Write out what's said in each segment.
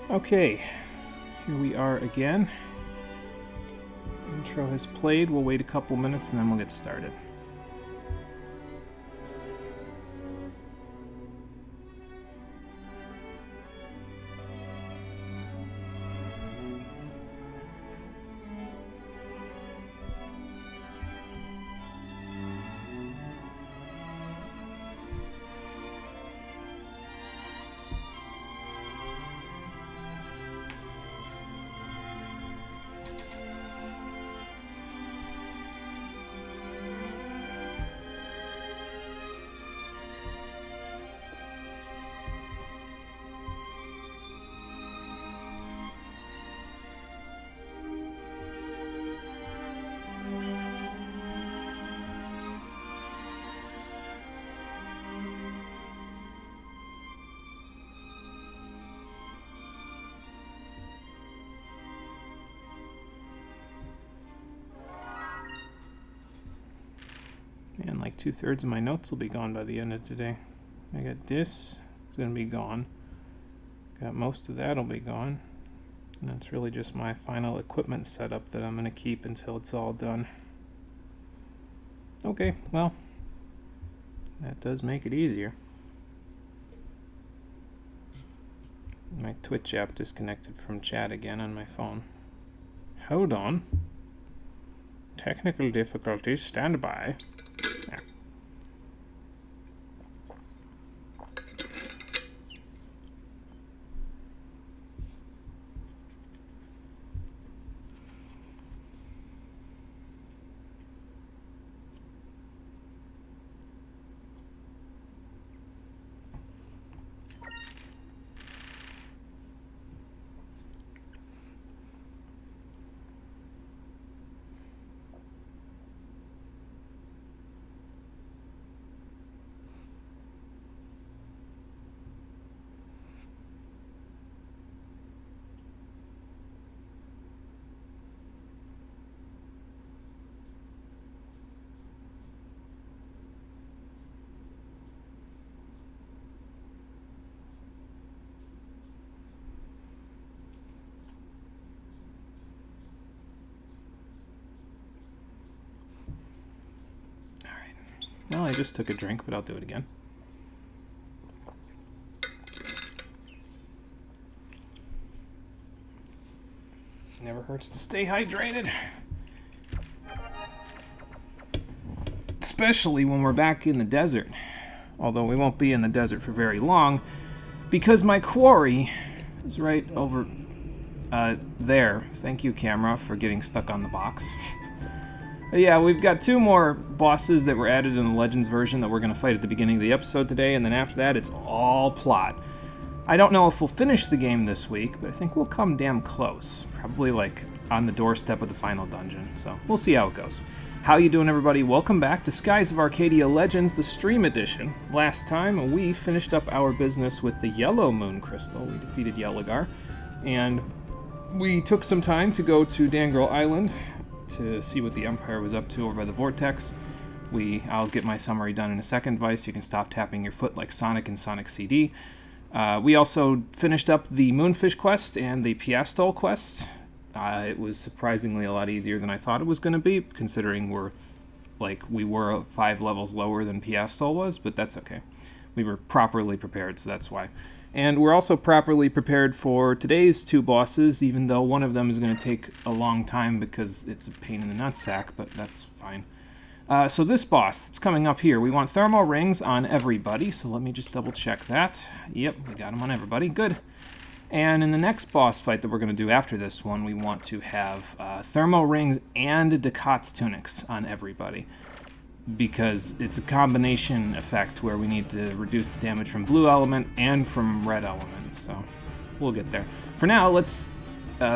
Okay, here we are again. Intro has played. We'll wait a couple minutes and then we'll get started. And like 2/3 of my notes will be gone by the end of today. I got this, it's going to be gone. Got most of that'll be gone. And that's really just my final equipment setup that I'm going to keep until it's all done. Okay, well, that does make it easier. My Twitch app disconnected from chat again on my phone. Hold on. Technical difficulties, stand by. There. Well, I just took a drink, but I'll do it again. Never hurts to stay hydrated. Especially when we're back in the desert. Although we won't be in the desert for very long, because my quarry is right over there. Thank you, camera, for getting stuck on the box. Yeah, we've got 2 more bosses that were added in the Legends version that we're going to fight at the beginning of the episode today, and then after that, it's all plot. I don't know if we'll finish the game this week, but I think we'll come damn close. Probably, like, on the doorstep of the final dungeon, so we'll see how it goes. How you doing, everybody? Welcome back to Skies of Arcadia Legends, the Stream Edition. Last time, we finished up our business with the Yellow Moon Crystal. We defeated Yellogar, and we took some time to go to Dangrel Island to see what the Empire was up to over by the Vortex. I'll get my summary done in a second, Vice. You can stop tapping your foot like Sonic in Sonic CD. We also finished up the Moonfish quest and the Piastol quest. It was surprisingly a lot easier than I thought it was going to be, considering we were 5 levels lower than Piastol was, but that's okay. We were properly prepared, so that's why. And we're also properly prepared for today's 2 bosses, even though one of them is going to take a long time because it's a pain in the nutsack, but that's fine. So this boss that's coming up here, we want thermal rings on everybody, so let me just double check that. Yep, we got them on everybody, good. And in the next boss fight that we're going to do after this one, we want to have thermal rings and Decat's tunics on everybody, because it's a combination effect where we need to reduce the damage from blue element and from red element, so we'll get there. For now, let's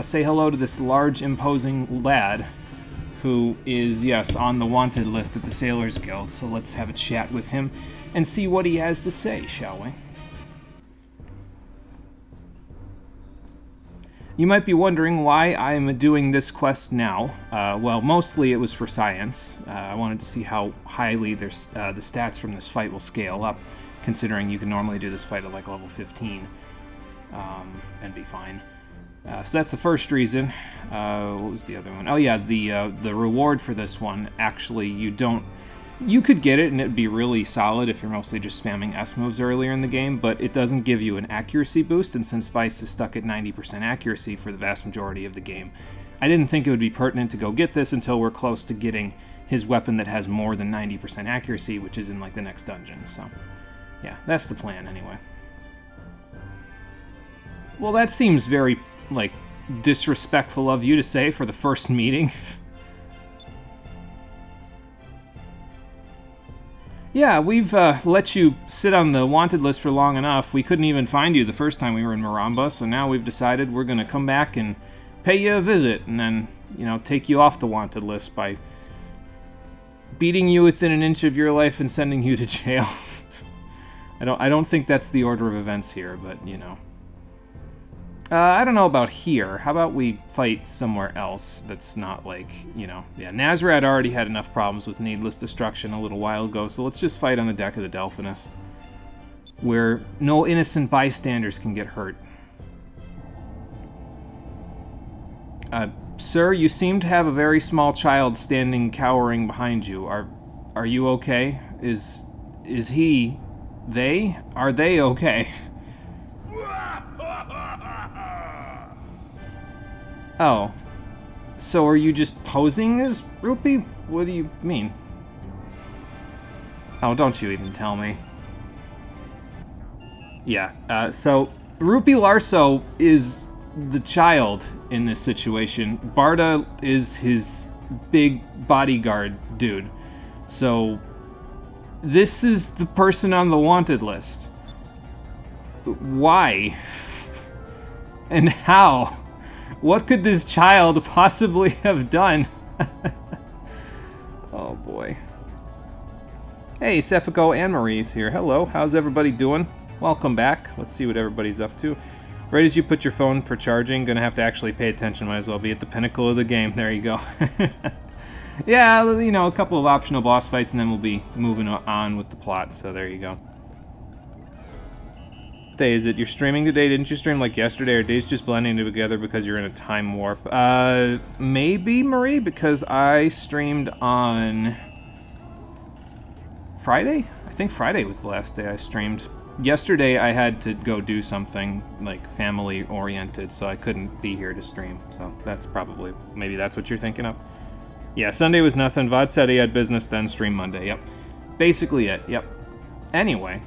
say hello to this large, imposing lad who is, yes, on the wanted list at the Sailors Guild, so let's have a chat with him and see what he has to say, shall we? You might be wondering why I'm doing this quest now. Well, mostly it was for science. I wanted to see how highly the stats from this fight will scale up, considering you can normally do this fight at like level 15. and be fine. So that's the first reason. What was the other one? Oh yeah, the reward for this one, actually, you could get it and it'd be really solid if you're mostly just spamming S moves earlier in the game, but it doesn't give you an accuracy boost, and since Vice is stuck at 90% accuracy for the vast majority of the game, I didn't think it would be pertinent to go get this until we're close to getting his weapon that has more than 90% accuracy, which is in like the next dungeon. So yeah, that's the plan anyway. Well, that seems very like disrespectful of you to say for the first meeting. Yeah, we've let you sit on the wanted list for long enough. We couldn't even find you the first time we were in Maramba, so now we've decided we're going to come back and pay you a visit, and then, you know, take you off the wanted list by beating you within an inch of your life and sending you to jail. I don't think that's the order of events here, but, you know. I don't know about here. How about we fight somewhere else that's not like, you know... Yeah, Nazarad already had enough problems with needless destruction a little while ago, so let's just fight on the deck of the Delphinus, where no innocent bystanders can get hurt. Sir, you seem to have a very small child standing cowering behind you. Are you okay? Is he... They? Are they okay? Oh. So are you just posing as Rupee? What do you mean? Oh, don't you even tell me. Yeah, so Rupee Larso is the child in this situation. Barda is his big bodyguard dude. So this is the person on the wanted list. Why? And how? What could this child possibly have done? Oh boy. Hey, Cefico and Marie's here. Hello, how's everybody doing? Welcome back. Let's see what everybody's up to. Right as you put your phone for charging, gonna have to actually pay attention, might as well be at the pinnacle of the game. There you go. Yeah, you know, a couple of optional boss fights and then we'll be moving on with the plot, so there you go. Day is it? You're streaming today? Didn't you stream like yesterday, or days just blending together because you're in a time warp? Maybe, Marie, because I streamed on Friday? I think Friday was the last day I streamed. Yesterday I had to go do something like family oriented, so I couldn't be here to stream. So that's probably, maybe that's what you're thinking of. Yeah, Sunday was nothing. Vod said he had business, then stream Monday. Yep. Basically it. Yep. Anyway.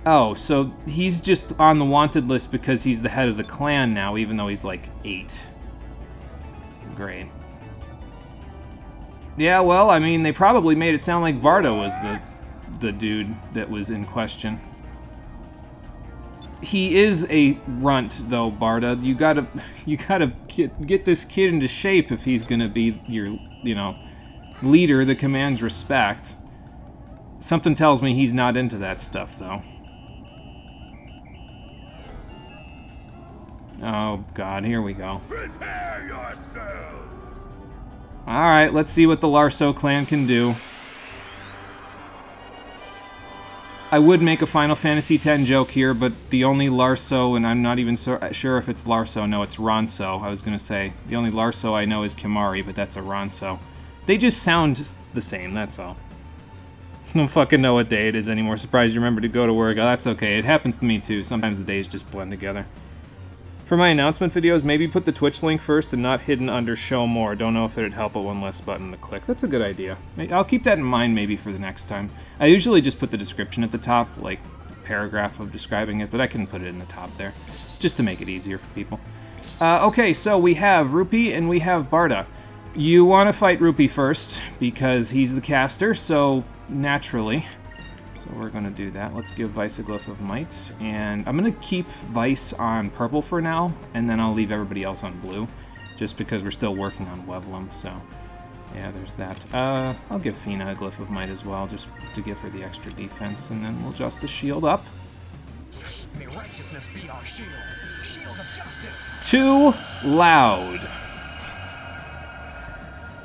Oh, so he's just on the wanted list because he's the head of the clan now, even though he's like 8. Great. Yeah, well, I mean, they probably made it sound like Bardo was the dude that was in question. He is a runt, though, Barda. You gotta get this kid into shape if he's gonna be your, you know, leader that commands respect. Something tells me he's not into that stuff, though. Oh, God, here we go. Prepare yourself. Alright, let's see what the Larso clan can do. I would make a Final Fantasy X joke here, but the only Larso, and I'm not even sure if it's Larso, no, it's Ronso, I was gonna say. The only Larso I know is Kimari, but that's a Ronso. They just sound the same, that's all. I don't fucking know what day it is anymore. Surprised you remember to go to work. Oh, that's okay, it happens to me too. Sometimes the days just blend together. For my announcement videos, maybe put the Twitch link first and not hidden under show more. Don't know if it'd help, but one less button to click. That's a good idea. I'll keep that in mind maybe for the next time. I usually just put the description at the top, like a paragraph of describing it, but I can put it in the top there, just to make it easier for people. Okay, so we have Rupee and we have Barda. You want to fight Rupee first, because he's the caster, so naturally. So we're going to do that. Let's give Vice a Glyph of Might. And I'm going to keep Vice on purple for now, and then I'll leave everybody else on blue, just because we're still working on Wevlum, so yeah, there's that. I'll give Fina a Glyph of Might as well, just to give her the extra defense, and then we'll Justice Shield up. May righteousness be our shield. Shield of justice. Too loud.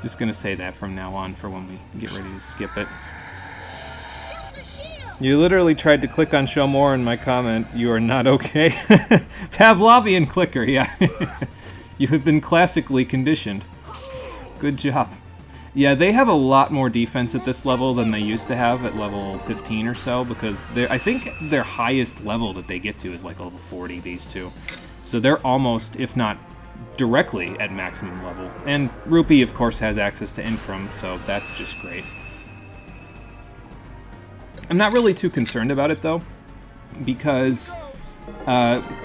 Just going to say that from now on for when we get ready to skip it. Shield! You literally tried to click on show more in my comment. You are not okay. Pavlovian clicker, yeah. You have been classically conditioned. Good job. Yeah, they have a lot more defense at this level than they used to have at level 15 or so, because I think their highest level that they get to is like level 40, these two. So they're almost, if not directly, at maximum level. And Rupee, of course, has access to Incrum, so that's just great. I'm not really too concerned about it, though, because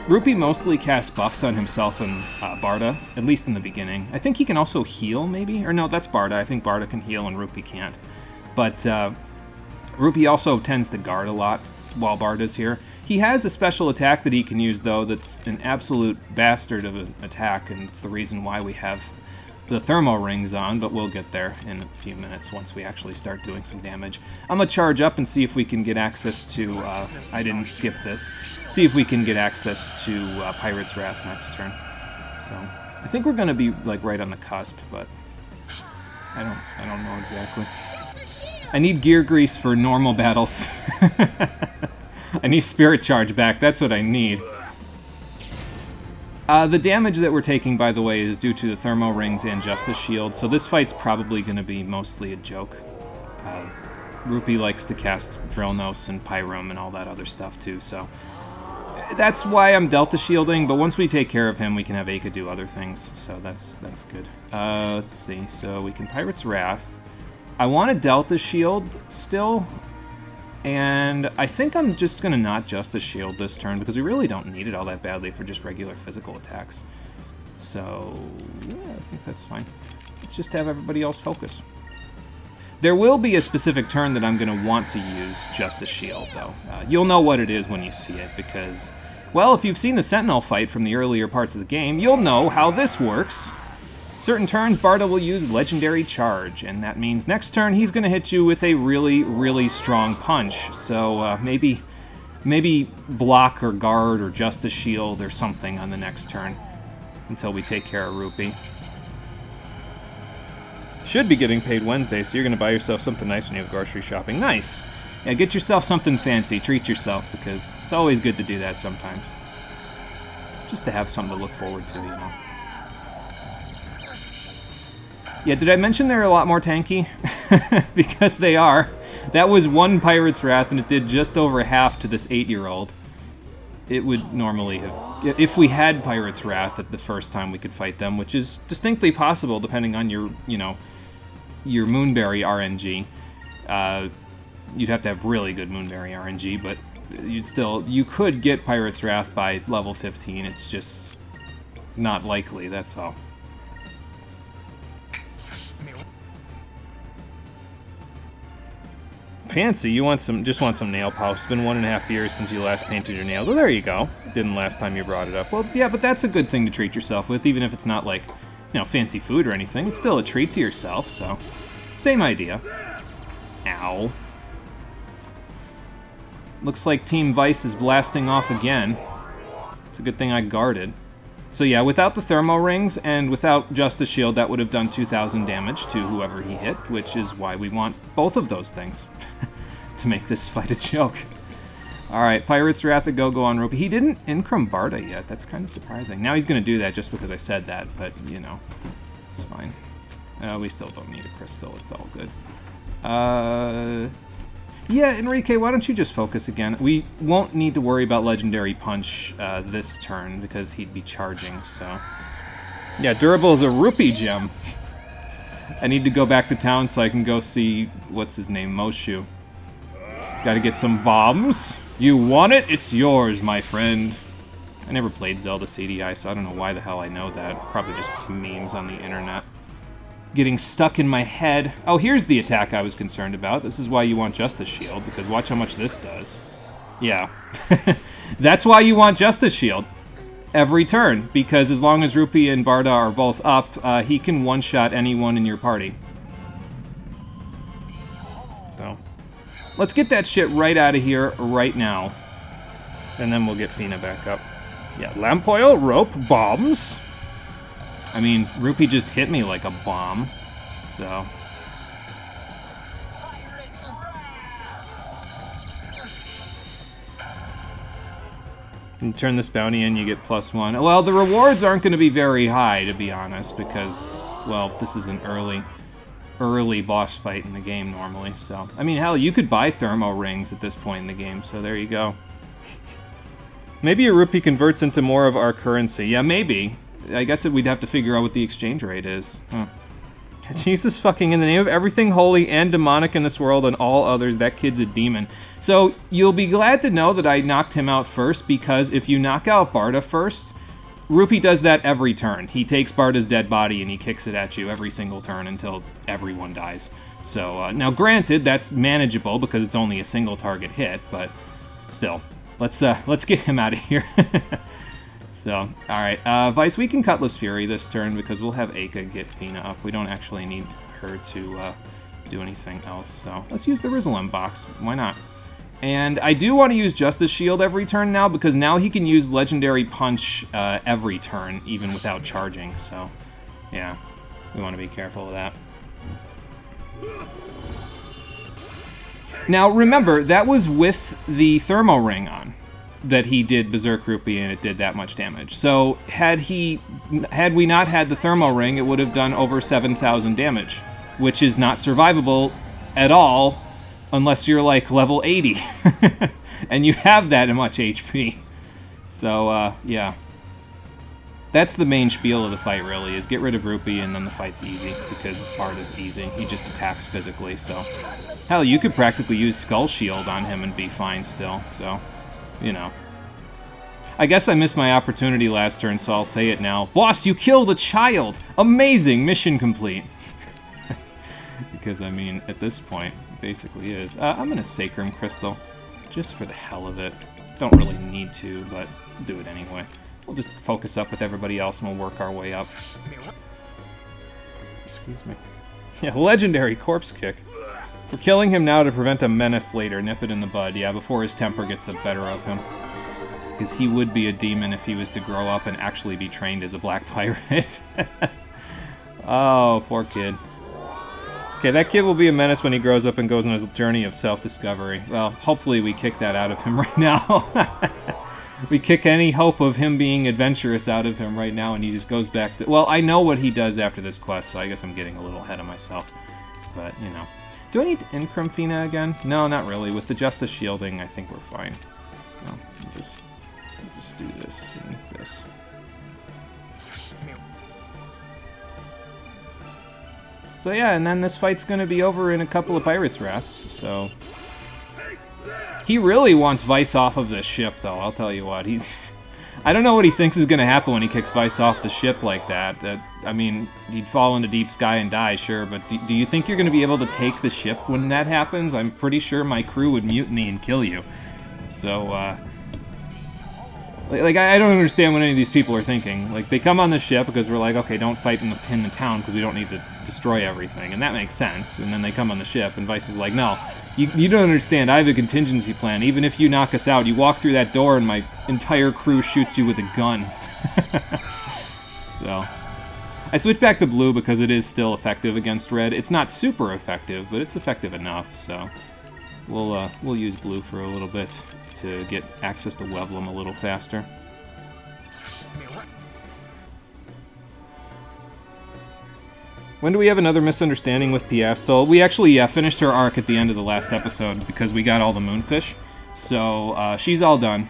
Rupee mostly casts buffs on himself and Barda, at least in the beginning. I think he can also heal, maybe? Or no, that's Barda. I think Barda can heal and Rupee can't. But Rupee also tends to guard a lot while Barda's here. He has a special attack that he can use, though, that's an absolute bastard of an attack, and it's the reason why we have the thermo rings on, but we'll get there in a few minutes once we actually start doing some damage. I'm going to charge up and see if we can get access to, I didn't skip this, see if we can get access to Pirate's Wrath next turn. So, I think we're going to be, like, right on the cusp, but I don't know exactly. I need gear grease for normal battles. I need Spirit Charge back, that's what I need. The damage that we're taking, by the way, is due to the Thermo Rings and Justice Shield, so this fight's probably going to be mostly a joke. Rupee likes to cast Drillnos and Pyrum and all that other stuff, too, so that's why I'm Delta Shielding, but once we take care of him, we can have Aka do other things, so that's good. Let's see, so we can Pirate's Wrath. I want a Delta Shield still, and I think I'm just going to not Justice Shield this turn, because we really don't need it all that badly for just regular physical attacks. So, yeah, I think that's fine. Let's just have everybody else focus. There will be a specific turn that I'm going to want to use Justice Shield, though. You'll know what it is when you see it, because, well, if you've seen the Sentinel fight from the earlier parts of the game, you'll know how this works. Certain turns, Barda will use Legendary Charge, and that means next turn he's going to hit you with a really, really strong punch. So maybe block or guard or Justice Shield or something on the next turn until we take care of Rupee. Should be getting paid Wednesday, so you're going to buy yourself something nice when you have grocery shopping. Nice! Yeah, get yourself something fancy. Treat yourself, because it's always good to do that sometimes. Just to have something to look forward to, you know. Yeah, did I mention they're a lot more tanky? Because they are. That was one Pirate's Wrath, and it did just over half to this 8-year-old. It would normally have... If we had Pirate's Wrath at the first time we could fight them, which is distinctly possible depending on your, you know, your Moonberry RNG. You'd have to have really good Moonberry RNG, but you could get Pirate's Wrath by level 15. It's just not likely, that's all. Fancy, you want just want some nail polish. It's been 1.5 years since you last painted your nails. Oh, there you go. Didn't last time you brought it up. Well, yeah, but that's a good thing to treat yourself with, even if it's not like, you know, fancy food or anything. It's still a treat to yourself, so same idea. Ow. Looks like Team Vice is blasting off again. It's a good thing I guarded. So yeah, without the Thermo Rings and without Justice Shield, that would have done 2,000 damage to whoever he hit, which is why we want both of those things to make this fight a joke. Alright, Pirate's Wrath a go-go on Rupee. He didn't Incrum Barda yet. That's kind of surprising. Now he's going to do that just because I said that, but, you know, it's fine. We still don't need a crystal. It's all good. Yeah, Enrique, why don't you just focus again? We won't need to worry about Legendary Punch this turn because he'd be charging, so... Yeah, Durable is a Rupee gem. I need to go back to town so I can go see, what's his name, Moshu. Gotta get some bombs. You want it? It's yours, my friend. I never played Zelda CDI, so I don't know why the hell I know that. Probably just memes on the internet. Getting stuck in my head. Oh, here's the attack I was concerned about. This is why you want Justice Shield, because watch how much this does. Yeah. That's why you want Justice Shield. Every turn, because as long as Rupee and Barda are both up, he can one-shot anyone in your party. So, let's get that shit right out of here right now. And then we'll get Fina back up. Yeah, lamp oil, rope, bombs. I mean, Rupee just hit me like a bomb, so... And turn this bounty in, you get +1. Well, the rewards aren't going to be very high, to be honest, because, well, this is an early boss fight in the game normally, so... I mean, hell, you could buy thermo rings at this point in the game, so there you go. Maybe a rupee converts into more of our currency. Yeah, maybe. I guess we'd have to figure out what the exchange rate is. Huh. Jesus fucking, in the name of everything holy and demonic in this world and all others, that kid's a demon. So, you'll be glad to know that I knocked him out first, because if you knock out Barda first, Rupee does that every turn. He takes Barda's dead body and he kicks it at you every single turn until everyone dies. So, now granted, that's manageable because it's only a single target hit, but still. Let's get him out of here. So, alright, Vice, we can Cutlass Fury this turn because we'll have Aika get Fina up. We don't actually need her to do anything else, so let's use the Rizalem box. Why not? And I do want to use Justice Shield every turn now because now he can use Legendary Punch every turn, even without charging, so yeah, we want to be careful of that. Now, remember, that was with the Thermo Ring on. That he did Berserk Rupee and it did that much damage. So had we not had the Thermo Ring, it would have done over 7,000 damage, which is not survivable at all unless you're like level 80 and you have that much HP. So yeah, that's the main spiel of the fight really, is get rid of Rupee and then the fight's easy because Bard is easy. He just attacks physically, so hell, you could practically use Skull Shield on him and be fine still, so you know. I guess I missed my opportunity last turn, so I'll say it now. Boss, you killed a child! Amazing! Mission complete. Because, I mean, at this point, it basically is. I'm gonna Sacrum Crystal, just for the hell of it. Don't really need to, but do it anyway. We'll just focus up with everybody else and we'll work our way up. Excuse me. Yeah, Legendary Corpse Kick. We're killing him now to prevent a menace later. Nip it in the bud, yeah, before his temper gets the better of him. Because he would be a demon if he was to grow up and actually be trained as a black pirate. Oh, poor kid. Okay, that kid will be a menace when he grows up and goes on his journey of self-discovery. Well, hopefully we kick that out of him right now. We kick any hope of him being adventurous out of him right now and he just goes back to... Well, I know what he does after this quest, so I guess I'm getting a little ahead of myself. But, you know. Do I need to Incrum Fina again? No, not really. With the Justice Shielding, I think we're fine. So, we'll just do this and this. So yeah, and then this fight's gonna be over in a couple of Pirates' Wraths, so... He really wants Vice off of this ship, though, I'll tell you what. I don't know what he thinks is gonna happen when he kicks Vice off the ship like that. I mean, he'd fall into deep sky and die, sure, but do you think you're gonna be able to take the ship when that happens? I'm pretty sure my crew would mutiny and kill you. So, like, I don't understand what any of these people are thinking. Like, they come on the ship because we're like, okay, don't fight in the town because we don't need to destroy everything, and that makes sense. And then they come on the ship, and Vice is like, no, you don't understand. I have a contingency plan. Even if you knock us out, you walk through that door, and my entire crew shoots you with a gun. So, I switched back to blue because it is still effective against red. It's not super effective, but it's effective enough. So, we'll use blue for a little bit to get access to Wevlum a little faster. When do we have another misunderstanding with Piastol? We actually finished her arc at the end of the last episode because we got all the moonfish. So she's all done.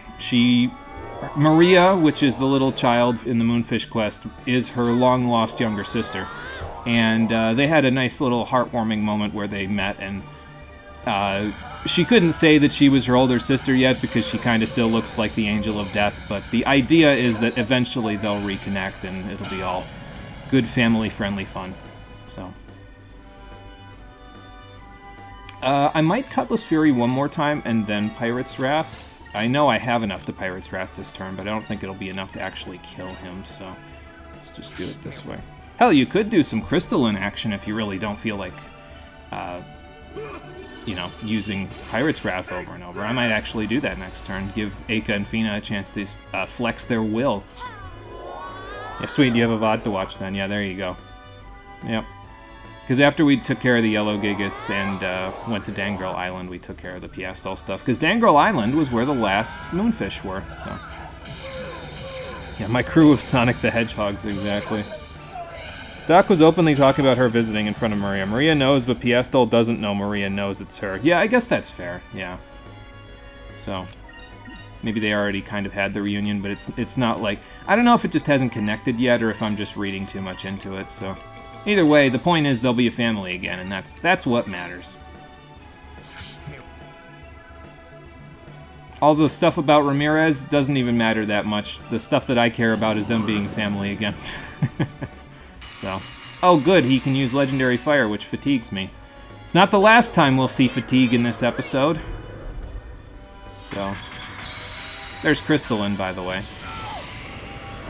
Maria, which is the little child in the moonfish quest, is her long-lost younger sister. And they had a nice little heartwarming moment where they met, and she couldn't say that she was her older sister yet because she kind of still looks like the Angel of Death, but the idea is that eventually they'll reconnect and it'll be all good family-friendly fun. So, I might Cutlass Fury one more time and then Pirate's Wrath. I know I have enough to Pirate's Wrath this turn, but I don't think it'll be enough to actually kill him, so let's just do it this way. Hell, you could do some crystalline action if you really don't feel like, you know, using Pirate's Wrath over and over. I might actually do that next turn. Give Aika and Fina a chance to flex their will. Yeah, sweet, you have a VOD to watch then. Yeah, there you go. Yep. Because after we took care of the Yellow Gigas and went to Dangrel Island, we took care of the Piastol stuff. Because Dangrel Island was where the last moonfish were, so... Yeah, my crew of Sonic the Hedgehogs, exactly. Doc was openly talking about her visiting in front of Maria. Maria knows, but Piastol doesn't know Maria knows it's her. Yeah, I guess that's fair, yeah. So, maybe they already kind of had the reunion, but it's not like... I don't know if it just hasn't connected yet, or if I'm just reading too much into it, so... Either way, the point is they'll be a family again, and that's what matters. All the stuff about Ramirez doesn't even matter that much. The stuff that I care about is them being family again. So, oh good, he can use Legendary Fire, which fatigues me. It's not the last time we'll see fatigue in this episode. So, there's Crystalline, by the way.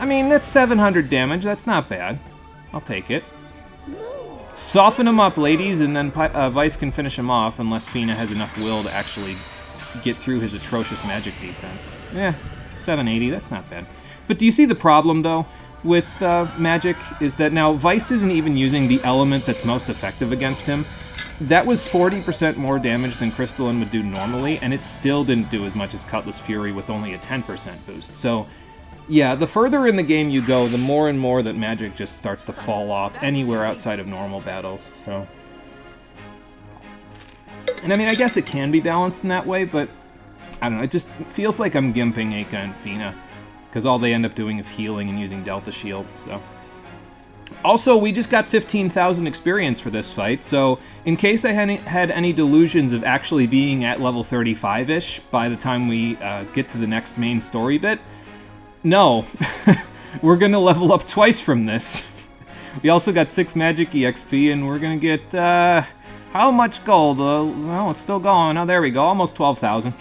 I mean, that's 700 damage, that's not bad. I'll take it. Soften him up, ladies, and then Vice can finish him off, unless Fina has enough will to actually get through his atrocious magic defense. Yeah, 780, that's not bad. But do you see the problem, though? With magic is that now Vice isn't even using the element that's most effective against him. That was 40% more damage than Crystalline would do normally, and it still didn't do as much as Cutlass Fury with only a 10% boost. So, yeah, the further in the game you go, the more and more that magic just starts to fall off anywhere outside of normal battles, so... And I mean, I guess it can be balanced in that way, but I don't know, it just feels like I'm gimping Eika and Fina. Because all they end up doing is healing and using Delta Shield, so... Also, we just got 15,000 experience for this fight, so in case I had any delusions of actually being at level 35-ish by the time we get to the next main story bit, no. We're gonna level up twice from this. We also got 6 Magic EXP, and we're gonna get, how much gold? Well, it's still going. Oh, there we go, almost 12,000.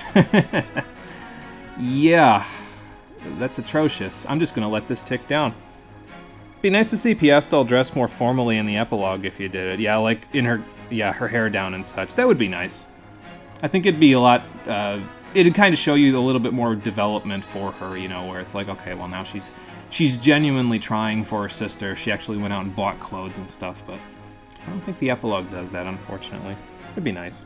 Yeah. That's atrocious. I'm just going to let this tick down. Be nice to see Piastol dressed more formally in the epilogue if you did it. Yeah, like in her, her hair down and such. That would be nice. I think it'd be a lot, it'd kind of show you a little bit more development for her, you know, where it's like, okay, well now she's genuinely trying for her sister. She actually went out and bought clothes and stuff, but I don't think the epilogue does that, unfortunately. It'd be nice.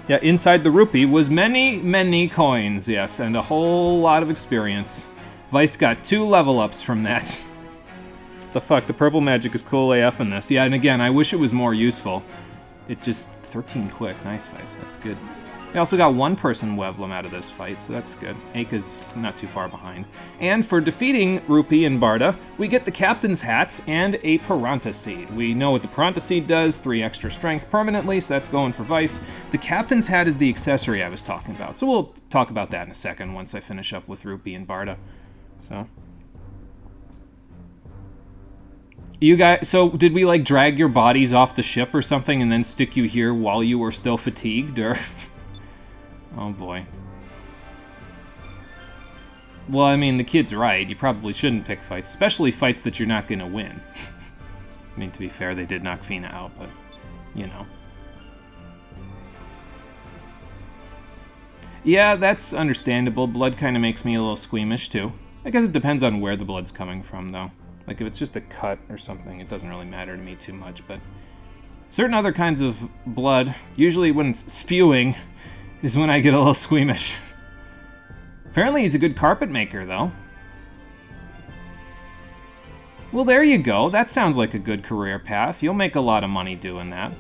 Yeah, inside the rupee was many, many coins, yes, and a whole lot of experience. Vice got 2 level ups from that. The fuck, the purple magic is cool AF in this. Yeah, and again, I wish it was more useful. It just, 13 quick, nice Vice, that's good. We also got 1-person Wevlum out of this fight, so that's good. Eika's not too far behind. And for defeating Rupee and Barda, we get the Captain's Hats and a Piranta Seed. We know what the Piranta Seed does, 3 extra strength permanently, so that's going for Vice. The Captain's Hat is the accessory I was talking about, so we'll talk about that in a second once I finish up with Rupee and Barda. So... You guys, so did we like drag your bodies off the ship or something and then stick you here while you were still fatigued, or... Oh boy. Well, I mean, the kid's right. You probably shouldn't pick fights, especially fights that you're not going to win. I mean, to be fair, they did knock Fina out, but, you know. Yeah, that's understandable. Blood kind of makes me a little squeamish, too. I guess it depends on where the blood's coming from, though. Like, if it's just a cut or something, it doesn't really matter to me too much, but... Certain other kinds of blood, usually when it's spewing, is when I get a little squeamish. Apparently he's a good carpet maker, though. Well, there you go. That sounds like a good career path. You'll make a lot of money doing that.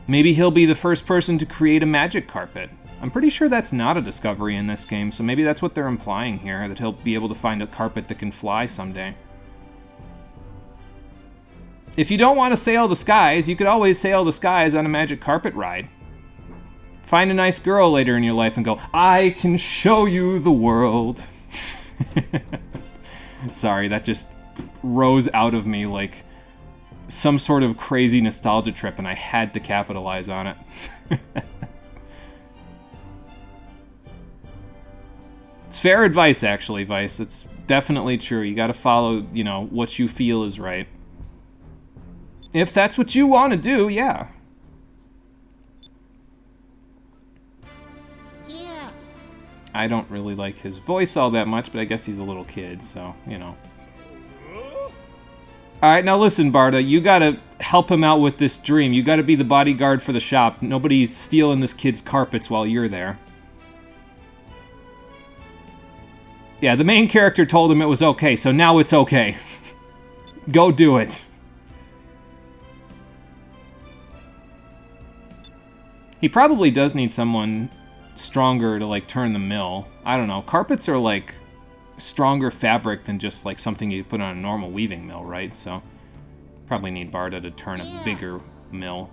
Maybe he'll be the first person to create a magic carpet. I'm pretty sure that's not a discovery in this game, so maybe that's what they're implying here, that he'll be able to find a carpet that can fly someday. If you don't want to sail the skies, you could always sail the skies on a magic carpet ride. Find a nice girl later in your life and go, I can show you the world. Sorry, that just rose out of me like some sort of crazy nostalgia trip, and I had to capitalize on it. It's fair advice, actually, Vice. It's definitely true. You gotta follow, you know, what you feel is right. If that's what you want to do, yeah. Yeah. I don't really like his voice all that much, but I guess he's a little kid, so, you know. Alright, now listen, Barda, you gotta help him out with this dream. You gotta be the bodyguard for the shop. Nobody's stealing this kid's carpets while you're there. Yeah, the main character told him it was okay, so now it's okay. Go do it. He probably does need someone stronger to, like, turn the mill. I don't know. Carpets are, like, stronger fabric than just, like, something you put on a normal weaving mill, right? So, probably need Barda to turn a bigger mill.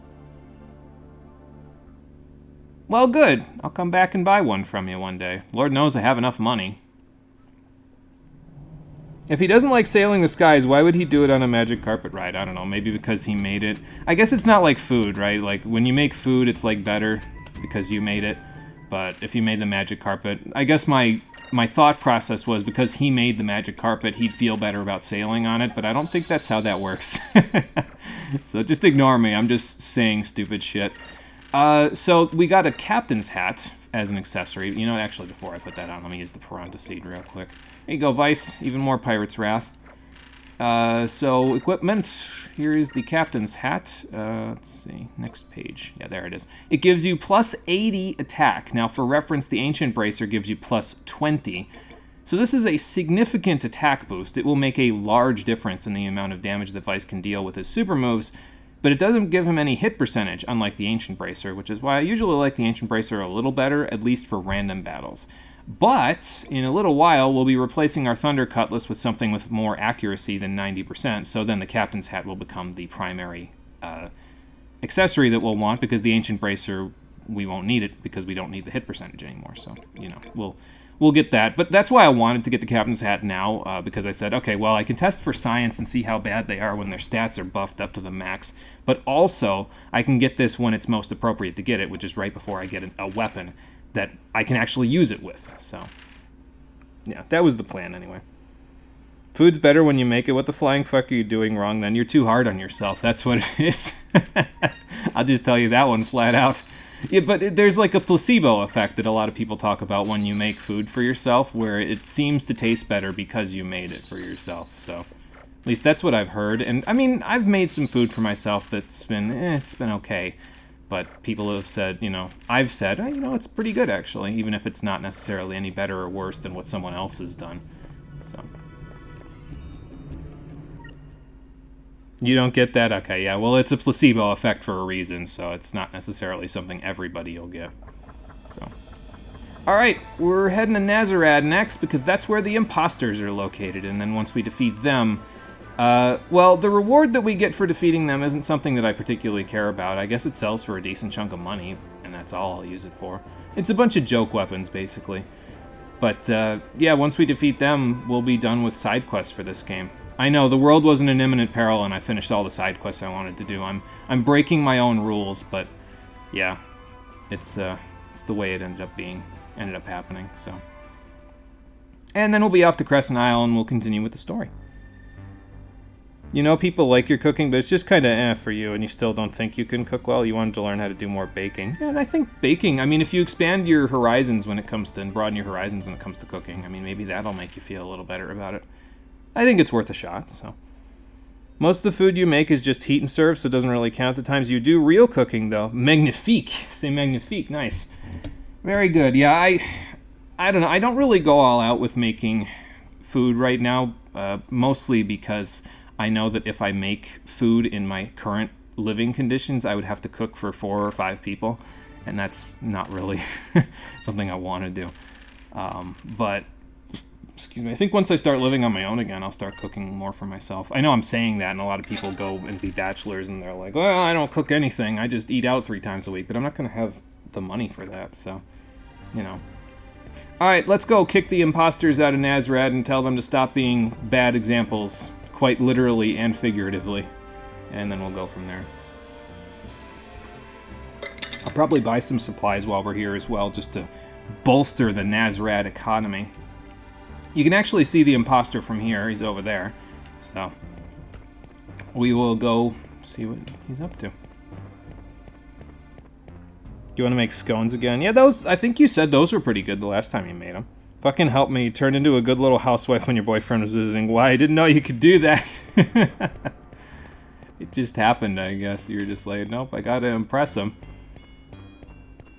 Well, good. I'll come back and buy one from you one day. Lord knows I have enough money. If he doesn't like sailing the skies, why would he do it on a magic carpet ride? I don't know. Maybe because he made it. I guess it's not like food, right? Like, when you make food, it's, like, better because you made it. But if you made the magic carpet... I guess my thought process was because he made the magic carpet, he'd feel better about sailing on it, but I don't think that's how that works. So just ignore me. I'm just saying stupid shit. So we got a captain's hat as an accessory. You know, actually, before I put that on, let me use the Piranha seed real quick. There you go, Vice. Even more Pirate's Wrath. So, equipment. Here is the captain's hat. Let's see. Next page. Yeah, there it is. It gives you plus 80 attack. Now, for reference, the Ancient Bracer gives you plus 20. So this is a significant attack boost. It will make a large difference in the amount of damage that Vice can deal with his super moves, but it doesn't give him any hit percentage, unlike the Ancient Bracer, which is why I usually like the Ancient Bracer a little better, at least for random battles. But, in a little while, we'll be replacing our Thunder Cutlass with something with more accuracy than 90%, so then the Captain's Hat will become the primary accessory that we'll want, because the Ancient Bracer, we won't need it, because we don't need the hit percentage anymore, so, you know, we'll get that. But that's why I wanted to get the Captain's Hat now, because I said, okay, well, I can test for science and see how bad they are when their stats are buffed up to the max, but also, I can get this when it's most appropriate to get it, which is right before I get a weapon that I can actually use it with, so... yeah, that was the plan, anyway. Food's better when you make it. What the flying fuck are you doing wrong, then? You're too hard on yourself, that's what it is. I'll just tell you that one flat out. Yeah, but there's like a placebo effect that a lot of people talk about when you make food for yourself, where it seems to taste better because you made it for yourself, so... at least that's what I've heard, and, I mean, I've made some food for myself that's been, it's been okay. But people have said, you know, I've said, you know, it's pretty good, actually, even if it's not necessarily any better or worse than what someone else has done. So. You don't get that? Okay, yeah, well, it's a placebo effect for a reason, so it's not necessarily something everybody will get. So. Alright, we're heading to Nazarad next, because that's where the imposters are located, and then once we defeat them... well, the reward that we get for defeating them isn't something that I particularly care about. I guess it sells for a decent chunk of money, and that's all I'll use it for. It's a bunch of joke weapons, basically. But, yeah, once we defeat them, we'll be done with side quests for this game. I know, the world wasn't in imminent peril, and I finished all the side quests I wanted to do. I'm breaking my own rules, but, yeah, it's the way it ended up happening, so. And then we'll be off to Crescent Isle, and we'll continue with the story. You know, people like your cooking, but it's just kind of for you, and you still don't think you can cook well. You wanted to learn how to do more baking. Yeah, and I think baking, I mean, if you expand your horizons when it comes to, and broaden your horizons when it comes to cooking, I mean, maybe that'll make you feel a little better about it. I think it's worth a shot, so. Most of the food you make is just heat and serve, so it doesn't really count the times you do real cooking, though. Magnifique. Say magnifique. Nice. Very good. Yeah, I don't know. I don't really go all out with making food right now, mostly because... I know that if I make food in my current living conditions, I would have to cook for 4 or 5 people, and that's not really something I want to do. But, excuse me, I think once I start living on my own again, I'll start cooking more for myself. I know I'm saying that, and a lot of people go and be bachelors, and they're like, well, I don't cook anything, I just eat out 3 times a week, but I'm not going to have the money for that, so, you know. Alright, let's go kick the imposters out of Nazarad and tell them to stop being bad examples. Quite literally and figuratively, and then we'll go from there. I'll probably buy some supplies while we're here as well, just to bolster the Nazarad economy. You can actually see the imposter from here. He's over there, so we will go see what he's up to. Do you want to make scones again? Yeah, those, I think you said those were pretty good the last time you made them. Fucking help me, you turned into a good little housewife when your boyfriend was visiting. Why? I didn't know you could do that. It just happened, I guess. You were just like, nope, I gotta impress him.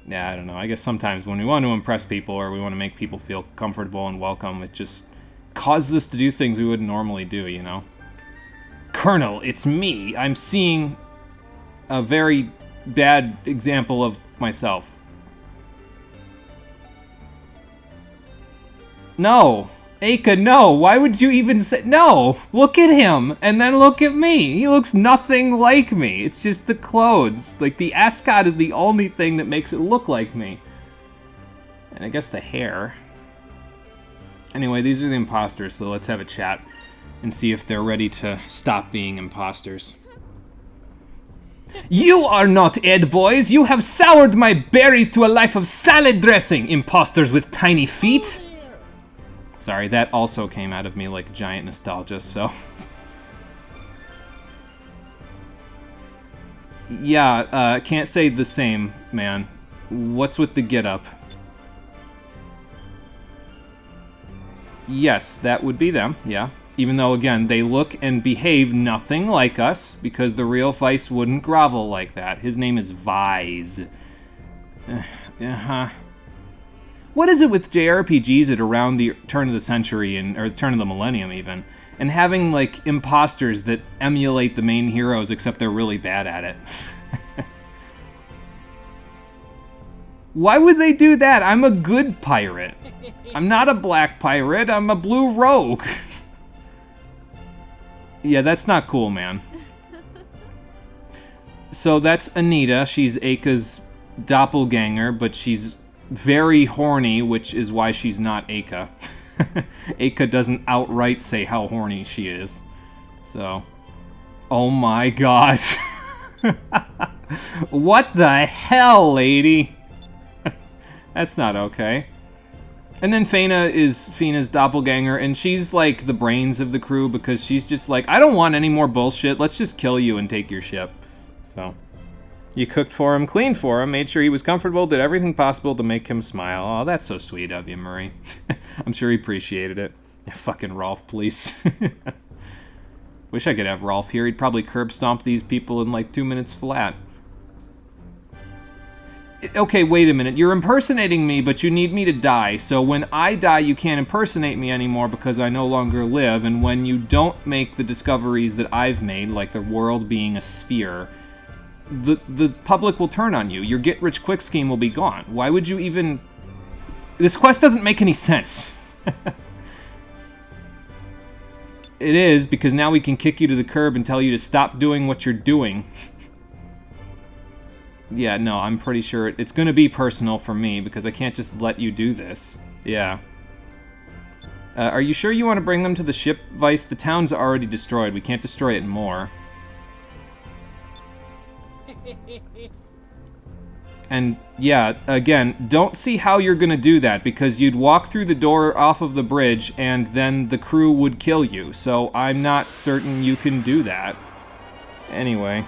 Yeah, I don't know. I guess sometimes when we want to impress people or we want to make people feel comfortable and welcome, it just causes us to do things we wouldn't normally do, you know? Colonel, it's me. I'm seeing a very bad example of myself. No. Aka, no. Why would you even say... No. Look at him. And then look at me. He looks nothing like me. It's just the clothes. Like, the ascot is the only thing that makes it look like me. And I guess the hair. Anyway, these are the imposters, so let's have a chat and see if they're ready to stop being imposters. You are not Ed, boys. You have soured my berries to a life of salad dressing, imposters with tiny feet. Sorry, that also came out of me like giant nostalgia, so... Yeah, can't say the same, man. What's with the get-up? Yes, that would be them, yeah. Even though, again, they look and behave nothing like us, because the real Vice wouldn't grovel like that. His name is Vise. Uh-huh. What is it with JRPGs at around the turn of the century, or turn of the millennium even, and having, like, imposters that emulate the main heroes, except they're really bad at it? Why would they do that? I'm a good pirate. I'm not a black pirate, I'm a blue rogue. Yeah, that's not cool, man. So that's Anita. She's Aka's doppelganger, but she's very horny, which is why she's not Aka. Aka doesn't outright say how horny she is. So, oh my gosh. What the hell, lady? That's not okay. And then Fena is Fina's doppelganger, and she's like the brains of the crew because she's just like, I don't want any more bullshit, let's just kill you and take your ship. So, you cooked for him, cleaned for him, made sure he was comfortable, did everything possible to make him smile. Oh, that's so sweet of you, Murray. I'm sure he appreciated it. Yeah, fucking Rolf, please. Wish I could have Rolf here, he'd probably curb stomp these people in like 2 minutes flat. Okay, wait a minute. You're impersonating me, but you need me to die. So when I die, you can't impersonate me anymore because I no longer live. And when you don't make the discoveries that I've made, like the world being a sphere, the public will turn on you. Your get-rich-quick scheme will be gone. Why would you even... This quest doesn't make any sense. It is, because now we can kick you to the curb and tell you to stop doing what you're doing. Yeah, no, I'm pretty sure it's going to be personal for me, because I can't just let you do this. Yeah. Are you sure you want to bring them to the ship, Vice? The town's already destroyed. We can't destroy it more. And, yeah, again, don't see how you're going to do that, because you'd walk through the door off of the bridge, and then the crew would kill you. So I'm not certain you can do that. Anyway...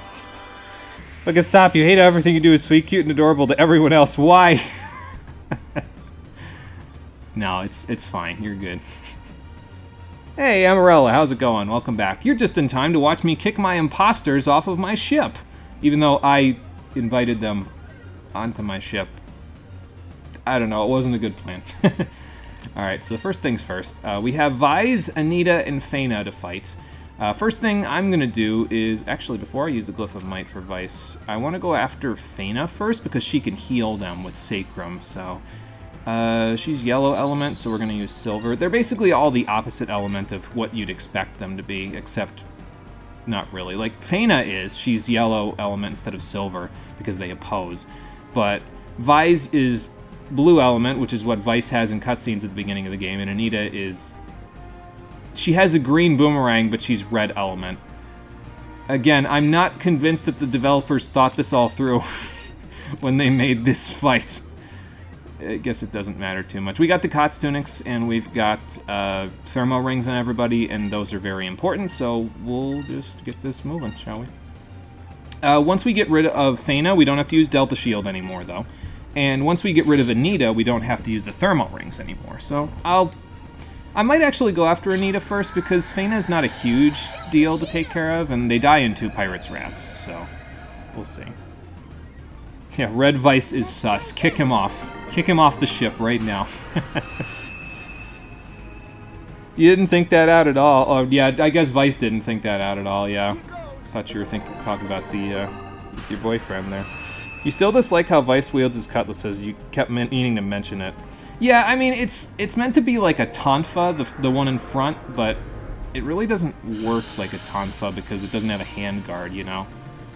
Look, stop. You hate how everything you do is sweet, cute, and adorable to everyone else. Why? No, it's fine. You're good. Hey, Amarella, how's it going? Welcome back. You're just in time to watch me kick my imposters off of my ship. Even though I invited them onto my ship. I don't know. It wasn't a good plan. Alright, so first things first. We have Vise, Anita, and Fena to fight. First thing I'm going to do is, actually before I use the Glyph of Might for Vice, I want to go after Fena first because she can heal them with Sacrum, so... she's yellow element, so we're going to use silver. They're basically all the opposite element of what you'd expect them to be, except not really. Like, Fena is, she's yellow element instead of silver because they oppose. But Vice is blue element, which is what Vice has in cutscenes at the beginning of the game, and Anita is... She has a green boomerang, but she's red element. Again, I'm not convinced that the developers thought this all through when they made this fight. I guess it doesn't matter too much. We got the Kotz tunics, and we've got thermo rings on everybody, and those are very important, so we'll just get this moving, shall we? Once we get rid of Fena, we don't have to use Delta Shield anymore, though. And once we get rid of Anita, we don't have to use the thermo rings anymore, so I might actually go after Anita first, because Fena's not a huge deal to take care of, and they die in 2 Pirates' Rats, so we'll see. Yeah, Red Vice is sus. Kick him off. Kick him off the ship right now. You didn't think that out at all. Oh, yeah, I guess Vice didn't think that out at all, yeah. Thought you were talking about the, with your boyfriend there. You still dislike how Vice wields his cutlasses. You kept meaning to mention it. Yeah, I mean, it's meant to be like a tonfa, the one in front, but it really doesn't work like a tonfa because it doesn't have a handguard, you know?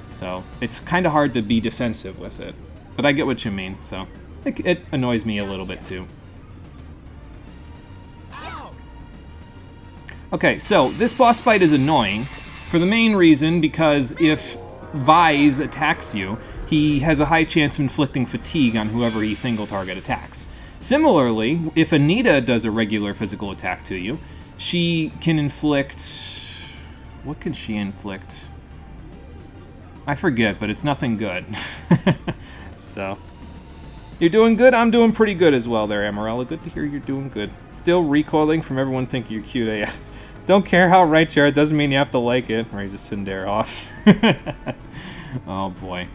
So, it's kind of hard to be defensive with it. But I get what you mean, so it annoys me a little bit too. Okay, so this boss fight is annoying for the main reason because if Vise attacks you, he has a high chance of inflicting fatigue on whoever he single target attacks. Similarly, if Anita does a regular physical attack to you, she can inflict... What can she inflict? I forget, but it's nothing good. So... You're doing good? I'm doing pretty good as well there, Amarella. Good to hear you're doing good. Still recoiling from everyone thinking you're cute AF. Don't care how right you are, it doesn't mean you have to like it. Raise a Cinder off. Oh boy.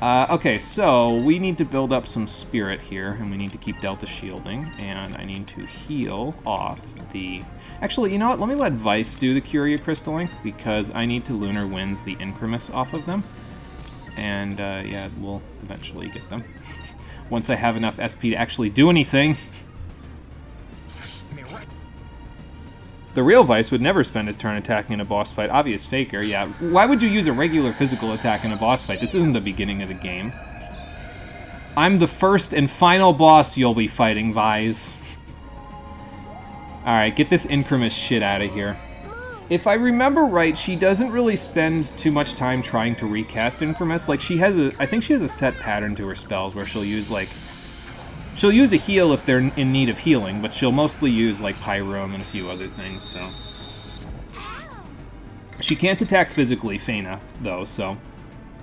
Okay, so we need to build up some spirit here, and we need to keep Delta shielding, and I need to heal off the... Actually, you know what? Let me let Vice do the Curia Crystalling, because I need to Lunar Winds the Incremus off of them. And, yeah, we'll eventually get them. Once I have enough SP to actually do anything. The real Vice would never spend his turn attacking in a boss fight. Obvious faker, yeah. Why would you use a regular physical attack in a boss fight? This isn't the beginning of the game. I'm the first and final boss you'll be fighting, Vice. Alright, get this Incremus shit out of here. If I remember right, she doesn't really spend too much time trying to recast Incremus. Like, she has I think she has a set pattern to her spells where she'll use, like... She'll use a heal if they're in need of healing, but she'll mostly use, like, Pyrum and a few other things, so... She can't attack physically, Feyna, though, so...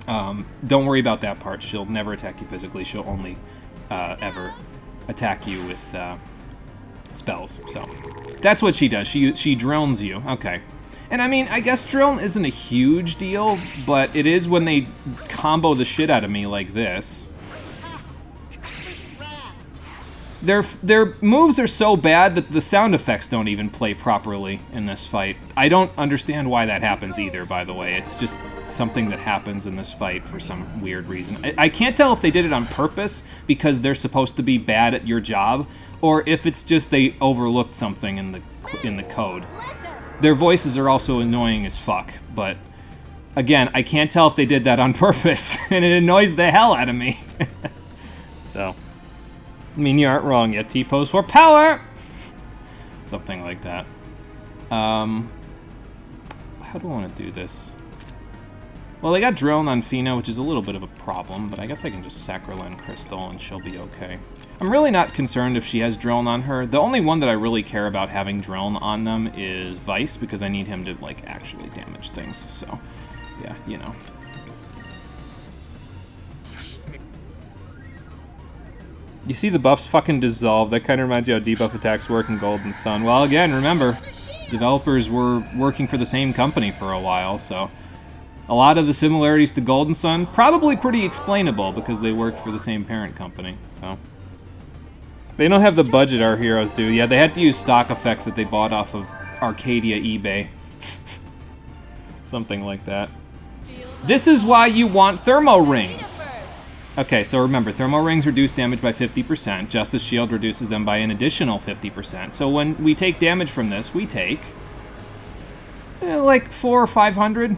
don't worry about that part. She'll never attack you physically. She'll only ever attack you with spells, so... That's what she does. She drones you. Okay. And, I mean, I guess drone isn't a huge deal, but it is when they combo the shit out of me like this. Their moves are so bad that the sound effects don't even play properly in this fight. I don't understand why that happens either, by the way. It's just something that happens in this fight for some weird reason. I can't tell if they did it on purpose because they're supposed to be bad at your job, or if it's just they overlooked something in the code. Their voices are also annoying as fuck, but again, I can't tell if they did that on purpose, and it annoys the hell out of me. So... I mean, you aren't wrong yet. T-pose for power! Something like that. How do I want to do this? Well, I got drone on Feyna, which is a little bit of a problem, but I guess I can just Sacralin Crystal and she'll be okay. I'm really not concerned if she has drone on her. The only one that I really care about having drone on them is Vice, because I need him to, like, actually damage things, so... Yeah, you know. You see the buffs fucking dissolve. That kind of reminds you how debuff attacks work in Golden Sun. Well, again, remember, developers were working for the same company for a while, so a lot of the similarities to Golden Sun, probably pretty explainable because they worked for the same parent company, so. They don't have the budget our heroes do. Yeah, they had to use stock effects that they bought off of Arcadia eBay. Something like that. This is why you want thermo rings! Okay, so remember, Thermo Rings reduce damage by 50%. Justice Shield reduces them by an additional 50%. So when we take damage from this, we take... like 400 or 500.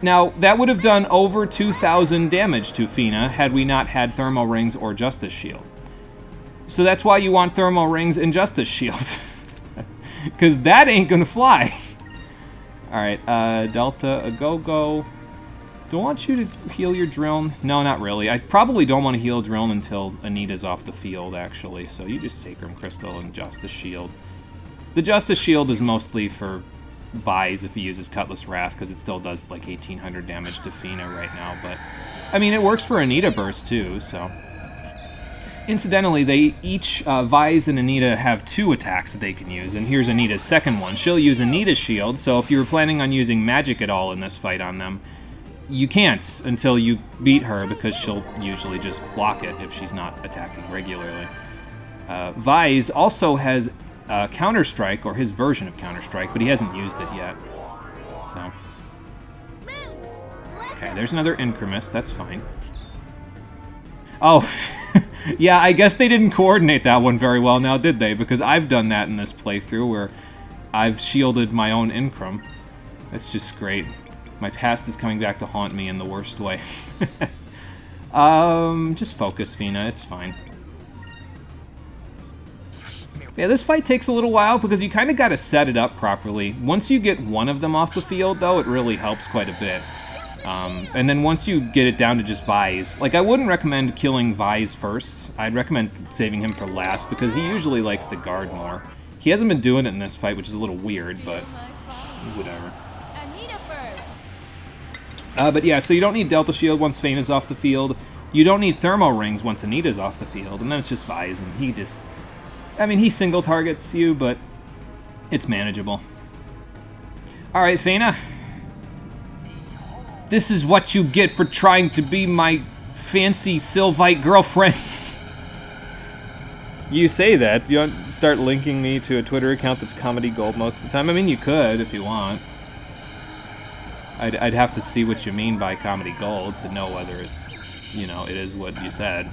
Now, that would have done over 2,000 damage to Feyna had we not had Thermo Rings or Justice Shield. So that's why you want Thermo Rings and Justice Shield. Because that ain't gonna fly. Alright, Delta, a go-go... Do I want you to heal your drone? No, not really. I probably don't want to heal drone until Anita's off the field, actually. So you just Sacrum Crystal and Justice Shield. The Justice Shield is mostly for Vise if he uses Cutlass Wrath, because it still does like 1,800 damage to Feyna right now. But, I mean, it works for Anita Burst too, so... Incidentally, they each, Vise and Anita have 2 attacks that they can use, and here's Anita's second one. She'll use Anita's Shield, so if you were planning on using magic at all in this fight on them, you can't until you beat her, because she'll usually just block it if she's not attacking regularly. Vise also has Counter-Strike, or his version of Counter-Strike, but he hasn't used it yet. So. Okay, there's another Incremus, that's fine. Oh, yeah, I guess they didn't coordinate that one very well now, did they? Because I've done that in this playthrough where I've shielded my own Incrum. That's just great. My past is coming back to haunt me in the worst way. Just focus, Fina, it's fine. Yeah, this fight takes a little while because you kind of got to set it up properly. Once you get one of them off the field, though, it really helps quite a bit. And then once you get it down to just Vise, like, I wouldn't recommend killing Vise first. I'd recommend saving him for last because he usually likes to guard more. He hasn't been doing it in this fight, which is a little weird, but whatever. But yeah, so you don't need Delta Shield once Feina's off the field. You don't need Thermo Rings once Anita's off the field, and then it's just Vise, and he just... I mean, he single targets you, but it's manageable. Alright, Feina. This is what you get for trying to be my fancy Sylvite girlfriend. You say that. Do you want to start linking me to a Twitter account that's comedy gold most of the time? I mean, you could if you want. I'd have to see what you mean by comedy gold to know whether it's, you know, it is what you said.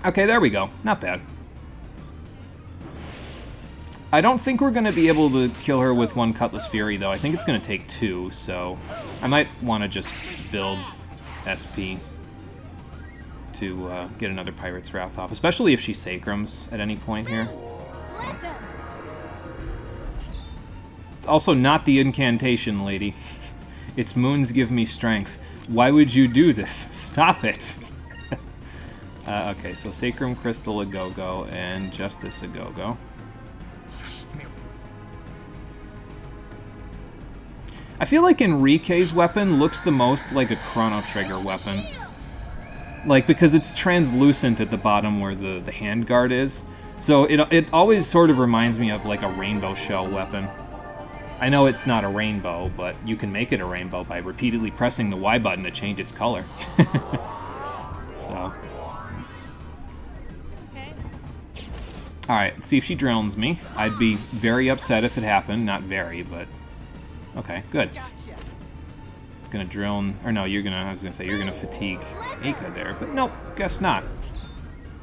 Okay, there we go. Not bad. I don't think we're going to be able to kill her with one Cutlass Fury, though. I think it's going to take two, so I might want to just build SP to get another Pirate's Wrath off, especially if she Sacrums at any point here. So. It's also not the incantation, lady. It's Moons Give Me Strength. Why would you do this? Stop it. Okay, so Sacrum Crystal a go-go and Justice a go-go. I feel like Enrique's weapon looks the most like a Chrono Trigger weapon. Like, because it's translucent at the bottom where the handguard is. So it always sort of reminds me of like a Rainbow Shell weapon. I know it's not a rainbow, but you can make it a rainbow by repeatedly pressing the Y button to change its color. So. Alright, let's see if she drones me. I'd be very upset if it happened. Not very, but... Okay, good. Gonna drone... Or no, you're gonna... I was gonna say, you're gonna fatigue Aka there, but nope, guess not.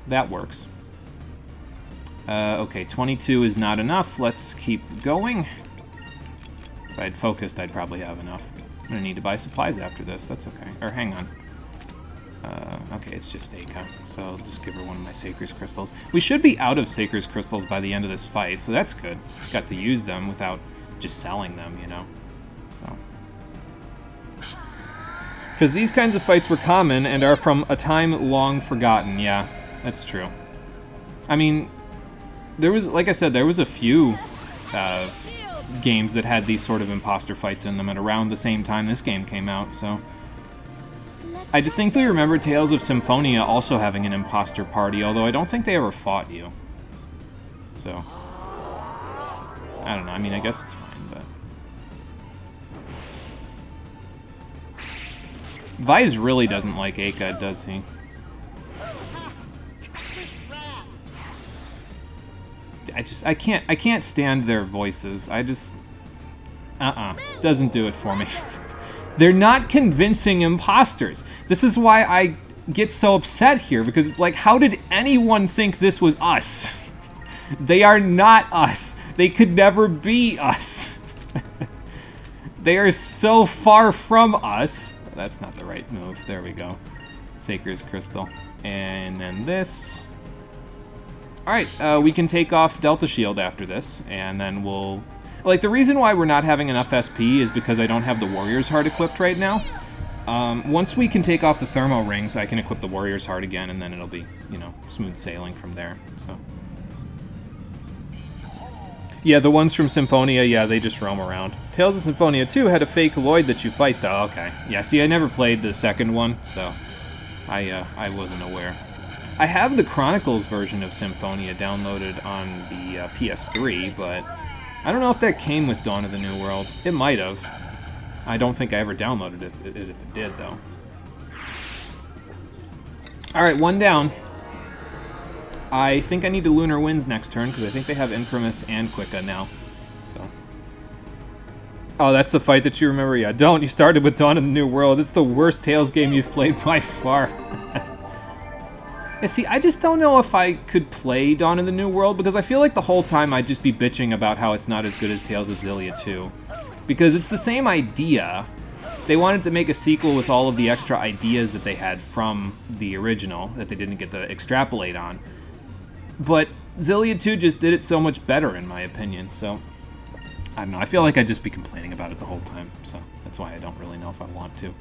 That works. Okay, 22 is not enough. Let's keep going. If I'd focused, I'd probably have enough. I'm gonna need to buy supplies after this. That's okay. Or hang on. Okay, it's just Aka, so I'll just give her one of my Sacred Crystals. We should be out of Sacred Crystals by the end of this fight, so that's good. Got to use them without just selling them, you know. So. Because these kinds of fights were common and are from a time long forgotten. Yeah, that's true. I mean, there was, like I said, there was a few games that had these sort of imposter fights in them at around the same time this game came out, so... I distinctly remember Tales of Symphonia also having an imposter party, although I don't think they ever fought you. So... I don't know, I mean, I guess it's fine, but... Vise really doesn't like Aka, does he? I can't stand their voices. I just... Doesn't do it for me. They're not convincing imposters. This is why I get so upset here, because it's like, how did anyone think this was us? They are not us. They could never be us. They are so far from us. That's not the right move. There we go. Sacred's Crystal. And then this. Alright, we can take off Delta Shield after this, and then we'll... Like, the reason why we're not having enough SP is because I don't have the Warrior's Heart equipped right now. Once we can take off the Thermo Rings, I can equip the Warrior's Heart again, and then it'll be, you know, smooth sailing from there, so... Yeah, the ones from Symphonia, yeah, they just roam around. Tales of Symphonia 2 had a fake Lloyd that you fight, though. Okay. Yeah, see, I never played the second one, so I wasn't aware. I have the Chronicles version of Symphonia downloaded on the PS3, but I don't know if that came with Dawn of the New World. It might have. I don't think I ever downloaded it if it did, though. Alright, one down. I think I need to Lunar Winds next turn, because I think they have Incremus and Quicka now. So. Oh, that's the fight that you remember? Yeah, don't. You started with Dawn of the New World. It's the worst Tales game you've played by far. Yeah, see, I just don't know if I could play Dawn of the New World, because I feel like the whole time I'd just be bitching about how it's not as good as Tales of Xillia 2. Because it's the same idea. They wanted to make a sequel with all of the extra ideas that they had from the original that they didn't get to extrapolate on. But Xillia 2 just did it so much better, in my opinion, so... I don't know, I feel like I'd just be complaining about it the whole time, so that's why I don't really know if I want to.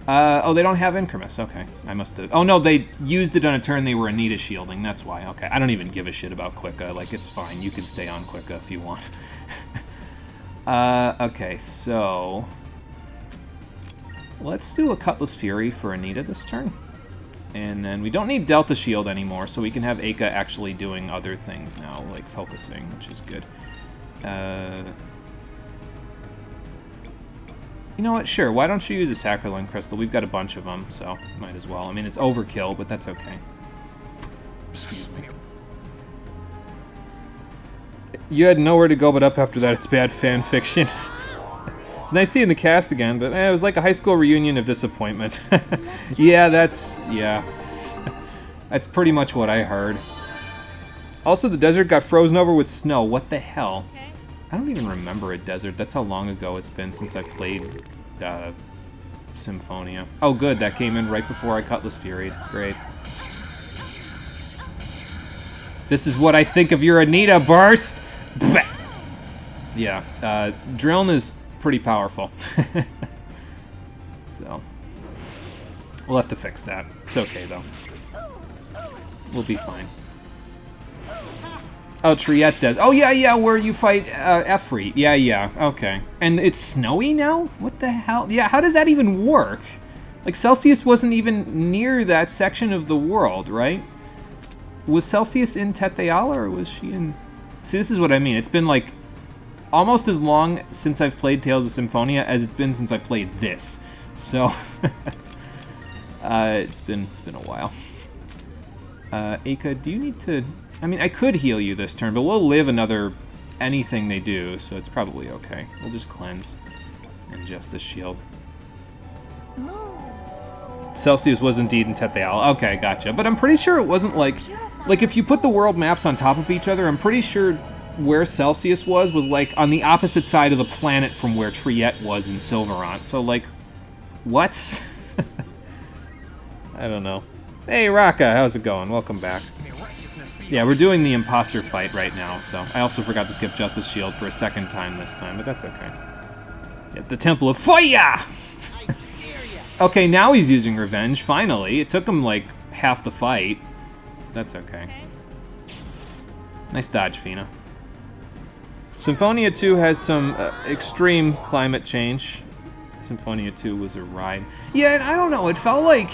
Oh, they don't have Incremus. Okay, I must have... Oh, no, they used it on a turn they were Anita shielding. That's why. Okay, I don't even give a shit about Quicka. Like, it's fine. You can stay on Quicka if you want. Okay, so... Let's do a Cutlass Fury for Anita this turn. And then we don't need Delta Shield anymore, so we can have Aka actually doing other things now, like focusing, which is good. You know what? Sure, why don't you use a Sacralin Crystal? We've got a bunch of them, so might as well. I mean, it's overkill, but that's okay. Excuse me. You had nowhere to go but up after that. It's bad fan fiction. It's nice seeing the cast again, but it was like a high school reunion of disappointment. Yeah, that's pretty much what I heard. Also, the desert got frozen over with snow. What the hell? I don't even remember a desert. That's how long ago it's been since I played Symphonia. Oh, good. That came in right before I Cutlass Fury. Great. This is what I think of your Anita burst! Blech. Yeah, Drilln is pretty powerful. So, we'll have to fix that. It's okay, though. We'll be fine. Oh, Triette does. Oh, yeah, where you fight Efreet. Yeah, okay. And it's snowy now? What the hell? Yeah, how does that even work? Like, Celsius wasn't even near that section of the world, right? Was Celsius in Teteala, or was she in... See, this is what I mean. It's been, like, almost as long since I've played Tales of Symphonia as it's been since I played this. So, it's been a while. Aka, do you need to... I mean, I could heal you this turn, but we'll live another anything they do, so it's probably okay. We'll just cleanse and Justice Shield. Celsius was indeed in Teteala. Okay, gotcha. But I'm pretty sure it wasn't like if you put the world maps on top of each other, I'm pretty sure where Celsius was like on the opposite side of the planet from where Triette was in Silverant. So like, what? I don't know. Hey, Raka, how's it going? Welcome back. Yeah, we're doing the imposter fight right now, so I also forgot to skip Justice Shield for a second time this time, but that's okay. At the Temple of Fire! Okay, now he's using Revenge, finally. It took him, like, half the fight. That's okay. Nice dodge, Fina. Symphonia 2 has some extreme climate change. Symphonia 2 was a ride. Yeah, and I don't know, it felt like...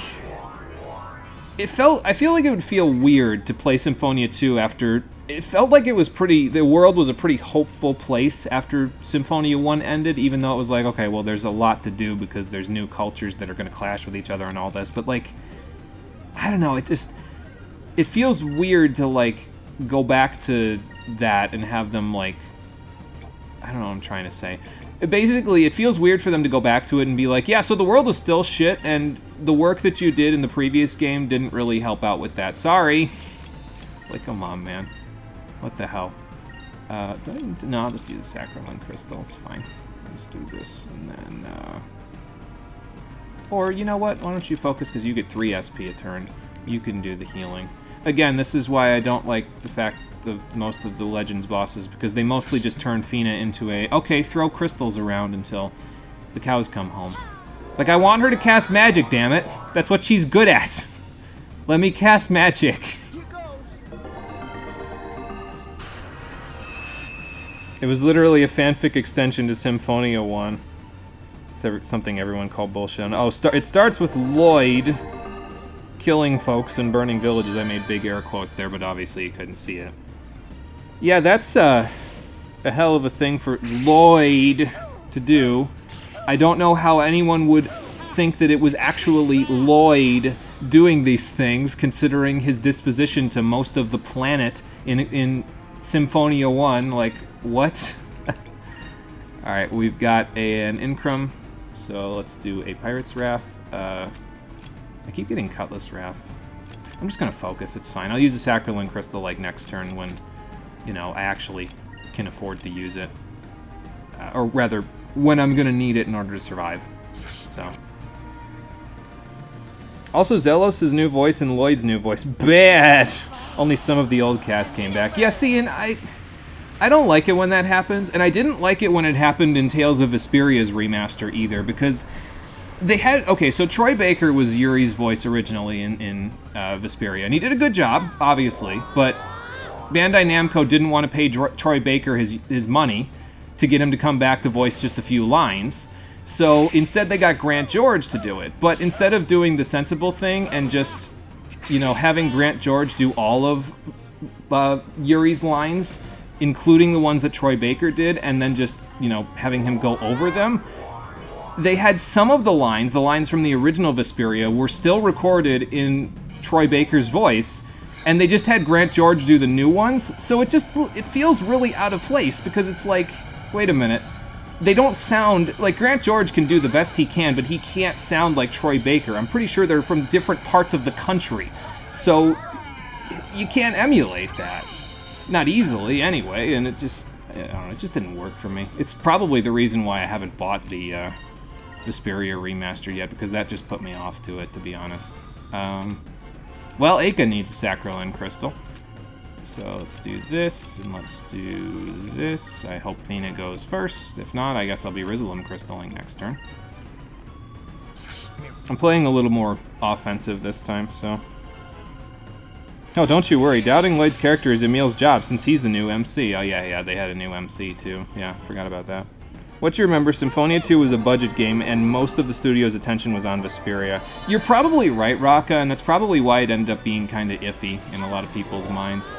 I feel like it would feel weird to play Symphonia 2 after... It felt like it was pretty... The world was a pretty hopeful place after Symphonia 1 ended, even though it was like, okay, well, there's a lot to do because there's new cultures that are going to clash with each other and all this, but, like, I don't know, it just... It feels weird to, like, go back to that and have them, like... I don't know what I'm trying to say. Basically, it feels weird for them to go back to it and be like, yeah, so the world is still shit, and the work that you did in the previous game didn't really help out with that. Sorry. It's like, come on, man. What the hell? No, I'll just do the Sacralin Crystal. It's fine. Let's do this, and then, Or, you know what? Why don't you focus, because you get 3 SP a turn. You can do the healing. Again, this is why I don't like the fact that most of the Legends bosses, because they mostly just turn Fina into a, okay, throw crystals around until the cows come home. Like, I want her to cast magic, damn it. That's what she's good at. Let me cast magic. It was literally a fanfic extension to Symphonia 1. It's something everyone called bullshit on. Oh, it starts with Lloyd killing folks and burning villages. I made big air quotes there, but obviously you couldn't see it. Yeah, that's a hell of a thing for Lloyd to do. I don't know how anyone would think that it was actually Lloyd doing these things, considering his disposition to most of the planet in Symphonia 1. Like, what? Alright, we've got an Incrum, so let's do a Pirate's Wrath. I keep getting Cutlass Wrath. I'm just gonna focus, it's fine. I'll use a Saccharin Crystal like next turn when, you know, I actually can afford to use it. Or rather, when I'm gonna need it in order to survive. So. Also, Zelos' new voice and Lloyd's new voice. Bad! Only some of the old cast came back. Yeah, see, and I don't like it when that happens, and I didn't like it when it happened in Tales of Vesperia's remaster either, because they had... Okay, so Troy Baker was Yuri's voice originally in Vesperia, and he did a good job, obviously, but Bandai Namco didn't want to pay Troy Baker his money to get him to come back to voice just a few lines, so instead they got Grant George to do it. But instead of doing the sensible thing and just, you know, having Grant George do all of Yuri's lines, including the ones that Troy Baker did, and then just, you know, having him go over them, they had some of the lines from the original Vesperia were still recorded in Troy Baker's voice, and they just had Grant George do the new ones, so it feels really out of place, because it's like, wait a minute, they don't sound, like, Grant George can do the best he can, but he can't sound like Troy Baker. I'm pretty sure they're from different parts of the country, so you can't emulate that. Not easily, anyway, and it just, I don't know, it just didn't work for me. It's probably the reason why I haven't bought the Vesperia remaster yet, because that just put me off to it, to be honest. Well, Aika needs a Saccharin Crystal. So let's do this, and let's do this. I hope Thena goes first. If not, I guess I'll be Rizalum Crystalling next turn. I'm playing a little more offensive this time, so... Oh, don't you worry. Doubting Lloyd's character is Emil's job, since he's the new MC. Oh, yeah, they had a new MC, too. Yeah, forgot about that. What you remember, Symphonia 2 was a budget game, and most of the studio's attention was on Vesperia. You're probably right, Raka, and that's probably why it ended up being kind of iffy in a lot of people's minds.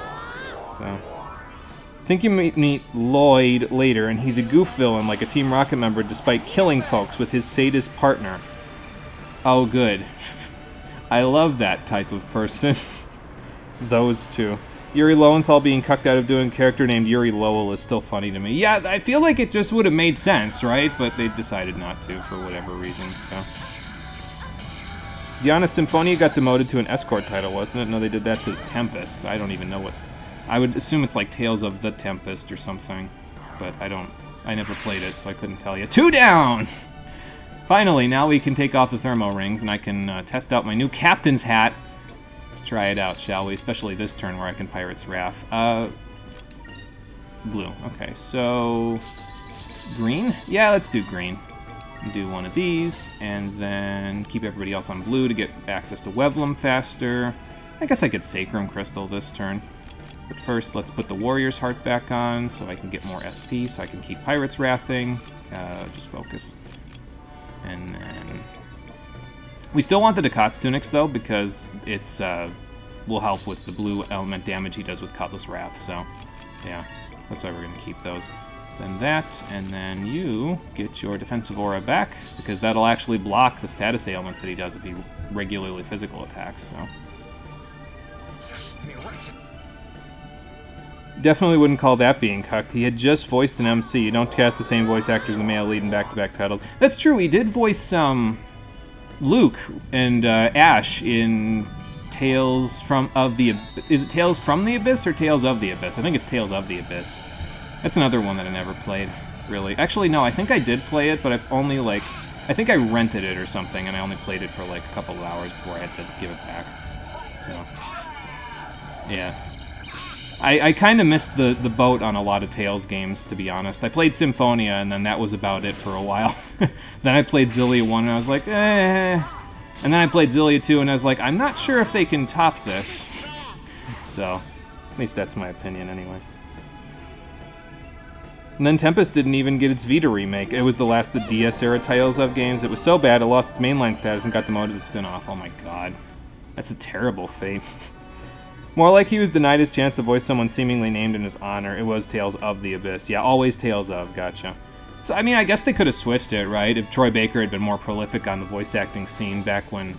So, I think you might meet Lloyd later, and he's a goof villain like a Team Rocket member despite killing folks with his sadist partner. Oh, good. I love that type of person. Those two. Yuri Lowenthal being cucked out of doing a character named Yuri Lowell is still funny to me. Yeah, I feel like it just would have made sense, right? But they decided not to for whatever reason, so... Diana Symphonia got demoted to an escort title, wasn't it? No, they did that to Tempest. I don't even know what... I would assume it's like Tales of the Tempest or something. But I never played it, so I couldn't tell you. 2 down! Finally, now we can take off the thermo rings, and I can test out my new captain's hat. Let's try it out, shall we? Especially this turn where I can Pirate's Wrath. Blue. Okay, so... Green? Yeah, let's do green. Do one of these, and then keep everybody else on blue to get access to Wevlum faster. I guess I could Sacrum Crystal this turn. But first, let's put the Warrior's Heart back on so I can get more SP, so I can keep Pirate's Wrathing. Just focus. And then... We still want the Decat's Tunics, though, because it's will help with the blue element damage he does with Cutlass Wrath, so yeah, that's why we're going to keep those. Then that, and then you get your defensive aura back, because that'll actually block the status ailments that he does if he regularly physical attacks, so... Definitely wouldn't call that being cucked. He had just voiced an MC. You don't cast the same voice actors in the male lead in back-to-back titles. That's true, he did voice, Luke and Ash in Tales of the Abyss. Is it Tales from the Abyss or Tales of the Abyss? I think it's Tales of the Abyss. That's another one that I never played, really. Actually, no, I think I did play it, but I've only, like... I think I rented it or something, and I only played it for, like, a couple of hours before I had to give it back. So... yeah. I kind of missed the boat on a lot of Tales games, to be honest. I played Symphonia, and then that was about it for a while. Then I played Xillia 1, and I was like, eh. And then I played Xillia 2, and I was like, I'm not sure if they can top this. So, at least that's my opinion, anyway. And then Tempest didn't even get its Vita remake. It was the last of the DS-era Tales of games. It was so bad, it lost its mainline status and got demoted to spin-off. Oh my god. That's a terrible fate. More like he was denied his chance to voice someone seemingly named in his honor. It was Tales of the Abyss. Yeah, always Tales of. Gotcha. So, I mean, I guess they could have switched it, right? If Troy Baker had been more prolific on the voice acting scene back when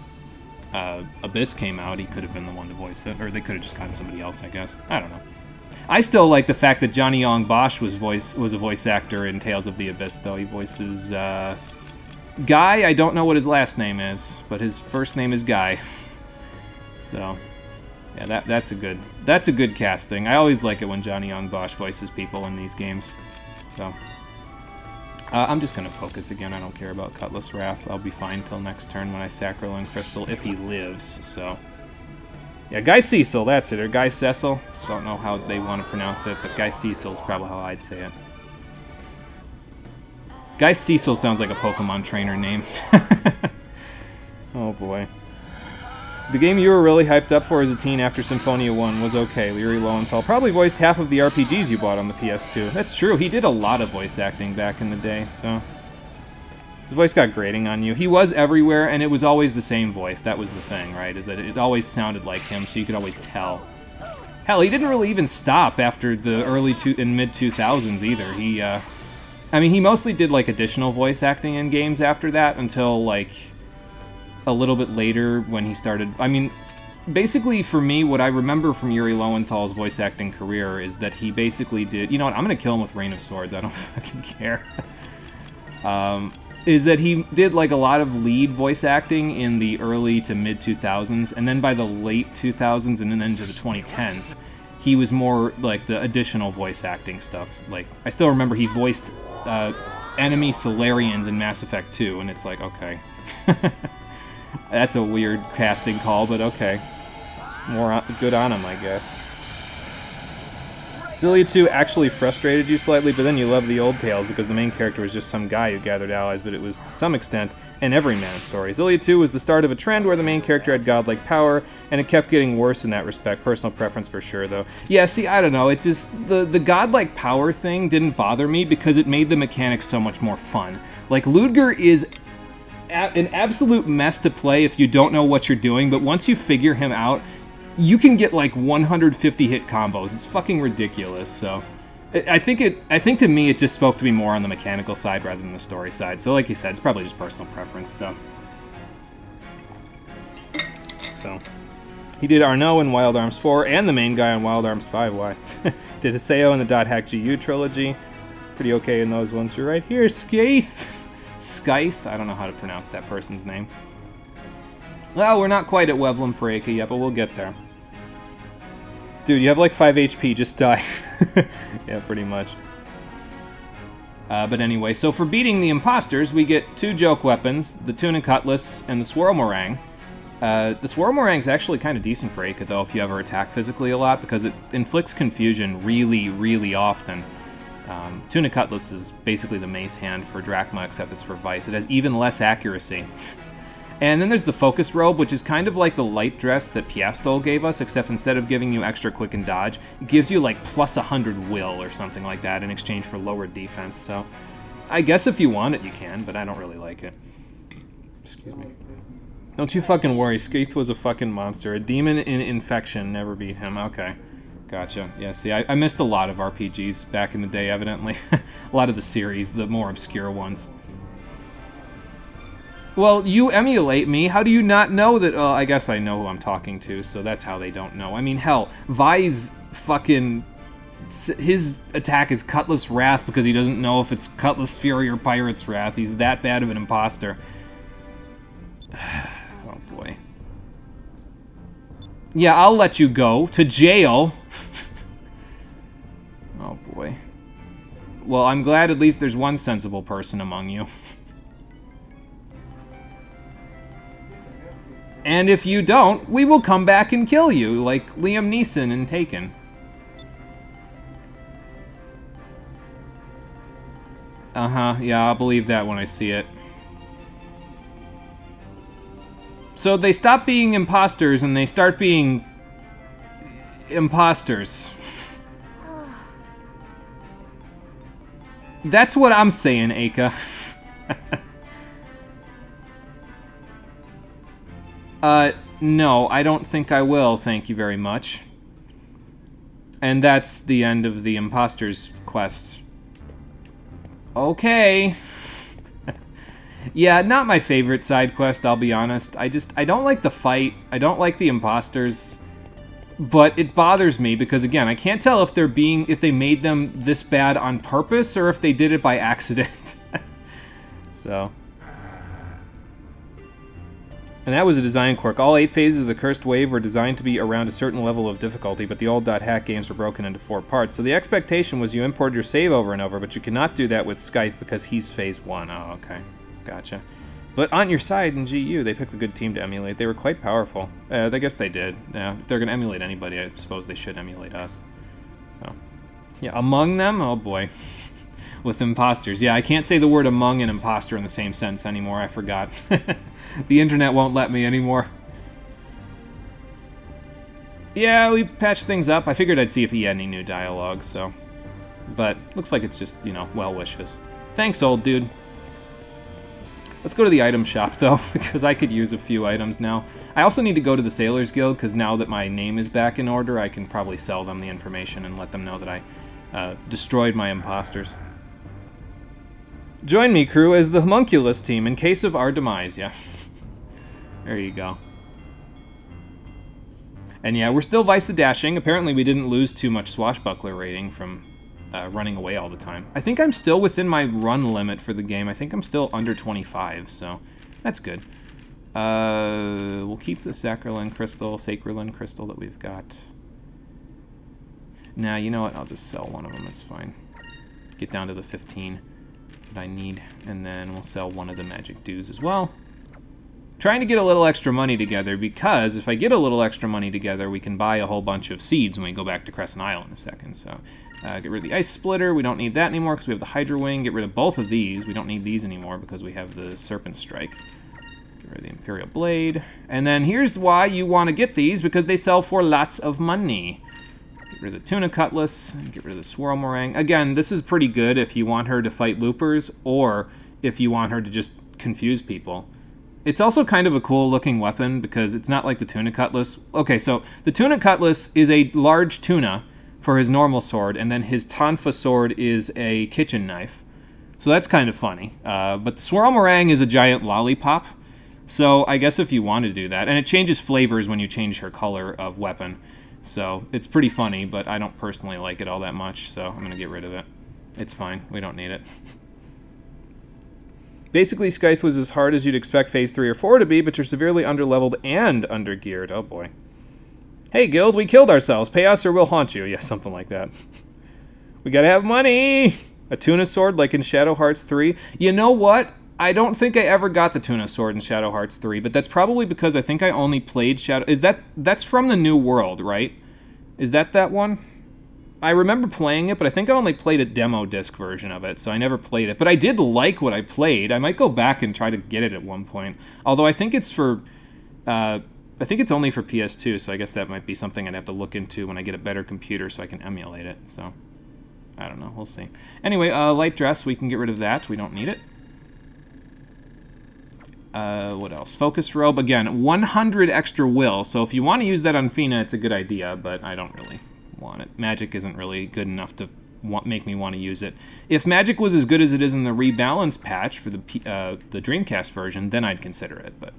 Abyss came out, he could have been the one to voice it. Or they could have just gotten somebody else, I guess. I don't know. I still like the fact that Johnny Yong Bosch was a voice actor in Tales of the Abyss, though. He voices Guy. I don't know what his last name is, but his first name is Guy. So, yeah, that's a good casting. I always like it when Johnny Yong Bosch voices people in these games. So, I'm just gonna focus again. I don't care about Cutlass Wrath. I'll be fine till next turn when I Sacralin Crystal if he lives. So. Yeah, Guy Cecil, that's it, or Guy Cecil. Don't know how they want to pronounce it, but Guy Cecil is probably how I'd say it. Guy Cecil sounds like a Pokemon trainer name. Oh boy. The game you were really hyped up for as a teen after Symphonia 1 was okay. Yuri Lowenthal probably voiced half of the RPGs you bought on the PS2. That's true, he did a lot of voice acting back in the day, so... His voice got grating on you. He was everywhere, and it was always the same voice. That was the thing, right? Is that it always sounded like him, so you could always tell. Hell, he didn't really even stop after the early and mid-2000s either. He, I mean, he mostly did, like, additional voice acting in games after that until, like, a little bit later when he started... I mean, basically, for me, what I remember from Yuri Lowenthal's voice acting career is that he basically did... You know what? I'm gonna kill him with Rain of Swords. I don't fucking care. Is that he did like a lot of lead voice acting in the early to mid 2000s, and then by the late 2000s and then into the 2010s, he was more like the additional voice acting stuff. Like, I still remember he voiced enemy Solarians in Mass Effect 2, and it's like, okay. That's a weird casting call, but okay. Good on him, I guess. Xillia 2 actually frustrated you slightly, but then you loved the old Tales because the main character was just some guy who gathered allies, but it was, to some extent, an everyman story. Xillia 2 was the start of a trend where the main character had godlike power, and it kept getting worse in that respect. Personal preference for sure, though. Yeah, see, I don't know, it just... The godlike power thing didn't bother me because it made the mechanics so much more fun. Like, Ludger is an absolute mess to play if you don't know what you're doing, but once you figure him out, you can get like 150 hit combos. It's fucking ridiculous. So, I think to me it just spoke to me more on the mechanical side rather than the story side. So, like you said, it's probably just personal preference stuff. So, he did Arnaud in Wild Arms 4 and the main guy on Wild Arms 5. Why? Did Hiseo in the .hack GU trilogy. Pretty okay in those ones. You're right here, Scythe. Scythe. I don't know how to pronounce that person's name. Well, we're not quite at Wevlin for Aka yet, but we'll get there. Dude, you have like 5 HP, just die. Yeah, pretty much. But anyway, so for beating the imposters, we get 2 joke weapons, the Tuna Cutlass and the Swirl Meringue. The Swirl Meringue's actually kind of decent for Aka, though, if you ever attack physically a lot, because it inflicts confusion really, really often. Tuna Cutlass is basically the mace hand for Drachma, except it's for Vice. It has even less accuracy. And then there's the Focus Robe, which is kind of like the light dress that Piastol gave us, except instead of giving you extra quick and dodge, it gives you like plus 100 will or something like that in exchange for lower defense. So I guess if you want it, you can, but I don't really like it. Excuse me. Don't you fucking worry, Scythe was a fucking monster. A demon in infection never beat him. Okay. Gotcha. Yeah, see, I missed a lot of RPGs back in the day, evidently. A lot of the series, the more obscure ones. Well, you emulate me. How do you not know that... I guess I know who I'm talking to, so that's how they don't know. I mean, hell, Vi's fucking... His attack is Cutlass Wrath because he doesn't know if it's Cutlass Fury or Pirate's Wrath. He's that bad of an imposter. Oh, boy. Yeah, I'll let you go. To jail. Oh, boy. Well, I'm glad at least there's one sensible person among you. And if you don't, we will come back and kill you, like Liam Neeson in Taken. Uh-huh, yeah, I'll believe that when I see it. So they stop being imposters and they start being... imposters. That's what I'm saying, Aka. No, I don't think I will, thank you very much. And that's the end of the Imposters quest. Okay. Yeah, not my favorite side quest, I'll be honest. I don't like the fight. I don't like the imposters. But it bothers me because, again, I can't tell if if they made them this bad on purpose or if they did it by accident. So. And that was a design quirk. All 8 phases of the Cursed Wave were designed to be around a certain level of difficulty, but the old .hack games were broken into 4 parts. So the expectation was you import your save over and over, but you cannot do that with Scythe because he's phase 1. Oh, okay. Gotcha. But on your side in GU, they picked a good team to emulate. They were quite powerful. I guess they did. Yeah, if they're going to emulate anybody, I suppose they should emulate us. So, yeah, among them? Oh, boy. With imposters. Yeah, I can't say the word among and imposter in the same sentence anymore. I forgot. The internet won't let me anymore. Yeah, we patched things up. I figured I'd see if he had any new dialogue, so. But looks like it's just, you know, well wishes. Thanks, old dude. Let's go to the item shop, though, because I could use a few items now. I also need to go to the Sailors Guild, because now that my name is back in order, I can probably sell them the information and let them know that I destroyed my imposters. Join me, crew, as the homunculus team in case of our demise, yeah. There you go. And yeah, we're still Vice the Dashing. Apparently we didn't lose too much swashbuckler rating from running away all the time. I think I'm still within my run limit for the game. I think I'm still under 25, so that's good. We'll keep the Sacralin Crystal that we've got. Nah, you know what? I'll just sell one of them. It's fine. Get down to the 15 that I need, and then we'll sell one of the magic dues as well. Trying to get a little extra money together, because if I get a little extra money together, we can buy a whole bunch of seeds when we go back to Crescent Isle in a second. So get rid of the Ice Splitter. We don't need that anymore because we have the Hydra Wing. Get rid of both of these. We don't need these anymore because we have the Serpent Strike. Get rid of the Imperial Blade. And then here's why you want to get these, because they sell for lots of money. Get rid of the Tuna Cutlass, and get rid of the Swirl Meringue. Again, this is pretty good if you want her to fight loopers, or if you want her to just confuse people. It's also kind of a cool looking weapon, because it's not like the Tuna Cutlass. Okay, so the Tuna Cutlass is a large tuna for his normal sword, and then his Tonfa sword is a kitchen knife. So that's kind of funny. But the Swirl Meringue is a giant lollipop, so I guess if you want to do that. And it changes flavors when you change her color of weapon. So it's pretty funny, but I don't personally like it all that much, so I'm going to get rid of it. It's fine. We don't need it. Basically, Scythe was as hard as you'd expect Phase 3 or 4 to be, but you're severely underleveled and undergeared. Oh boy. Hey, Guild, we killed ourselves. Pay us or we'll haunt you. Yeah, something like that. We gotta have money! A tuna sword like in Shadow Hearts 3. You know what? I don't think I ever got the tuna sword in Shadow Hearts 3, but that's probably because I think I only played Shadow... That's from the New World, right? Is that one? I remember playing it, but I think I only played a demo disc version of it, so I never played it. But I did like what I played. I might go back and try to get it at one point. Although I think it's for... I think it's only for PS2, so I guess that might be something I'd have to look into when I get a better computer so I can emulate it. So, I don't know. We'll see. Anyway, light dress, we can get rid of that. We don't need it. What else? Focus robe. Again, 100 extra will, so if you want to use that on Fina, it's a good idea, but I don't really want it. Magic isn't really good enough to make me want to use it. If Magic was as good as it is in the rebalance patch for the Dreamcast version, then I'd consider it, but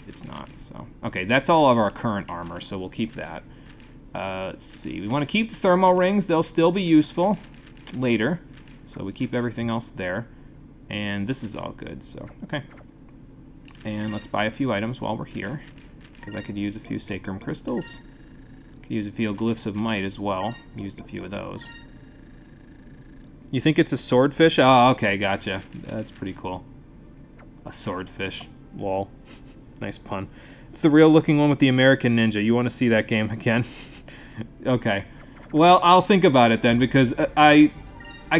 it's not. So okay, that's all of our current armor, so we'll keep that. Let's see. We want to keep the thermal rings. They'll still be useful later, so we keep everything else there. And this is all good, so okay. And let's buy a few items while we're here, because I could use a few Sacrum Crystals. Could use a few Glyphs of Might as well. Used a few of those. You think it's a swordfish? Oh, okay, gotcha. That's pretty cool. A swordfish. Lol. Nice pun. It's the real-looking one with the American Ninja. You want to see that game again? Okay. Well, I'll think about it then, because I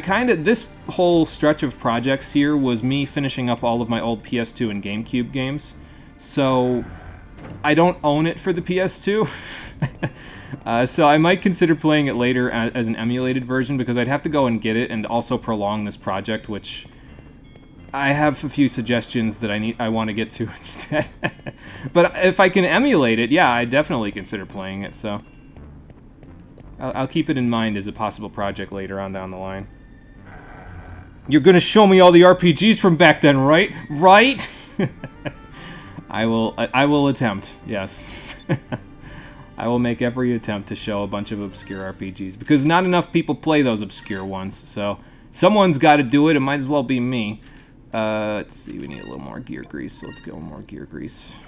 kind of... This whole stretch of projects here was me finishing up all of my old PS2 and GameCube games. So, I don't own it for the PS2. So I might consider playing it later as an emulated version, because I'd have to go and get it and also prolong this project, which I have a few suggestions that I want to get to instead. But if I can emulate it, yeah, I definitely consider playing it, so I'll keep it in mind as a possible project later on down the line. You're gonna show me all the RPGs from back then, right? Right? I will attempt, yes. I will make every attempt to show a bunch of obscure RPGs, because not enough people play those obscure ones, so someone's got to do it. It might as well be me. Let's see, we need a little more gear grease, so let's get more gear grease.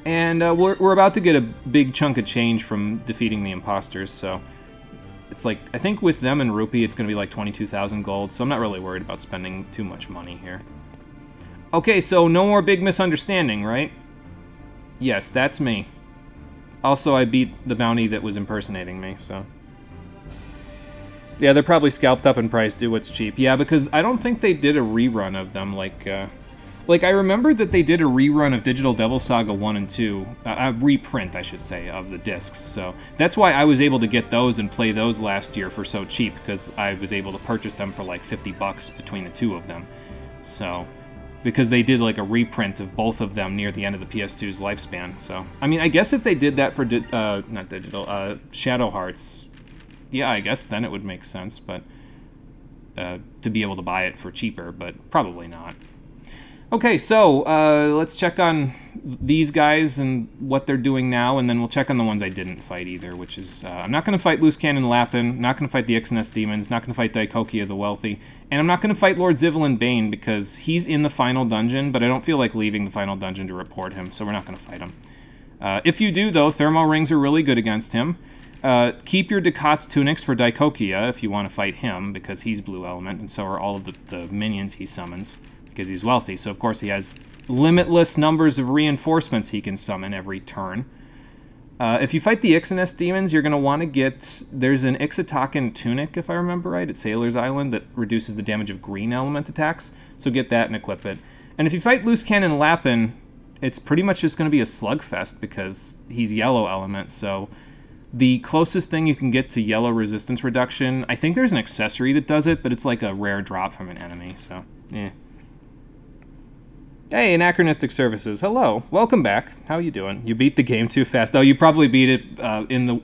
And we're about to get a big chunk of change from defeating the imposters, so it's like, I think with them and Rupee, it's going to be like 22,000 gold, so I'm not really worried about spending too much money here. Okay, so no more big misunderstanding, right? Yes, that's me. Also, I beat the bounty that was impersonating me, so... Yeah, they're probably scalped up in price, do what's cheap. Yeah, because I don't think they did a rerun of them, like, I remember that they did a rerun of Digital Devil Saga 1 and 2, a reprint, I should say, of the discs, so that's why I was able to get those and play those last year for so cheap, because I was able to purchase them for like 50 bucks between the two of them, so... Because they did like a reprint of both of them near the end of the PS2's lifespan, so... I mean, I guess if they did that for, not digital, Shadow Hearts, yeah, I guess then it would make sense, but... to be able to buy it for cheaper, but probably not. Okay, so let's check on these guys and what they're doing now, and then we'll check on the ones I didn't fight either, which is, I'm not going to fight Loose Cannon Lapin, not going to fight the Ixness Demons, not going to fight Daikokia the Wealthy, and I'm not going to fight Lord Zivelin Bane because he's in the final dungeon, but I don't feel like leaving the final dungeon to report him, so we're not going to fight him. If you do, though, Thermo Rings are really good against him. Keep your Ducat's Tunics for Daikokia if you want to fight him, because he's Blue Element, and so are all of the minions he summons, because he's wealthy. So, of course, he has limitless numbers of reinforcements he can summon every turn. If you fight the Ixness Demons, you're going to want to get... There's an Ixatakan Tunic, if I remember right, at Sailor's Island that reduces the damage of green element attacks, so get that and equip it. And if you fight Loose Cannon Lapin, it's pretty much just going to be a slugfest, because he's yellow element, so... The closest thing you can get to yellow resistance reduction, I think there's an accessory that does it, but it's like a rare drop from an enemy, so, eh. Hey, Anachronistic Services, hello, welcome back. How you doing? You beat the game too fast. Oh, you probably beat it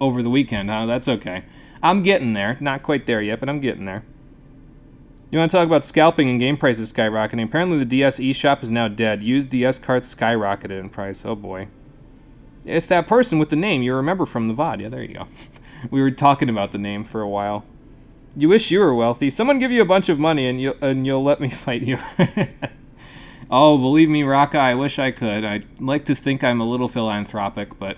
over the weekend, huh? That's okay. I'm getting there. Not quite there yet, but I'm getting there. You want to talk about scalping and game prices skyrocketing? Apparently the DS eShop is now dead. Used DS carts skyrocketed in price. Oh boy. It's that person with the name you remember from the VOD. Yeah, there you go. We were talking about the name for a while. You wish you were wealthy. Someone give you a bunch of money and you'll let me fight you. Oh, believe me, Raka, I wish I could. I'd like to think I'm a little philanthropic, but...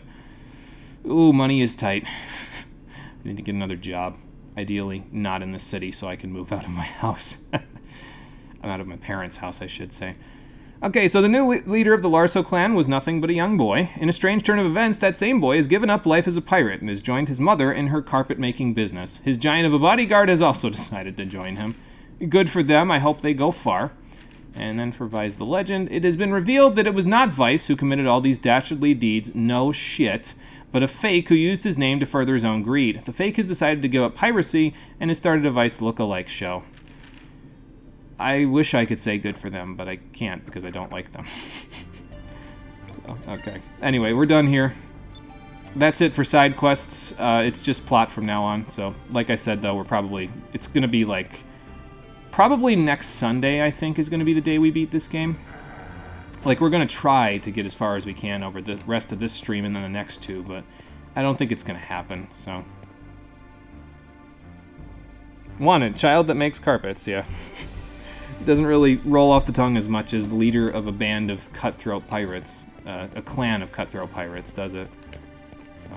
Ooh, money is tight. I need to get another job. Ideally, not in the city, so I can move out of my house. I'm out of my parents' house, I should say. Okay, so the new leader of the Larso clan was nothing but a young boy. In a strange turn of events, that same boy has given up life as a pirate and has joined his mother in her carpet-making business. His giant of a bodyguard has also decided to join him. Good for them, I hope they go far. And then for Vice the Legend, it has been revealed that it was not Vice who committed all these dastardly deeds, no shit, but a fake who used his name to further his own greed. The fake has decided to give up piracy and has started a Vice look-alike show. I wish I could say good for them, but I can't because I don't like them. So, okay. Anyway, we're done here. That's it for side quests. It's just plot from now on. So, like I said, though, it's going to be like... Probably next Sunday, I think, is going to be the day we beat this game. Like, we're going to try to get as far as we can over the rest of this stream and then the next two, but I don't think it's going to happen, so... Wanted, child that makes carpets, yeah. Doesn't really roll off the tongue as much as leader of a band of cutthroat pirates, a clan of cutthroat pirates, does it? So,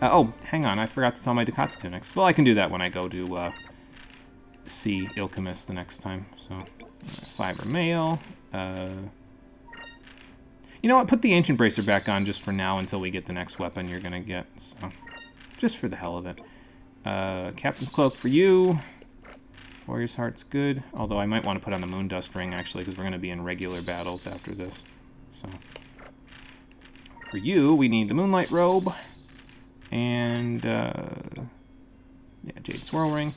oh, hang on, I forgot to sell my Ducat's Tunics. Well, I can do that when I go to see Ilkemis the next time. So, fiber mail. You know what? Put the Ancient Bracer back on just for now until we get the next weapon you're gonna get. So, just for the hell of it. Captain's Cloak for you. Warrior's Heart's good, although I might want to put on the Moondust Ring, actually, because we're going to be in regular battles after this. So, for you, we need the Moonlight Robe, and, yeah, Jade Swirl Ring.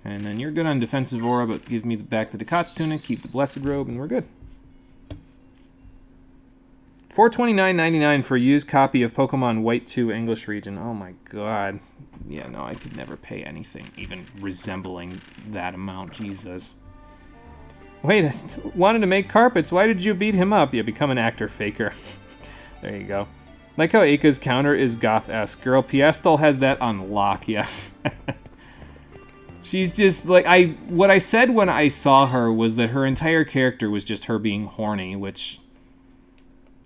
And then you're good on Defensive Aura, but give me back the Ducat's Tunic, keep the Blessed Robe, and we're good. $429.99 for a used copy of Pokemon White 2 English region. Oh my god. Yeah, no, I could never pay anything even resembling that amount. Jesus. Wait, wanted to make carpets. Why did you beat him up? Yeah, become an actor faker. There you go. Like how Aika's counter is goth-esque. Girl, Piastel has that on lock, yeah. She's just, like, what I said when I saw her was that her entire character was just her being horny, which,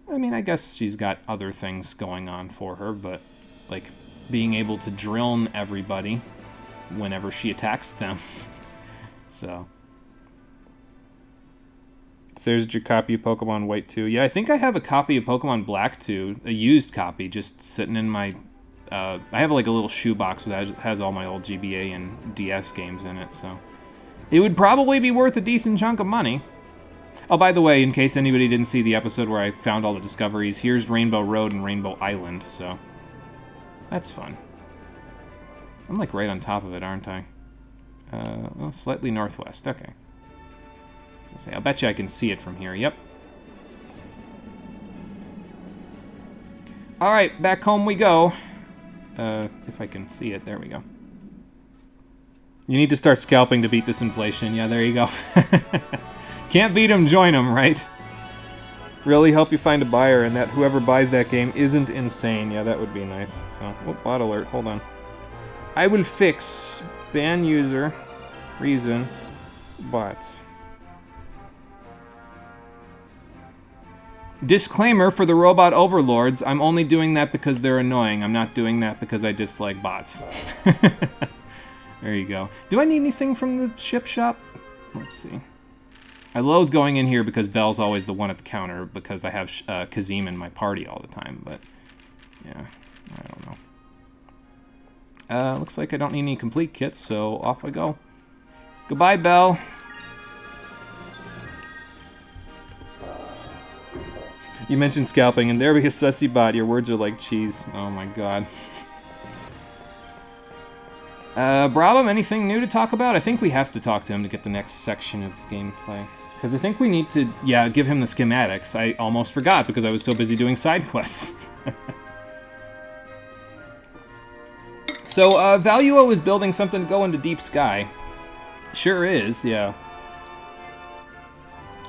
I mean, I guess she's got other things going on for her, but, like, being able to drill everybody whenever she attacks them. So there's your copy of Pokemon White 2. Yeah, I think I have a copy of Pokemon Black 2, a used copy, just sitting in my... I have like a little shoebox that has all my old GBA and DS games in it, so... It would probably be worth a decent chunk of money. Oh, by the way, in case anybody didn't see the episode where I found all the discoveries, here's Rainbow Road and Rainbow Island, so... That's fun. I'm like right on top of it, aren't I? Well, slightly northwest, okay. I'll bet you I can see it from here. Yep. Alright, back home we go. If I can see it. There we go. You need to start scalping to beat this inflation. Yeah, there you go. Can't beat him, join him, right? Really help you find a buyer, and that whoever buys that game isn't insane. Yeah, that would be nice. So, bot alert. Hold on. I will fix ban user reason bot. Disclaimer for the robot overlords, I'm only doing that because they're annoying. I'm not doing that because I dislike bots. There you go. Do I need anything from the ship shop? Let's see. I loathe going in here because Belle's always the one at the counter because I have Kazim in my party all the time, but yeah, I don't know. Looks like I don't need any complete kits, so off I go. Goodbye, Belle. You mentioned scalping, and there we go, Sussy Bot. Your words are like cheese. Oh my god. Brabham, anything new to talk about? I think we have to talk to him to get the next section of gameplay. Because I think we need to, yeah, give him the schematics. I almost forgot because I was so busy doing side quests. So, Valuo is building something to go into Deep Sky. Sure is, yeah.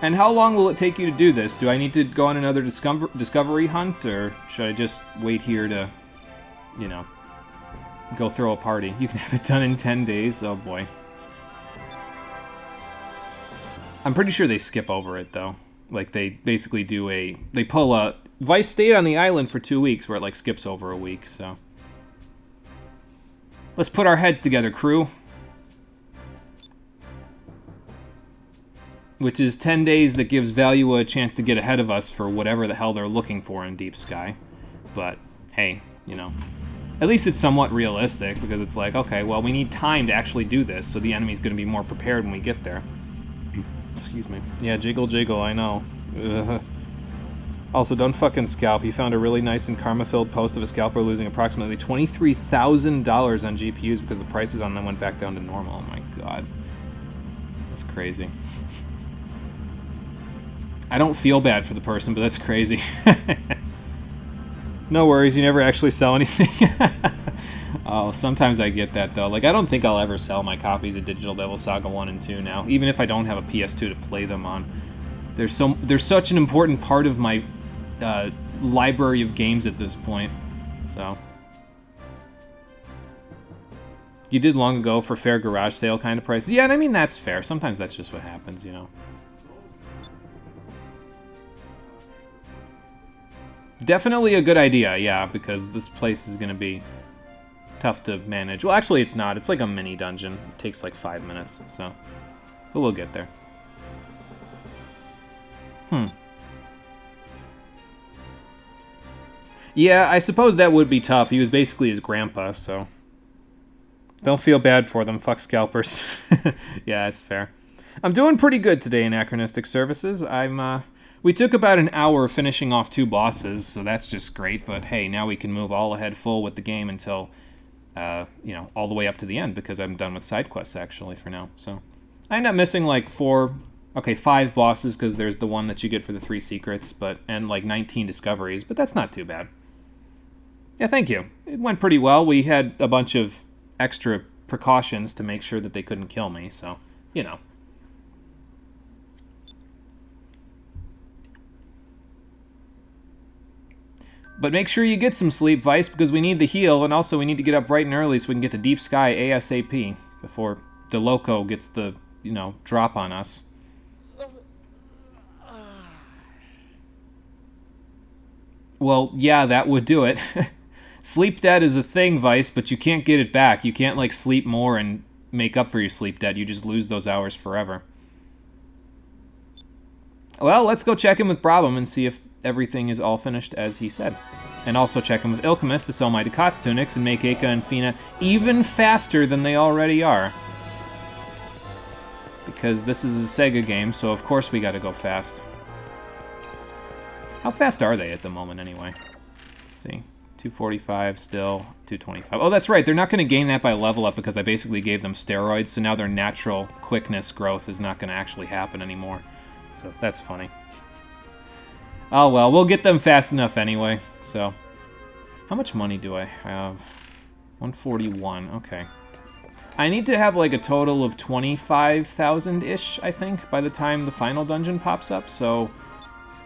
And how long will it take you to do this? Do I need to go on another discovery hunt, or should I just wait here to, you know, go throw a party? You can have it done in 10 days? Oh boy. I'm pretty sure they skip over it, though. Like, they basically do they pull a... Vice stayed on the island for 2 weeks, where it, like, skips over a week, so... Let's put our heads together, crew. Which is 10 days that gives Valuo a chance to get ahead of us for whatever the hell they're looking for in Deep Sky. But, hey, you know... At least it's somewhat realistic, because it's like, okay, well, we need time to actually do this, so the enemy's going to be more prepared when we get there. Excuse me. Yeah, jiggle jiggle, I know. Ugh. Also, don't fucking scalp. He found a really nice and karma-filled post of a scalper losing approximately $23,000 on GPUs because the prices on them went back down to normal. Oh my god. That's crazy. I don't feel bad for the person, but that's crazy. No worries, you never actually sell anything. Oh, sometimes I get that, though. Like, I don't think I'll ever sell my copies of Digital Devil Saga 1 and 2 now, even if I don't have a PS2 to play them on. They're such an important part of my library of games at this point, so... You did long ago for fair garage sale kind of prices. Yeah, and I mean, that's fair. Sometimes that's just what happens, you know. Definitely a good idea, yeah, because this place is going to be tough to manage. Well, actually, it's not. It's like a mini dungeon. It takes like 5 minutes, so... But we'll get there. Yeah, I suppose that would be tough. He was basically his grandpa, so... Don't feel bad for them, fuck scalpers. Yeah, it's fair. I'm doing pretty good today in Anachronistic Services. We took about an hour finishing off 2 bosses, so that's just great, but hey, now we can move all ahead full with the game until, you know, all the way up to the end, because I'm done with side quests, actually, for now, so... I end up missing, like, 4 Okay, 5 bosses because there's the one that you get for the 3 secrets, and like 19 discoveries, but that's not too bad. Yeah, thank you. It went pretty well. We had a bunch of extra precautions to make sure that they couldn't kill me, so, you know. But make sure you get some sleep, Vice, because we need the heal, and also we need to get up bright and early so we can get to Deep Sky ASAP before DeLoco gets the, drop on us. Well, yeah, that would do it. Sleep debt is a thing, Vice, but you can't get it back. You can't, like, sleep more and make up for your sleep debt. You just lose those hours forever. Well, let's go check in with Brabham and see if everything is all finished as he said. And also check in with Ilkemis to sell my Ducats tunics and make Aka and Fina even faster than they already are. Because this is a Sega game, so of course we gotta go fast. How fast are they at the moment, anyway? Let's see. 245 still, 225. Oh, that's right. They're not going to gain that by level up because I basically gave them steroids, so now their natural quickness growth is not going to actually happen anymore. So that's funny. Oh, well, we'll get them fast enough anyway. So, how much money do I have? 141. Okay. I need to have like a total of 25,000-ish, I think, by the time the final dungeon pops up, so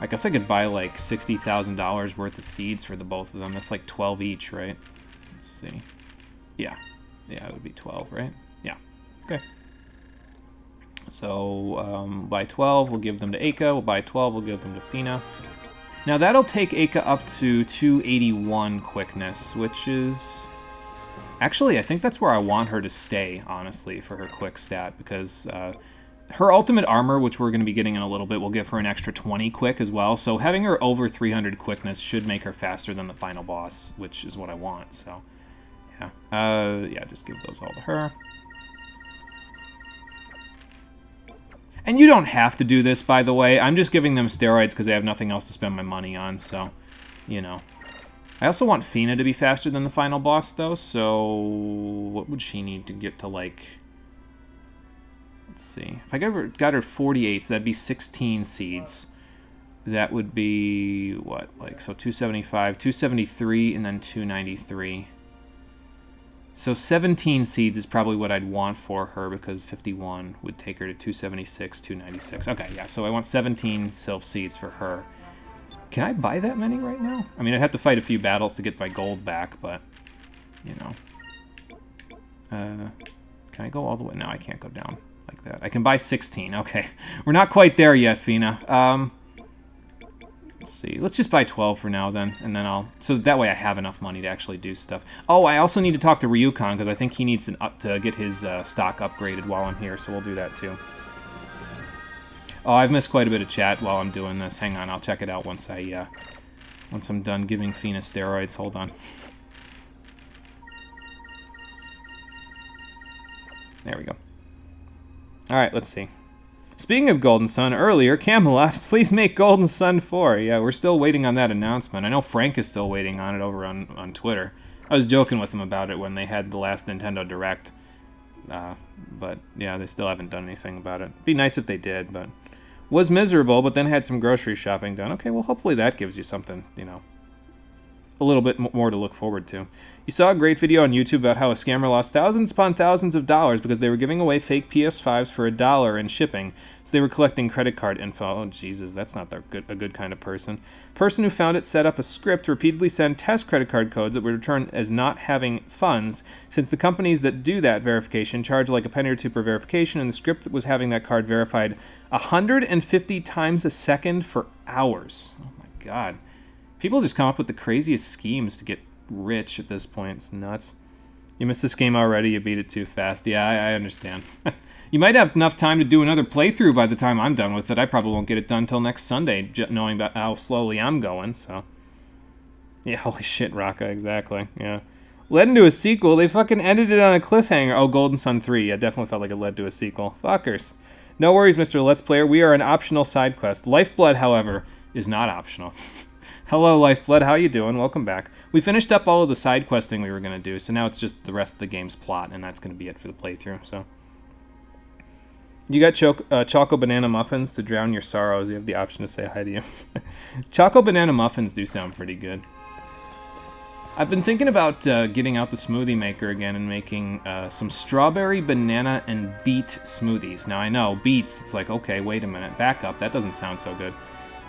I guess I could buy like $60,000 worth of seeds for the both of them. That's like 12 each, right? Let's see. Yeah. Yeah, it would be 12, right? Yeah. Okay. So, buy 12, we'll give them to Aka. We'll buy 12, we'll give them to Fina. Now, that'll take Aka up to 281 quickness, which is... Actually, I think that's where I want her to stay, honestly, for her quick stat, because her ultimate armor, which we're going to be getting in a little bit, will give her an extra 20 quick as well. So having her over 300 quickness should make her faster than the final boss, which is what I want. So, yeah. Yeah, just give those all to her. And you don't have to do this, by the way. I'm just giving them steroids because they have nothing else to spend my money on, so, you know. I also want Fina to be faster than the final boss, though, so what would she need to get to, like... Let's see. If I got her 48, so that'd be 16 seeds. That would be, what, like, so 275, 273, and then 293. So 17 seeds is probably what I'd want for her, because 51 would take her to 276, 296. Okay, yeah, so I want 17 Sylph seeds for her. Can I buy that many right now? I mean, I'd have to fight a few battles to get my gold back, but, you know. Can I go all the way? No, I can't go down like that. I can buy 16. Okay. We're not quite there yet, Fina. Let's see. Let's just buy 12 for now, then, and then I'll... So that way I have enough money to actually do stuff. Oh, I also need to talk to Ryukon, because I think he needs to get his stock upgraded while I'm here, so we'll do that, too. Oh, I've missed quite a bit of chat while I'm doing this. Hang on, I'll check it out once I'm done giving Fina steroids. Hold on. There we go. Alright, let's see. Speaking of Golden Sun, earlier, Camelot, please make Golden Sun 4. Yeah, we're still waiting on that announcement. I know Frank is still waiting on it over on Twitter. I was joking with him about it when they had the last Nintendo Direct. But, yeah, they still haven't done anything about it. It'd be nice if they did, but... Was miserable, but then had some grocery shopping done. Okay, well, hopefully that gives you something, you know, a little bit more to look forward to. You saw a great video on YouTube about how a scammer lost thousands upon thousands of dollars because they were giving away fake PS5s for $1 in shipping, so they were collecting credit card info. Oh, Jesus, that's not a good kind of person. Person who found it set up a script to repeatedly send test credit card codes that would return as not having funds, since the companies that do that verification charge like a penny or two per verification, and the script was having that card verified 150 times a second for hours. Oh, my God. People just come up with the craziest schemes to get rich at this point. It's nuts. You missed this game already. You beat it too fast. Yeah, I understand. You might have enough time to do another playthrough by the time I'm done with it. I probably won't get it done until next Sunday, knowing about how slowly I'm going, so... Yeah, holy shit, Raka, exactly. Yeah. Led into a sequel. They fucking ended it on a cliffhanger. Oh, Golden Sun 3. Yeah, definitely felt like it led to a sequel. Fuckers. No worries, Mr. Let's Player. We are an optional side quest. Lifeblood, however, is not optional. Hello, Lifeblood. How you doing? Welcome back. We finished up all of the side questing we were going to do, so now it's just the rest of the game's plot, and that's going to be it for the playthrough, so... You got Choco Banana Muffins to drown your sorrows. You have the option to say hi to you. Choco Banana Muffins do sound pretty good. I've been thinking about getting out the smoothie maker again and making some strawberry, banana, and beet smoothies. Now, I know, beets, it's like, okay, wait a minute, back up. That doesn't sound so good.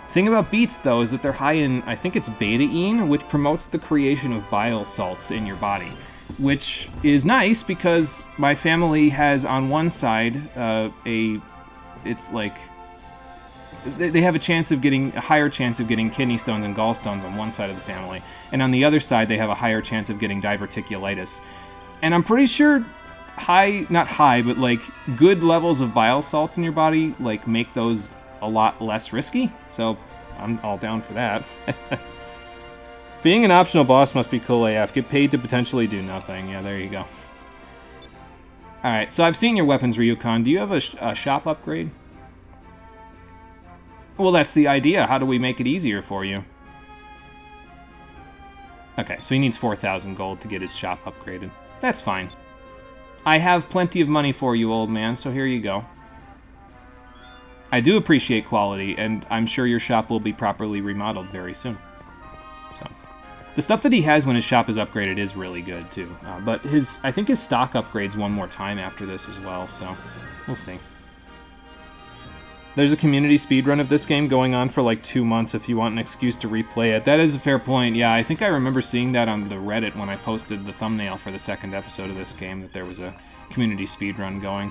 The thing about beets, though, is that they're high in, I think it's betaine, which promotes the creation of bile salts in your body, which is nice because my family has on one side it's like they have a higher chance of getting kidney stones and gallstones on one side of the family, and on the other side they have a higher chance of getting diverticulitis. And I'm pretty sure not high, but like good levels of bile salts in your body like make those a lot less risky. So I'm all down for that. Being an optional boss must be cool AF. Get paid to potentially do nothing. Yeah, there you go. Alright, so I've seen your weapons, Ryukon. Do you have a shop upgrade? Well, that's the idea. How do we make it easier for you? Okay, so he needs 4,000 gold to get his shop upgraded. That's fine. I have plenty of money for you, old man, so here you go. I do appreciate quality, and I'm sure your shop will be properly remodeled very soon. So, the stuff that he has when his shop is upgraded is really good, too. But I think his stock upgrades one more time after this as well, so we'll see. There's a community speedrun of this game going on for like 2 months if you want an excuse to replay it. That is a fair point. Yeah, I think I remember seeing that on the Reddit when I posted the thumbnail for the second episode of this game, that there was a community speedrun going.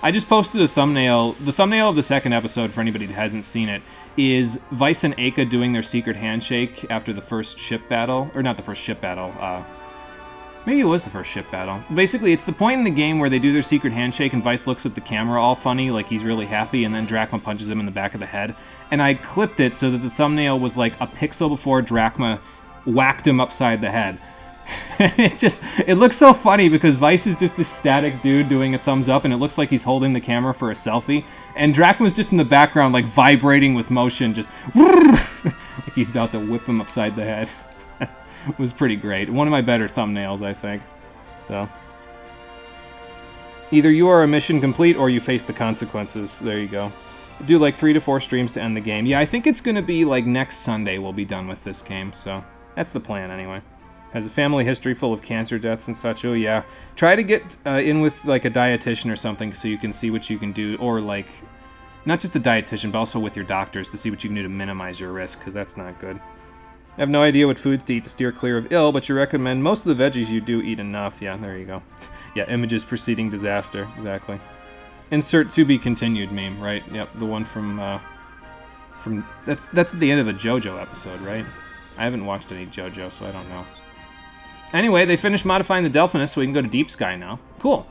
I just posted a thumbnail. The thumbnail of the second episode, for anybody that hasn't seen it, is Weiss and Aka doing their secret handshake after the first ship battle. Or not the first ship battle. Maybe it was the first ship battle. Basically, it's the point in the game where they do their secret handshake and Weiss looks at the camera all funny, like he's really happy, and then Drachma punches him in the back of the head. And I clipped it so that the thumbnail was like a pixel before Drachma whacked him upside the head. It looks so funny because Weiss is just this static dude doing a thumbs up, and it looks like he's holding the camera for a selfie. And Drachma's just in the background, like vibrating with motion, just like he's about to whip him upside the head. It was pretty great. One of my better thumbnails, I think. So, either you are a mission complete or you face the consequences. There you go. Do like 3 to 4 streams to end the game. Yeah, I think it's going to be like next Sunday we'll be done with this game. So, that's the plan anyway. Has a family history full of cancer deaths and such. Oh, yeah. Try to get in with like a dietitian or something so you can see what you can do. Or like, not just a dietitian, but also with your doctors to see what you can do to minimize your risk, because that's not good. I have no idea what foods to eat to steer clear of ill, but you recommend most of the veggies you do eat enough. Yeah, there you go. Yeah, images preceding disaster. Exactly. Insert to be continued meme, right? Yep, the one from that's at the end of a JoJo episode, right? I haven't watched any JoJo, so I don't know. Anyway, they finished modifying the Delphinus, so we can go to Deep Sky now. Cool.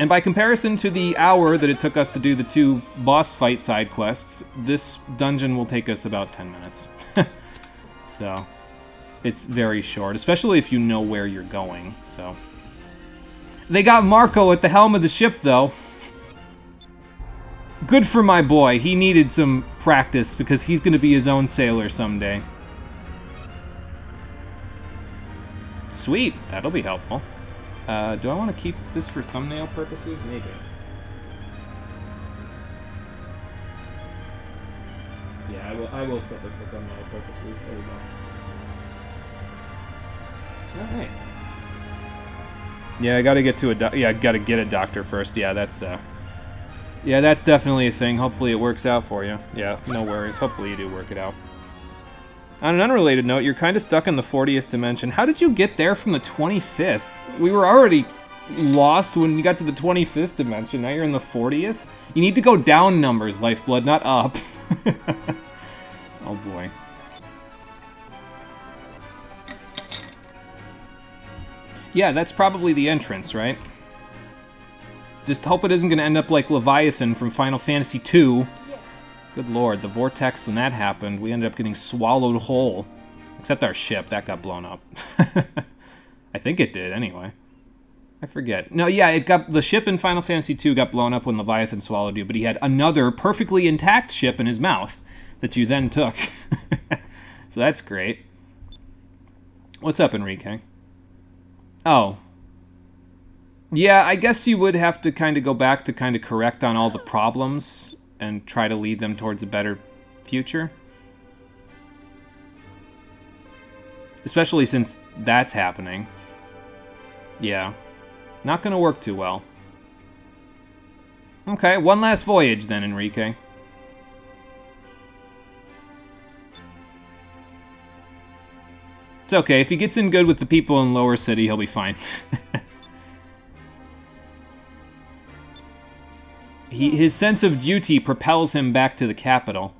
And by comparison to the hour that it took us to do the 2 boss fight side quests, this dungeon will take us about 10 minutes. So, it's very short, especially if you know where you're going, so. They got Marco at the helm of the ship, though. Good for my boy. He needed some practice, because he's going to be his own sailor someday. Sweet. That'll be helpful. Do I want to keep this for thumbnail purposes? Maybe. Yeah, I will clip it for thumbnail purposes. There we go. Alright. Yeah, I gotta get to I gotta get a doctor first. Yeah, that's definitely a thing. Hopefully it works out for you. Yeah, no worries. Hopefully you do work it out. On an unrelated note, you're kind of stuck in the 40th dimension. How did you get there from the 25th? We were already lost when you got to the 25th dimension. Now you're in the 40th? You need to go down numbers, Lifeblood, not up. Oh boy. Yeah, that's probably the entrance, right? Just hope it isn't going to end up like Leviathan from Final Fantasy II. Yes. Good lord, the vortex, when that happened, we ended up getting swallowed whole. Except our ship, that got blown up. I think it did, anyway. I forget. No, yeah, the ship in Final Fantasy II got blown up when Leviathan swallowed you, but he had another perfectly intact ship in his mouth that you then took. So that's great. What's up, Enrique? Oh. Yeah, I guess you would have to kind of go back to kind of correct on all the problems and try to lead them towards a better future. Especially since that's happening. Yeah. Not gonna work too well. Okay, one last voyage then, Enrique. It's okay, if he gets in good with the people in Lower City, he'll be fine. His sense of duty propels him back to the capital.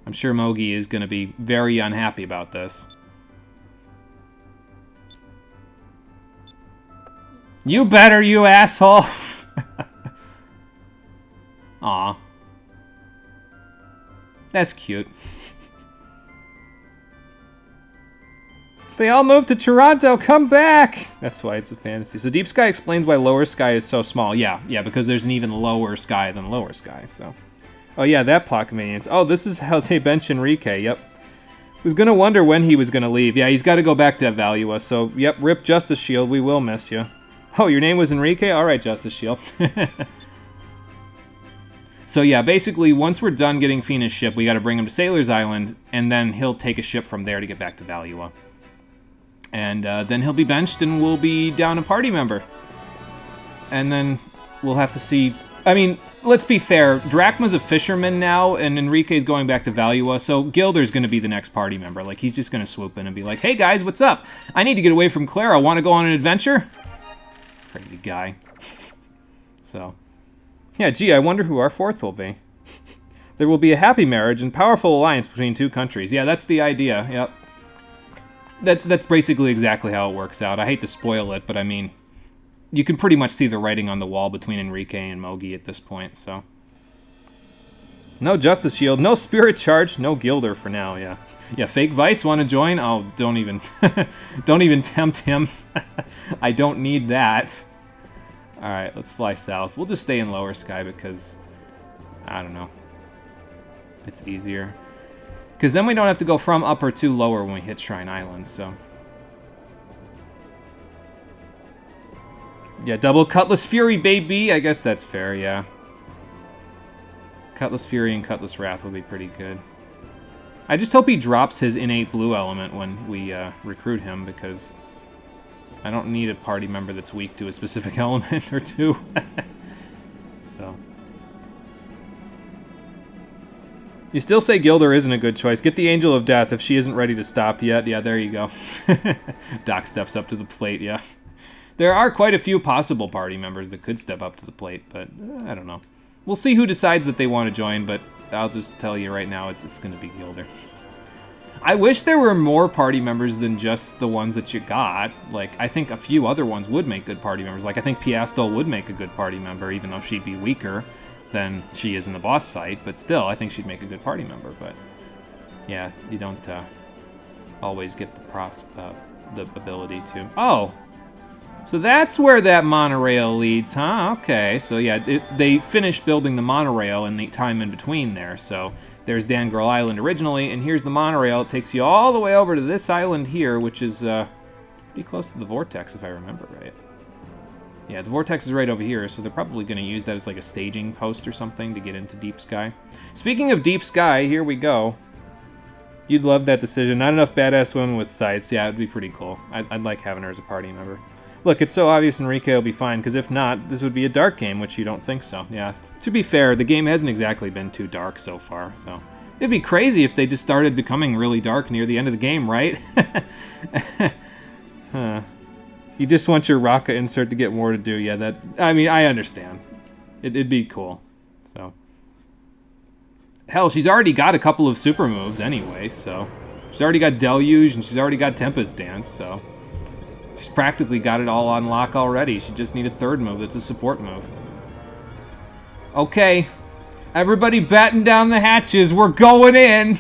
I'm sure Mogi is going to be very unhappy about this. You better, you asshole! Aw. That's cute. They all moved to Toronto, come back! That's why it's a fantasy. So Deep Sky explains why Lower Sky is so small. Yeah, because there's an even lower sky than Lower Sky, so. Oh yeah, that plot convenience. Oh, this is how they bench Enrique, yep. Was gonna wonder when he was gonna leave. Yeah, he's gotta go back to Evalua, so yep, rip Justice Shield, we will miss you. Oh, your name was Enrique? Alright, Justice Shield. So yeah, basically, once we're done getting Fina's ship, we gotta bring him to Sailor's Island, and then he'll take a ship from there to get back to Valua. And then he'll be benched and we'll be down a party member. And then we'll have to see... I mean, let's be fair. Drachma's a fisherman now, and Enrique's going back to Valua, so Gilder's going to be the next party member. Like, he's just going to swoop in and be like, hey guys, what's up? I need to get away from Clara. Want to go on an adventure? Crazy guy. So... yeah, gee, I wonder who our fourth will be. There will be a happy marriage and powerful alliance between two countries. Yeah, that's the idea, yep. That's basically exactly how it works out. I hate to spoil it, but I mean, you can pretty much see the writing on the wall between Enrique and Mogi at this point, so. No Justice Shield, no Spirit Charge, no Gilder for now, yeah. Yeah, Fake Vice want to join? Oh, don't even, don't even tempt him. I don't need that. Alright, let's fly south. We'll just stay in Lower Sky because, I don't know, it's easier. Because then we don't have to go from upper to lower when we hit Shrine Island, so. Yeah, double Cutlass Fury, baby! I guess that's fair, yeah. Cutlass Fury and Cutlass Wrath will be pretty good. I just hope he drops his innate blue element when we recruit him, because I don't need a party member that's weak to a specific element or two. So. You still say Gilder isn't a good choice. Get the Angel of Death if she isn't ready to stop yet. Yeah, there you go. Doc steps up to the plate, yeah. There are quite a few possible party members that could step up to the plate, but I don't know. We'll see who decides that they want to join, but I'll just tell you right now it's going to be Gilder. I wish there were more party members than just the ones that you got. Like, I think a few other ones would make good party members. Like, I think Piastol would make a good party member, even though she'd be weaker than she is in the boss fight, but still, I think she'd make a good party member, but yeah, you don't always get the ability to. Oh! So that's where that monorail leads, huh? Okay, so yeah, they finished building the monorail in the time in between there, so there's Dangirl Island originally, and here's the monorail. It takes you all the way over to this island here, which is pretty close to the Vortex, if I remember right. Yeah, the Vortex is right over here, so they're probably going to use that as like a staging post or something to get into Deep Sky. Speaking of Deep Sky, here we go. You'd love that decision. Not enough badass women with sights. Yeah, it'd be pretty cool. I'd like having her as a party member. Look, it's so obvious Enrique will be fine, because if not, this would be a dark game, which you don't think so. Yeah, to be fair, the game hasn't exactly been too dark so far, so. It'd be crazy if they just started becoming really dark near the end of the game, right? Huh. You just want your Raka insert to get more to do. Yeah, that... I mean, I understand. It'd be cool. So. Hell, she's already got a couple of super moves anyway, so. She's already got Deluge, and she's already got Tempest Dance, so. She's practically got it all on lock already. She just need a third move that's a support move. Okay. Everybody batten down the hatches. We're going in!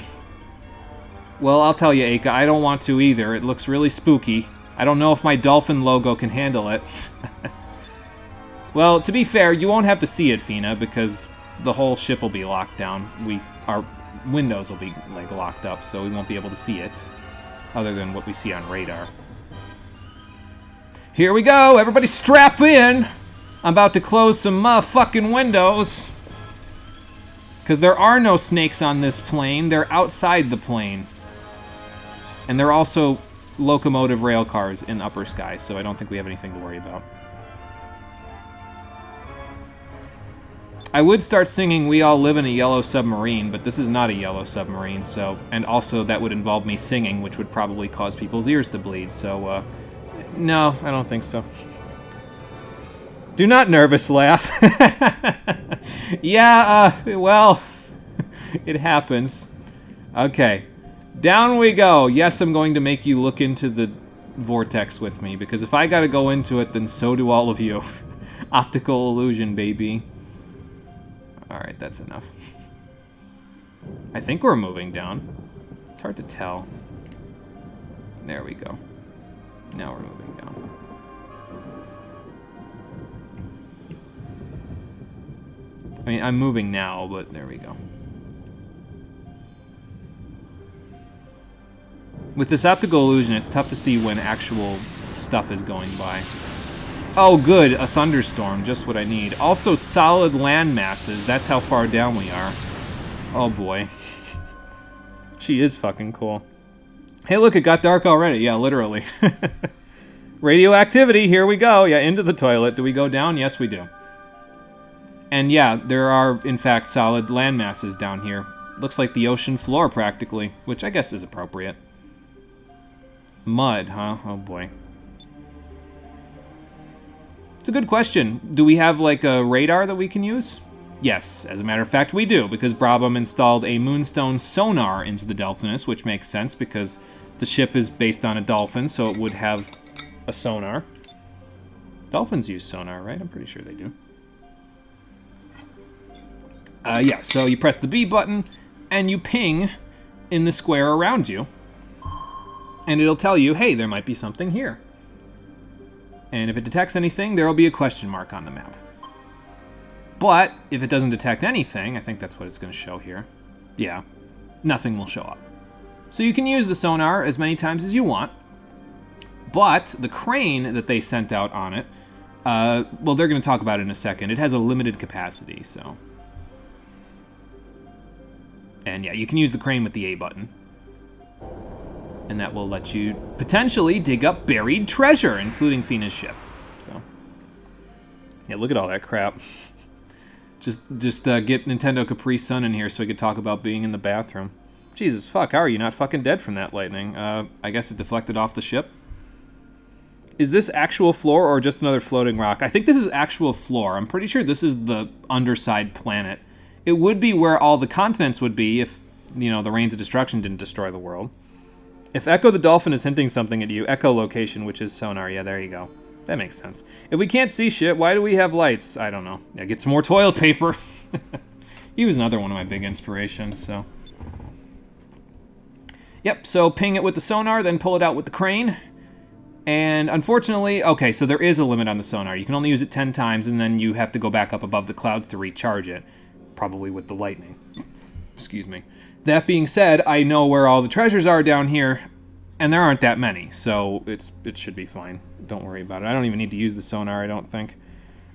Well, I'll tell you, Aika, I don't want to either. It looks really spooky. I don't know if my dolphin logo can handle it. Well, to be fair, you won't have to see it, Fina, because the whole ship will be locked down. Our windows will be like locked up, so we won't be able to see it, other than what we see on radar. Here we go! Everybody strap in! I'm about to close some fucking windows. Because there are no snakes on this plane. They're outside the plane. And there are also locomotive rail cars in upper sky, so I don't think we have anything to worry about. I would start singing We All Live in a Yellow Submarine, but this is not a yellow submarine, so... And also that would involve me singing, which would probably cause people's ears to bleed, so, no, I don't think so. Do not nervous laugh. Yeah, well, it happens. Okay, down we go. Yes, I'm going to make you look into the vortex with me, because if I gotta go into it, then so do all of you. Optical illusion, baby. Alright, that's enough. I think we're moving down. It's hard to tell. There we go. Now we're moving down. I mean, I'm moving now, but there we go. With this optical illusion, it's tough to see when actual stuff is going by. Oh, good, a thunderstorm, just what I need. Also, solid land masses, that's how far down we are. Oh boy. She is fucking cool. Hey, look, it got dark already. Yeah, literally. Radioactivity, here we go. Yeah, into the toilet. Do we go down? Yes, we do. And yeah, there are, in fact, solid land masses down here. Looks like the ocean floor, practically, which I guess is appropriate. Mud, huh? Oh boy. It's a good question. Do we have, like, a radar that we can use? Yes, as a matter of fact, we do, because Brabham installed a Moonstone sonar into the Delphinus, which makes sense because the ship is based on a dolphin, so it would have a sonar. Dolphins use sonar, right? I'm pretty sure they do. Yeah, so you press the B button, and you ping in the square around you, and it'll tell you, hey, there might be something here. And if it detects anything, there will be a question mark on the map. But if it doesn't detect anything, I think that's what it's going to show here. Yeah, nothing will show up. So you can use the sonar as many times as you want, but the crane that they sent out on it, well, they're going to talk about it in a second. It has a limited capacity, so... And yeah, you can use the crane with the A button. And that will let you potentially dig up buried treasure, including Fina's ship. So, yeah, look at all that crap. Just get Nintendo Capri Sun in here so we could talk about being in the bathroom. Jesus, fuck, how are you not fucking dead from that lightning? I guess it deflected off the ship. Is this actual floor or just another floating rock? I think this is actual floor. I'm pretty sure this is the underside planet. It would be where all the continents would be if, you know, the Rains of Destruction didn't destroy the world. If Echo the Dolphin is hinting something at you, echolocation, which is sonar, yeah, there you go. That makes sense. If we can't see shit, why do we have lights? I don't know. Yeah, get some more toilet paper. He was another one of my big inspirations, so... Yep, so ping it with the sonar, then pull it out with the crane. And unfortunately, okay, so there is a limit on the sonar. You can only use it 10 times, and then you have to go back up above the clouds to recharge it. Probably with the lightning. Excuse me. That being said, I know where all the treasures are down here, and there aren't that many, so it should be fine. Don't worry about it. I don't even need to use the sonar, I don't think.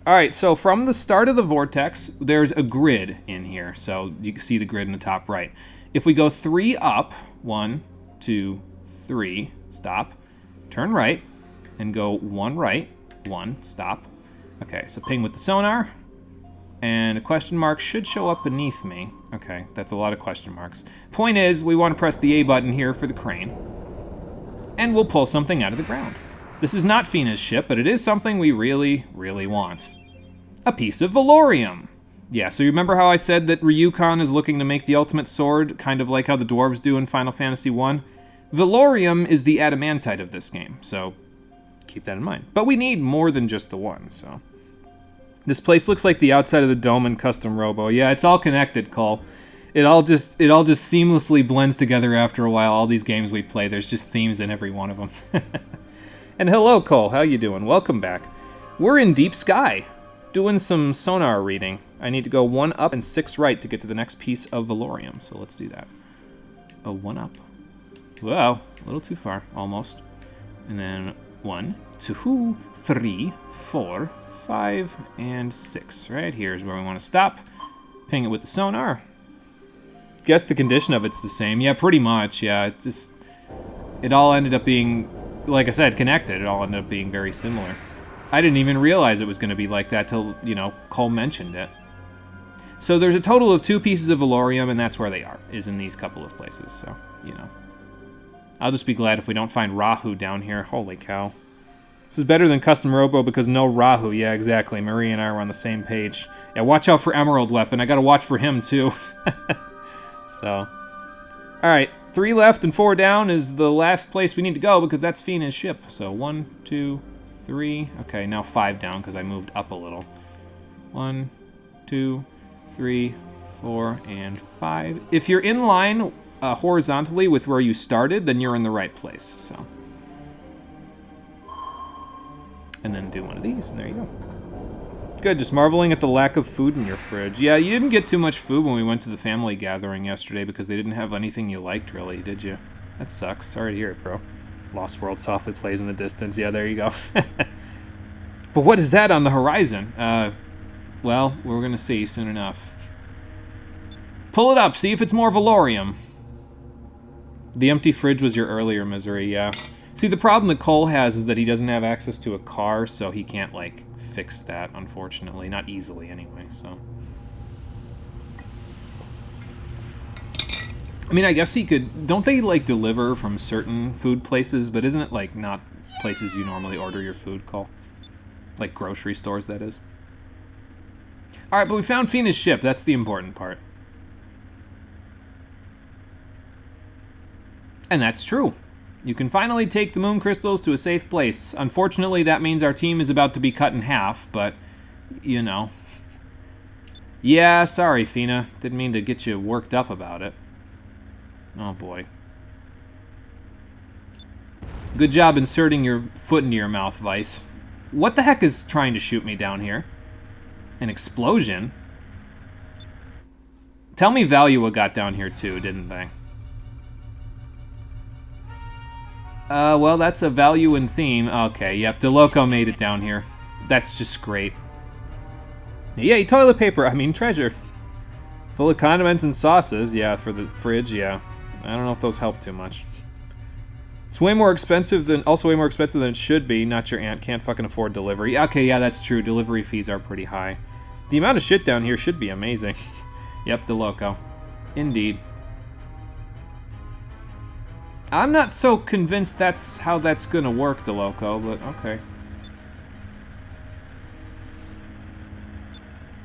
Alright, so from the start of the vortex, there's a grid in here, so you can see the grid in the top right. If we go 3 up, 1, 2, 3, stop, turn right, and go 1 right, 1, stop. Okay, so ping with the sonar. And a question mark should show up beneath me. Okay, that's a lot of question marks. Point is, we want to press the A button here for the crane. And we'll pull something out of the ground. This is not Fina's ship, but it is something we really, really want. A piece of Valorium. Yeah, so you remember how I said that Ryukan is looking to make the ultimate sword, kind of like how the dwarves do in Final Fantasy I? Valorium is the adamantite of this game, so keep that in mind. But we need more than just the one, so... This place looks like the outside of the dome in Custom Robo. Yeah, it's all connected, Cole. It all just seamlessly blends together after a while. All these games we play, there's just themes in every one of them. And hello, Cole. How you doing? Welcome back. We're in Deep Sky, doing some sonar reading. I need to go 1 up and 6 right to get to the next piece of Valorium, so let's do that. Oh, 1 up. Wow, a little too far, almost. And then 1, 2, 3, 4, 5, and 6. Right here is where we want to stop. Ping it with the sonar. Guess the condition of it's the same. Yeah, pretty much. Yeah, it all ended up being, like I said, connected. It all ended up being very similar. I didn't even realize it was going to be like that till, you know, Cole mentioned it. So there's a total of 2 pieces of Valorium, and that's where they are, is in these couple of places. So, you know. I'll just be glad if we don't find Rahu down here. Holy cow. This is better than Custom Robo because no Rahu. Yeah, exactly. Marie and I were on the same page. Yeah, watch out for Emerald Weapon. I gotta watch for him, too. So. Alright, 3 left and 4 down is the last place we need to go because that's Fina's ship. So 1, 2, 3. Okay, now 5 down because I moved up a little. 1, 2, 3, 4, and 5. If you're in line horizontally with where you started, then you're in the right place. So. And then do one of these, and there you go. Good, just marveling at the lack of food in your fridge. Yeah, you didn't get too much food when we went to the family gathering yesterday because they didn't have anything you liked, really, did you? That sucks. Sorry to hear it, bro. Lost World softly plays in the distance. Yeah, there you go. But what is that on the horizon? Well, we're going to see soon enough. Pull it up, see if it's more Valorium. The empty fridge was your earlier misery, yeah. See, the problem that Cole has is that he doesn't have access to a car, so he can't, like, fix that, unfortunately. Not easily, anyway, so. I mean, I guess he could... Don't they, like, deliver from certain food places? But isn't it, like, not places you normally order your food, Cole? Like grocery stores, that is. Alright, but we found Fina's ship. That's the important part. And that's true. You can finally take the moon crystals to a safe place. Unfortunately, that means our team is about to be cut in half, but, you know. Yeah, sorry, Fina. Didn't mean to get you worked up about it. Oh, boy. Good job inserting your foot into your mouth, Vice. What the heck is trying to shoot me down here? An explosion? Tell me Valua got down here, too, didn't they? Well, that's a value in theme. Okay, yep, DeLoco made it down here. That's just great. Yay, toilet paper, I mean treasure. Full of condiments and sauces, yeah, for the fridge, yeah. I don't know if those help too much. It's way more expensive than, also way more expensive than it should be. Not your aunt can't fucking afford delivery. Okay, yeah, that's true. Delivery fees are pretty high. The amount of shit down here should be amazing. Yep, DeLoco. Indeed. I'm not so convinced that's how that's gonna work, DeLoco, but okay.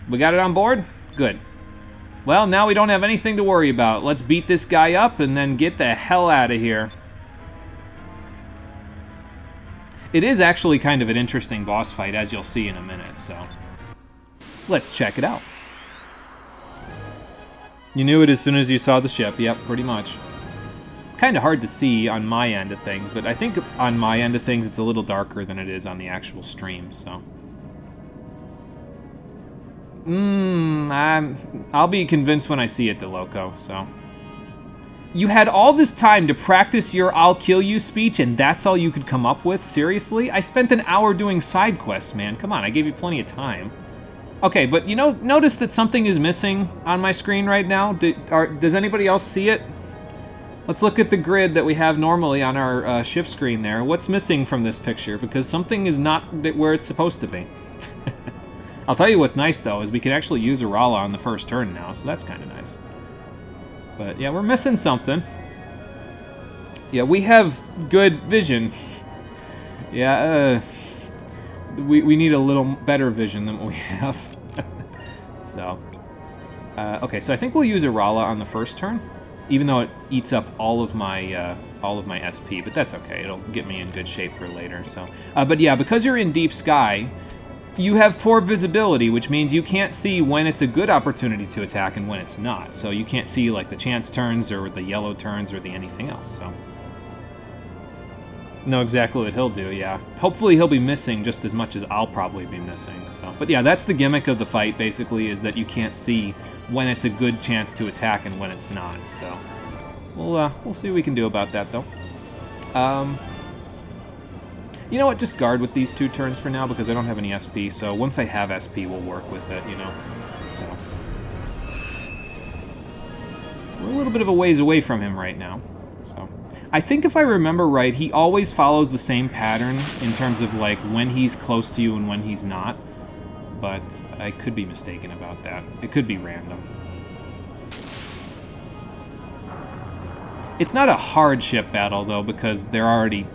We got it on board? Good. Well, now we don't have anything to worry about. Let's beat this guy up and then get the hell out of here. It is actually kind of an interesting boss fight, as you'll see in a minute, so... Let's check it out. You knew it as soon as you saw the ship, yep, pretty much. Kind of hard to see on my end of things, but I think on my end of things it's a little darker than it is on the actual stream, so... I'll be convinced when I see it, DeLoco, so... You had all this time to practice your I'll kill you speech, and that's all you could come up with? Seriously? I spent an hour doing side quests, man. Come on, I gave you plenty of time. Okay, but you know, notice that something is missing on my screen right now? Does anybody else see it? Let's look at the grid that we have normally on our ship screen there. What's missing from this picture? Because something is not where it's supposed to be. I'll tell you what's nice, though, is we can actually use Arala on the first turn now, so that's kind of nice. But, yeah, we're missing something. Yeah, we have good vision. Yeah, we need a little better vision than what we have. So, okay, so I think we'll use Arala on the first turn, even though it eats up all of my SP, but that's okay. It'll get me in good shape for later. So, but yeah, because you're in deep sky, you have poor visibility, which means you can't see when it's a good opportunity to attack and when it's not. So you can't see like the chance turns or the yellow turns or the anything else. So know exactly what he'll do. Yeah, hopefully he'll be missing just as much as I'll probably be missing. So, but yeah, that's the gimmick of the fight. Basically, is that you can't see when it's a good chance to attack and when it's not. So we'll see what we can do about that, though. You know what, just guard with these 2 turns for now because I don't have any SP, so once I have SP, we'll work with it, you know. So we're a little bit of a ways away from him right now. So I think if I remember right, he always follows the same pattern in terms of like when he's close to you and when he's not. But I could be mistaken about that. It could be random. It's not a hard ship battle though because they're already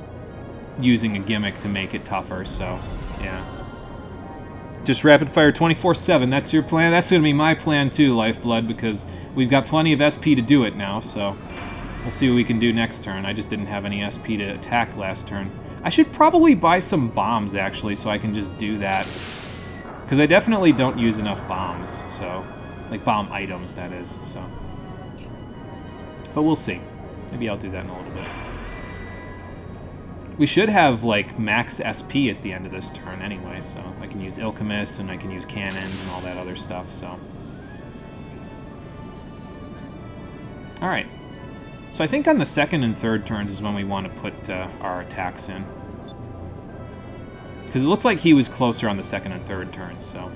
using a gimmick to make it tougher, so yeah. Just rapid fire 24/7, that's your plan? That's gonna be my plan too, Lifeblood, because we've got plenty of SP to do it now, so we'll see what we can do next turn. I just didn't have any SP to attack last turn. I should probably buy some bombs, actually, so I can just do that. Because I definitely don't use enough bombs, so... like, bomb items, that is, so... but we'll see. Maybe I'll do that in a little bit. We should have, like, max SP at the end of this turn anyway, so I can use Ilkemis and I can use cannons and all that other stuff, so... Alright. So I think on the second and third turns is when we want to put our attacks in. Because it looked like he was closer on the second and third turns, so...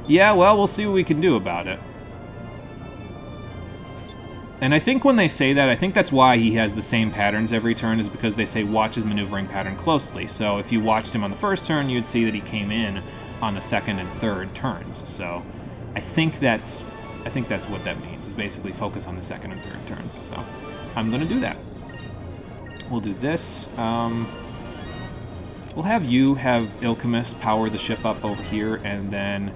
yeah, well, we'll see what we can do about it. And I think when they say that, I think that's why he has the same patterns every turn, is because they say watch his maneuvering pattern closely. So if you watched him on the first turn, you'd see that he came in on the second and third turns. So I think that's what that means, is basically focus on the second and third turns. So I'm going to do that. We'll do this. We'll have you have Ilkemis power the ship up over here, and then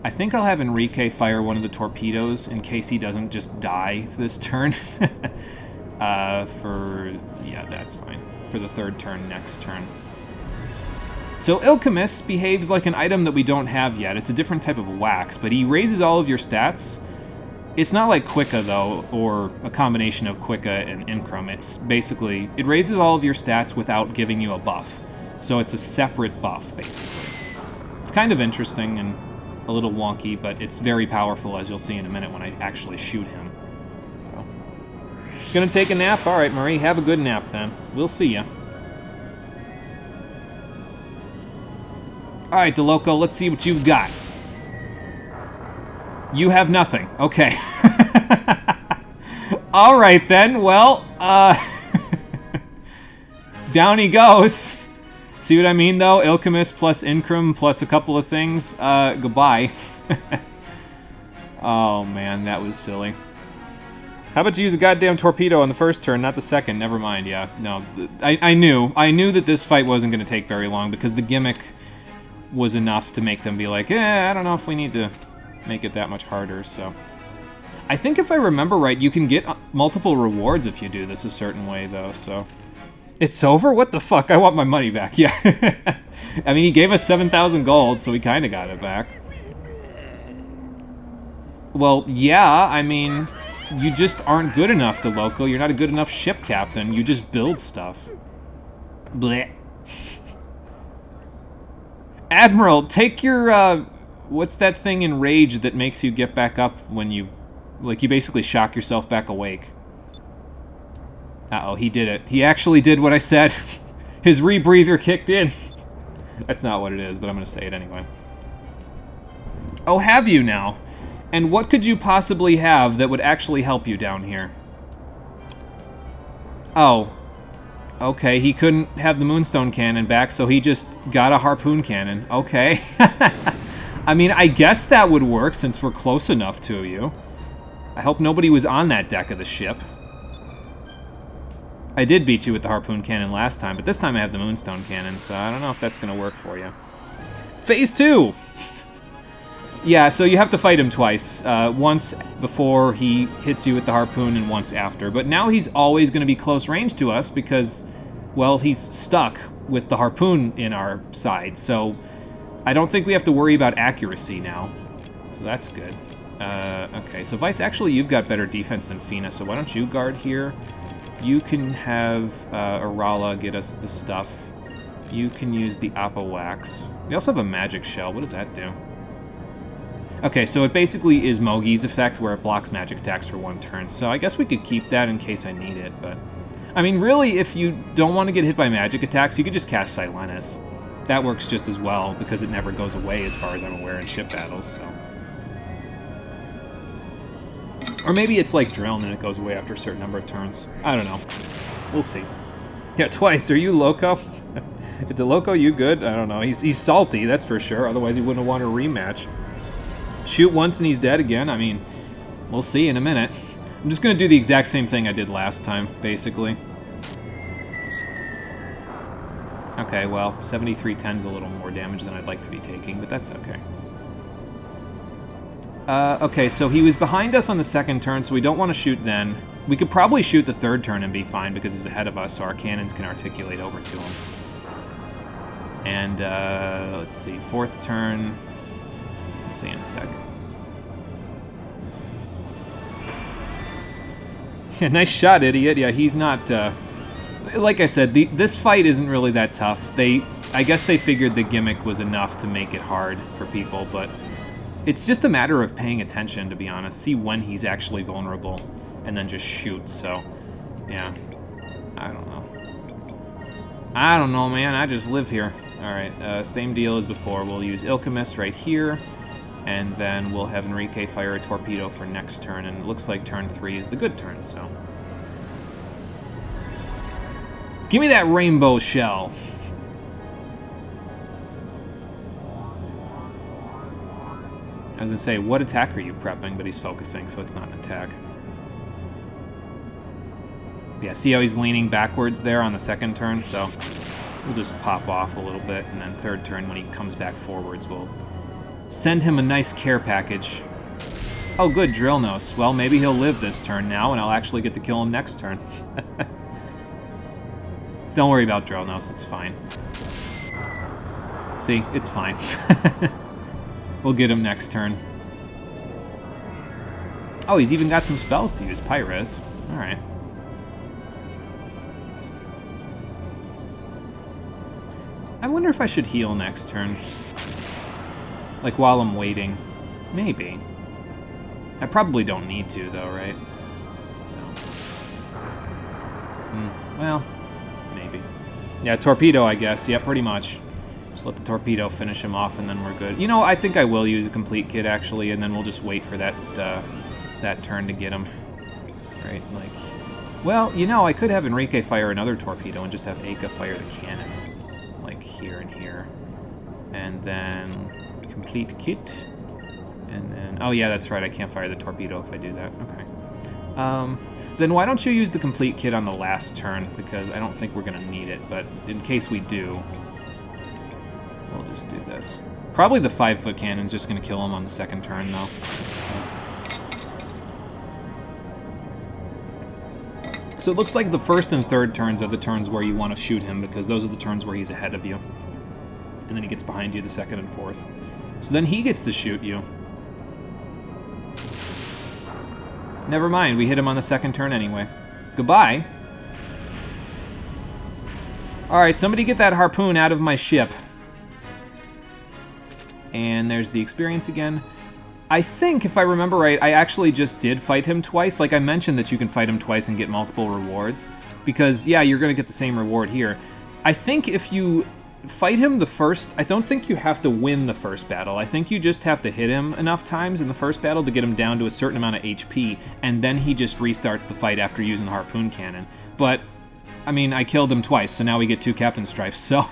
I think I'll have Enrique fire one of the torpedoes in case he doesn't just die for this turn. Yeah, that's fine. For the third turn, next turn. So Ilkemis behaves like an item that we don't have yet. It's a different type of wax, but he raises all of your stats. It's not like Quicka, though, or a combination of Quicka and Incrum. It's basically, it raises all of your stats without giving you a buff. So it's a separate buff, basically. It's kind of interesting and a little wonky, but it's very powerful, as you'll see in a minute when I actually shoot him. So, gonna take a nap? Alright, Marie, have a good nap then. We'll see ya. Alright, DeLoco, let's see what you've got. You have nothing. Okay. Alright then, well, down he goes. See what I mean, though? Ilkemis plus Incrum plus a couple of things. Goodbye. Oh, man, that was silly. How about you use a goddamn torpedo on the first turn, not the second? Never mind, yeah. No, I knew that this fight wasn't going to take very long because the gimmick was enough to make them be like, I don't know if we need to make it that much harder, so... I think if I remember right, you can get multiple rewards if you do this a certain way, though, so... It's over? What the fuck? I want my money back. Yeah. I mean, he gave us 7,000 gold, so we kind of got it back. Well, yeah, I mean, you just aren't good enough, DeLoco. You're not a good enough ship captain. You just build stuff. Blech. Admiral, take your, what's that thing in Rage that makes you get back up when you, like, you basically shock yourself back awake? Uh-oh, he did it. He actually did what I said. His rebreather kicked in. That's not what it is, but I'm going to say it anyway. Oh, have you now? And what could you possibly have that would actually help you down here? Oh. Okay, he couldn't have the Moonstone Cannon back, so he just got a Harpoon Cannon. Okay. I mean, I guess that would work since we're close enough to you. I hope nobody was on that deck of the ship. I did beat you with the Harpoon Cannon last time, but this time I have the Moonstone Cannon, so I don't know if that's going to work for you. Phase 2! Yeah, so you have to fight him twice. Once before he hits you with the Harpoon and once after. But now he's always going to be close range to us because, well, he's stuck with the Harpoon in our side. So I don't think we have to worry about accuracy now. So that's good. Okay, so Vice, actually you've got better defense than Fina, so why don't you guard here? You can have Arala get us the stuff. You can use the Appa Wax. We also have a magic shell. What does that do? Okay, so it basically is Mogi's effect where it blocks magic attacks for one turn. So I guess we could keep that in case I need it, but I mean, really, if you don't want to get hit by magic attacks, you could just cast Silenus. That works just as well, because it never goes away as far as I'm aware in ship battles, so... Or maybe it's like Drilln and it goes away after a certain number of turns. I don't know. We'll see. Yeah, twice. Are you Loco? Is the Loco you good? I don't know. He's salty, that's for sure. Otherwise he wouldn't want a rematch. Shoot once and he's dead again? I mean, we'll see in a minute. I'm just going to do the exact same thing I did last time, basically. Okay, well, 7310 is a little more damage than I'd like to be taking, but that's okay. Okay, so he was behind us on the second turn, so we don't want to shoot then. We could probably shoot the third turn and be fine because he's ahead of us, so our cannons can articulate over to him. And, let's see, fourth turn... We'll see in a sec. Yeah, nice shot, idiot. Yeah, he's not, like I said, this fight isn't really that tough. I guess they figured the gimmick was enough to make it hard for people, but it's just a matter of paying attention, to be honest. See when he's actually vulnerable, and then just shoot, so, yeah. I don't know. I don't know, man. I just live here. Alright, same deal as before. We'll use Ilkemis right here, and then we'll have Enrique fire a torpedo for next turn, and it looks like turn 3 is the good turn, so... Give me that rainbow shell! I was gonna say, what attack are you prepping? But he's focusing, so it's not an attack. Yeah, see how he's leaning backwards there on the second turn? So we'll just pop off a little bit, and then third turn, when he comes back forwards, we'll send him a nice care package. Oh, good, Drillnos. Well, maybe he'll live this turn now, and I'll actually get to kill him next turn. Don't worry about Drillnos, it's fine. See, it's fine. We'll get him next turn. Oh, he's even got some spells to use. Pyrez. Alright. I wonder if I should heal next turn. Like, while I'm waiting. Maybe. I probably don't need to, though, right? So. Well, maybe. Yeah, torpedo, I guess. Yeah, pretty much. Just let the torpedo finish him off, and then we're good. You know, I think I will use a complete kit, actually, and then we'll just wait for that that turn to get him. Right, like... Well, you know, I could have Enrique fire another torpedo and just have Aka fire the cannon. Like, here and here. And then... complete kit. And then... Oh, yeah, that's right, I can't fire the torpedo if I do that. Okay. Then why don't you use the complete kit on the last turn, because I don't think we're going to need it, but in case we do... We'll just do this. Probably the 5-foot cannon's just going to kill him on the second turn, though. So it looks like the first and third turns are the turns where you want to shoot him, because those are the turns where he's ahead of you. And then he gets behind you the second and fourth. So then he gets to shoot you. Never mind, we hit him on the second turn anyway. Goodbye. Alright, somebody get that harpoon out of my ship. And there's the experience again. I think, if I remember right, I actually just did fight him twice. Like, I mentioned that you can fight him twice and get multiple rewards. Because, yeah, you're going to get the same reward here. I think if you fight him the first... I don't think you have to win the first battle. I think you just have to hit him enough times in the first battle to get him down to a certain amount of HP, and then he just restarts the fight after using the harpoon cannon. But, I mean, I killed him twice, so now we get 2 Captain Stripes, so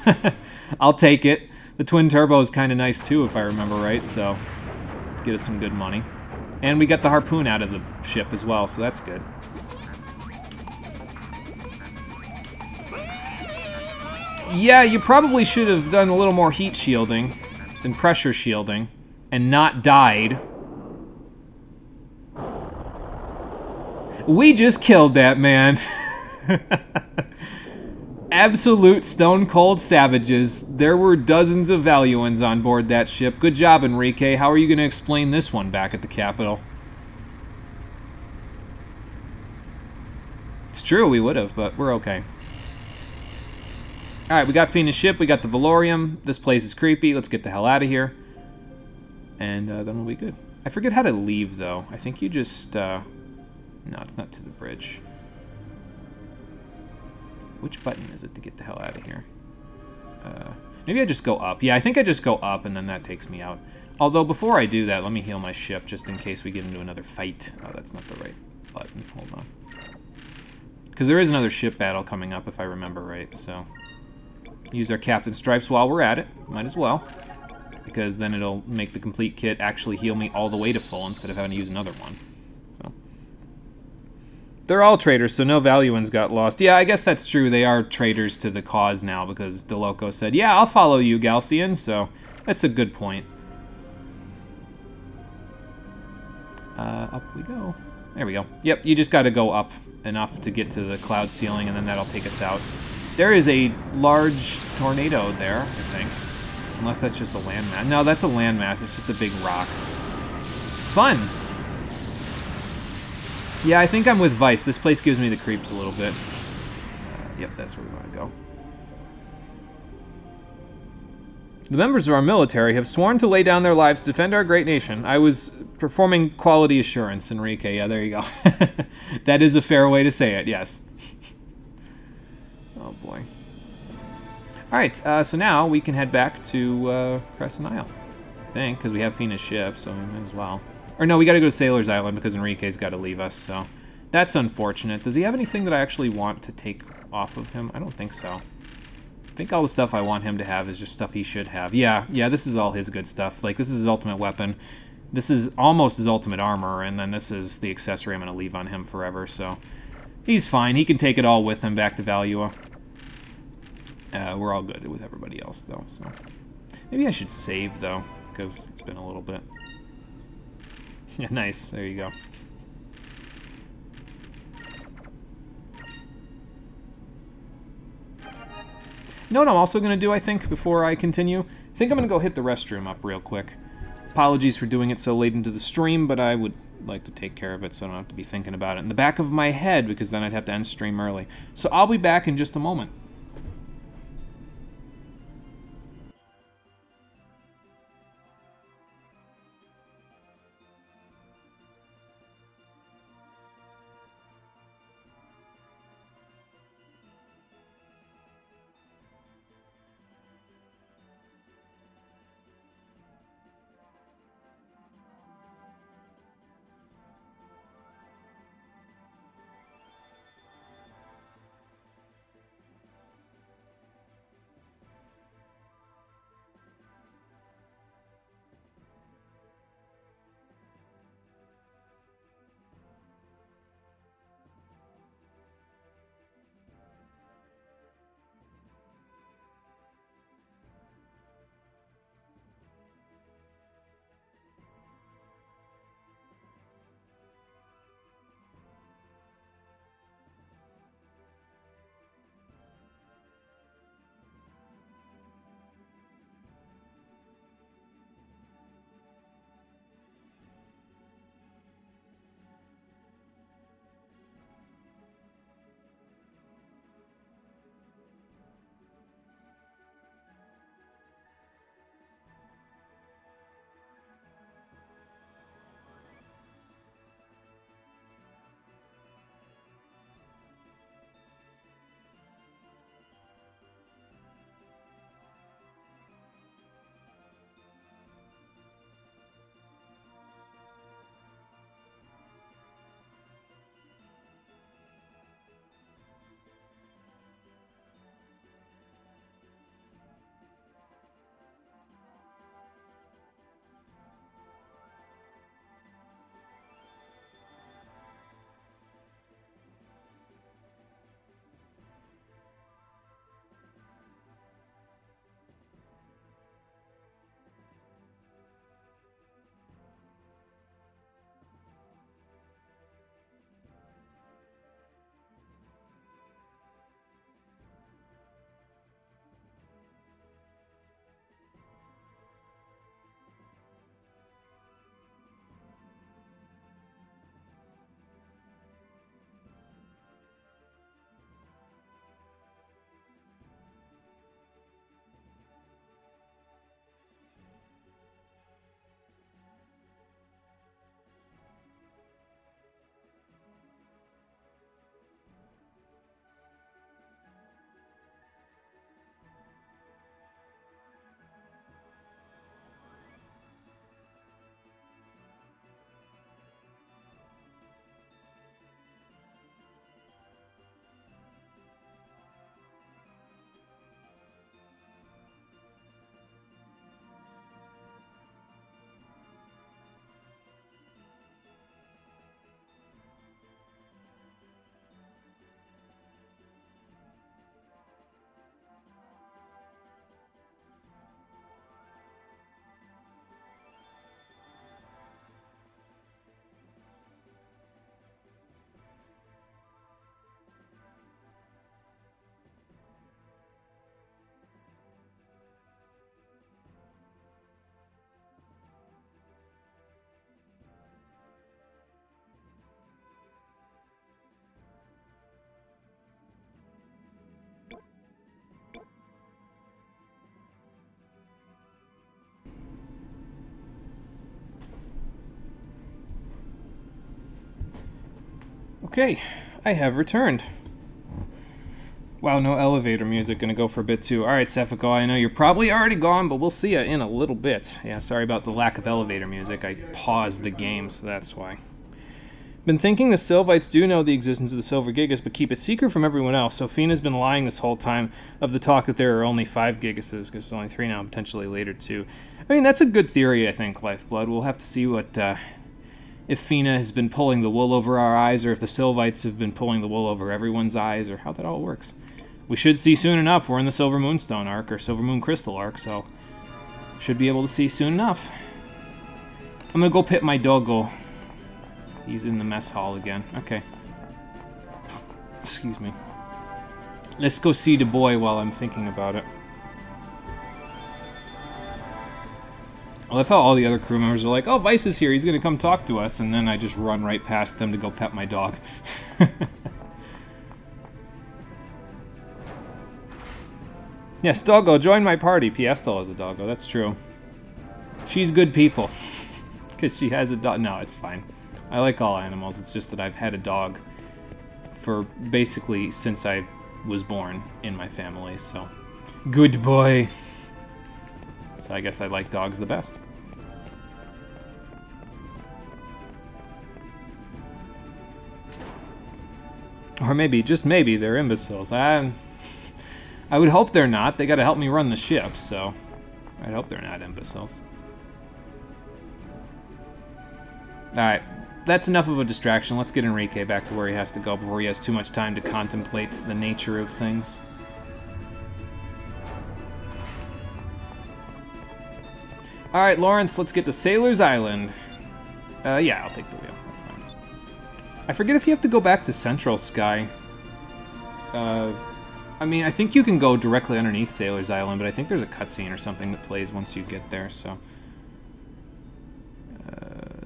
I'll take it. The twin turbo is kind of nice too, if I remember right, so get us some good money. And we got the harpoon out of the ship as well, so that's good. Yeah, you probably should have done a little more heat shielding than pressure shielding, and not died. We just killed that man. Absolute stone-cold savages. There were dozens of Valuans on board that ship. Good job, Enrique. How are you going to explain this one back at the Capitol? It's true, we would have, but we're okay. Alright, we got Phoenix ship, we got the Valorium. This place is creepy. Let's get the hell out of here. And then we'll be good. I forget how to leave, though. I think you just... No, it's not to the bridge. Which button is it to get the hell out of here? Maybe I just go up. Yeah, I think I just go up, and then that takes me out. Although, before I do that, let me heal my ship, just in case we get into another fight. Oh, that's not the right button. Hold on. Because there is another ship battle coming up, if I remember right, so... Use our Captain Stripes while we're at it. Might as well. Because then it'll make the complete kit actually heal me all the way to full, instead of having to use another one. So... They're all traitors, so no Valuans got lost. Yeah, I guess that's true. They are traitors to the cause now, because DeLoco said, yeah, I'll follow you, Galcian, so that's a good point. Up we go. There we go. Yep, you just got to go up enough to get to the cloud ceiling, and then that'll take us out. There is a large tornado there, I think. Unless that's just a landmass. No, that's a landmass. It's just a big rock. Fun! Yeah, I think I'm with Vice. This place gives me the creeps a little bit. Yep, that's where we want to go. The members of our military have sworn to lay down their lives to defend our great nation. I was performing quality assurance, Enrique. Yeah, there you go. That is a fair way to say it, yes. Oh, boy. Alright, so now we can head back to Crescent Isle. I think, because we have Fina's ship, so we might as well. Or no, we gotta go to Sailor's Island because Enrique's gotta leave us, so... That's unfortunate. Does he have anything that I actually want to take off of him? I don't think so. I think all the stuff I want him to have is just stuff he should have. Yeah, this is all his good stuff. Like, this is his ultimate weapon. This is almost his ultimate armor, and then this is the accessory I'm gonna leave on him forever, so... He's fine. He can take it all with him back to Valua. We're all good with everybody else, though, so... Maybe I should save, though, because it's been a little bit... Yeah, nice. There you go. Know what I'm also going to do, I think, before I continue? I think I'm going to go hit the restroom up real quick. Apologies for doing it so late into the stream, but I would like to take care of it so I don't have to be thinking about it in the back of my head, because then I'd have to end stream early. So I'll be back in just a moment. Okay, I have returned. Wow, no elevator music. Gonna go for a bit too. Alright, Cephalo, I know you're probably already gone, but we'll see you in a little bit. Yeah, sorry about the lack of elevator music. I paused the game, so that's why. Been thinking the Sylvites do know the existence of the Silver Gigas, but keep it secret from everyone else. So Fina's been lying this whole time of the talk that there are only 5 Gigases, because there's only 3 now, potentially later too. I mean, that's a good theory, I think, Lifeblood. We'll have to see what, if Fina has been pulling the wool over our eyes, or if the Sylvites have been pulling the wool over everyone's eyes, or how that all works. We should see soon enough. We're in the Silver Moonstone arc, or Silver Moon Crystal arc, so should be able to see soon enough. I'm gonna go pit my doggo. He's in the mess hall again. Okay. Excuse me. Let's go see the boy while I'm thinking about it. I love how all the other crew members are like, oh, Vice is here, he's gonna come talk to us, and then I just run right past them to go pet my dog. Yes, Doggo, join my party. Piestel is a doggo, that's true. She's good people. Because she has a dog. No, it's fine. I like all animals, it's just that I've had a dog for basically since I was born in my family, so. Good boy. So I guess I like dogs the best. Or maybe, just maybe, they're imbeciles. I would hope they're not. They gotta help me run the ship, so I'd hope they're not imbeciles. Alright, that's enough of a distraction. Let's get Enrique back to where he has to go before he has too much time to contemplate the nature of things. Alright, Lawrence, let's get to Sailor's Island. Yeah, I'll take the wheel. That's fine. I forget if you have to go back to Central Sky. I mean, I think you can go directly underneath Sailor's Island, but I think there's a cutscene or something that plays once you get there, so...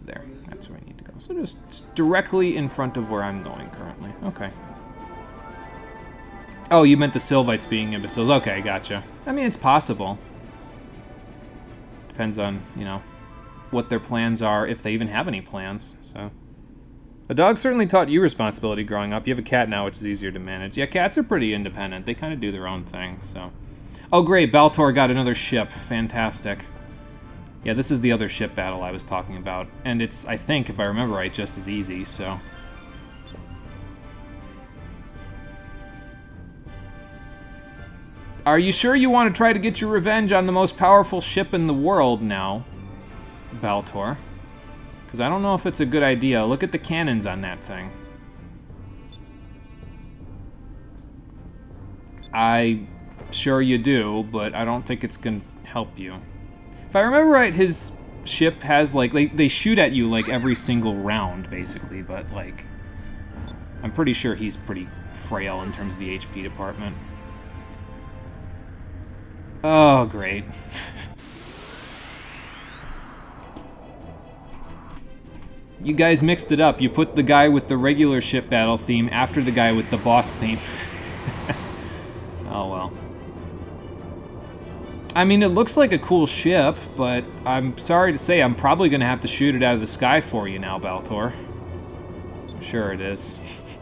there. That's where I need to go. So just directly in front of where I'm going currently. Okay. Oh, you meant the Sylvites being imbeciles. Okay, gotcha. I mean, it's possible. Depends on, you know, what their plans are, if they even have any plans, so... A dog certainly taught you responsibility growing up. You have a cat now, which is easier to manage. Yeah, cats are pretty independent. They kind of do their own thing, so... Oh, great. Baltor got another ship. Fantastic. Yeah, this is the other ship battle I was talking about. And it's, I think, if I remember right, just as easy, so... Are you sure you want to try to get your revenge on the most powerful ship in the world now, Baltor? Because I don't know if it's a good idea. Look at the cannons on that thing. I'm sure you do, but I don't think it's going to help you. If I remember right, his ship has, like, they shoot at you, like, every single round, basically, but, like, I'm pretty sure he's pretty frail in terms of the HP department. Oh, great. You guys mixed it up. You put the guy with the regular ship battle theme after the guy with the boss theme. Oh, well. I mean, it looks like a cool ship, but I'm sorry to say I'm probably going to have to shoot it out of the sky for you now, Baltor. Sure it is.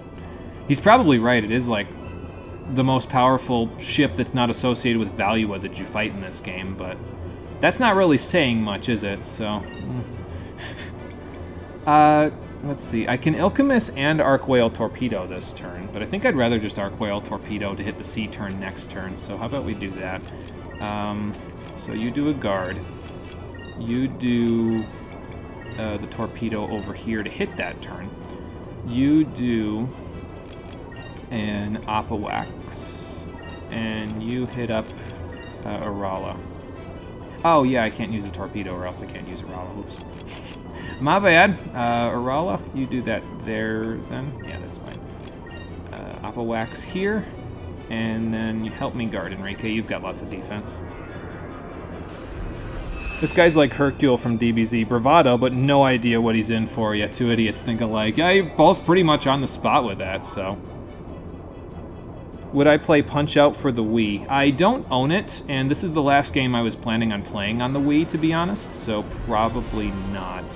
He's probably right. It is, like, the most powerful ship that's not associated with Valua that you fight in this game, but that's not really saying much, is it? So... let's see. I can Ilkemis and Arc Whale Torpedo this turn, but I think I'd rather just Arc Whale Torpedo to hit the sea turn next turn, so how about we do that? So you do a guard. You do the torpedo over here to hit that turn. You do an Apawax, and you hit up Arala. Oh yeah, I can't use a torpedo or else I can't use Arala. Oops. My bad. Arala, you do that there then. Yeah, that's fine. Apawax here. And then you help me guard, Enrique. You've got lots of defense. This guy's like Hercule from DBZ. Bravado, but no idea what he's in for yet. Two idiots think alike. Yeah, you're both pretty much on the spot with that, so... Would I play Punch-Out for the Wii? I don't own it, and this is the last game I was planning on playing on the Wii, to be honest, so probably not.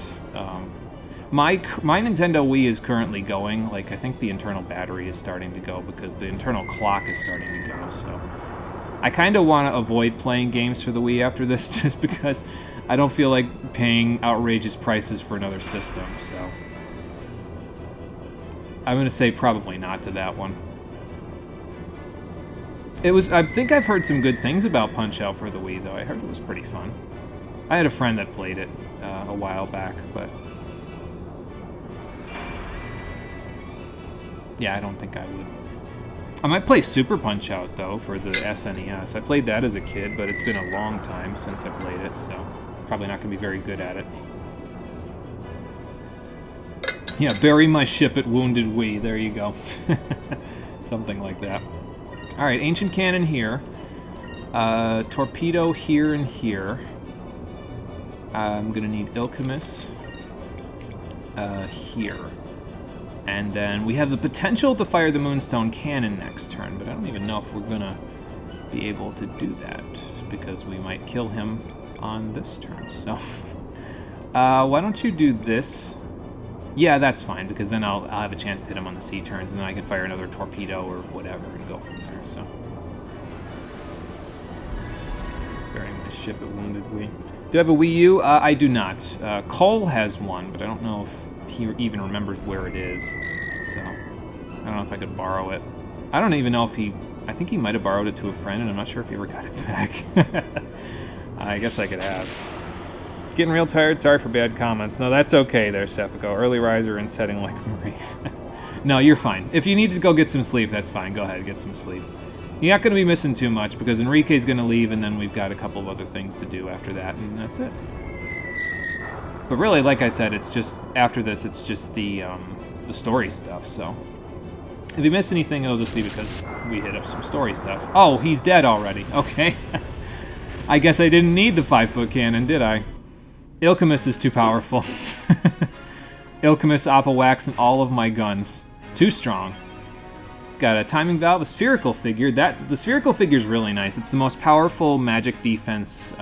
My Nintendo Wii is currently going. Like, I think the internal battery is starting to go because the internal clock is starting to go, so... I kind of want to avoid playing games for the Wii after this, just because I don't feel like paying outrageous prices for another system, so... I'm going to say probably not to that one. I think I've heard some good things about Punch-Out for the Wii, though. I heard it was pretty fun. I had a friend that played it a while back, but... yeah, I don't think I would. I might play Super Punch-Out, though, for the SNES. I played that as a kid, but it's been a long time since I played it, so probably not going to be very good at it. Yeah, bury my ship at Wounded Wii. There you go. Something like that. Alright, Ancient Cannon here. Torpedo here and here. I'm going to need Ilkemis here. And then we have the potential to fire the Moonstone Cannon next turn, but I don't even know if we're going to be able to do that, just because we might kill him on this turn. So, why don't you do this? Yeah, that's fine, because then I'll have a chance to hit him on the C turns, and then I can fire another torpedo or whatever and go from there, so. Burying my ship at Wounded Wii. Do I have a Wii U? I do not. Cole has one, but I don't know if he even remembers where it is, so I don't know if I could borrow it. I don't even know if I think he might have borrowed it to a friend, and I'm not sure if he ever got it back. I guess I could ask. Getting real tired, sorry for bad comments. No, that's okay there, Cefico. Early riser and setting like Marie. No, you're fine. If you need to go get some sleep, that's fine. Go ahead, get some sleep. You're not going to be missing too much, because Enrique's going to leave, and then we've got a couple of other things to do after that, and that's it. But really, like I said, it's just, after this, it's just the story stuff, so... if you miss anything, it'll just be because we hit up some story stuff. Oh, he's dead already. Okay. I guess I didn't need the 5-foot cannon, did I? Ilkemis is too powerful. Ilkemis, Appa Wax, and all of my guns. Too strong. Got a timing valve, a spherical figure. The spherical figure is really nice. It's the most powerful magic defense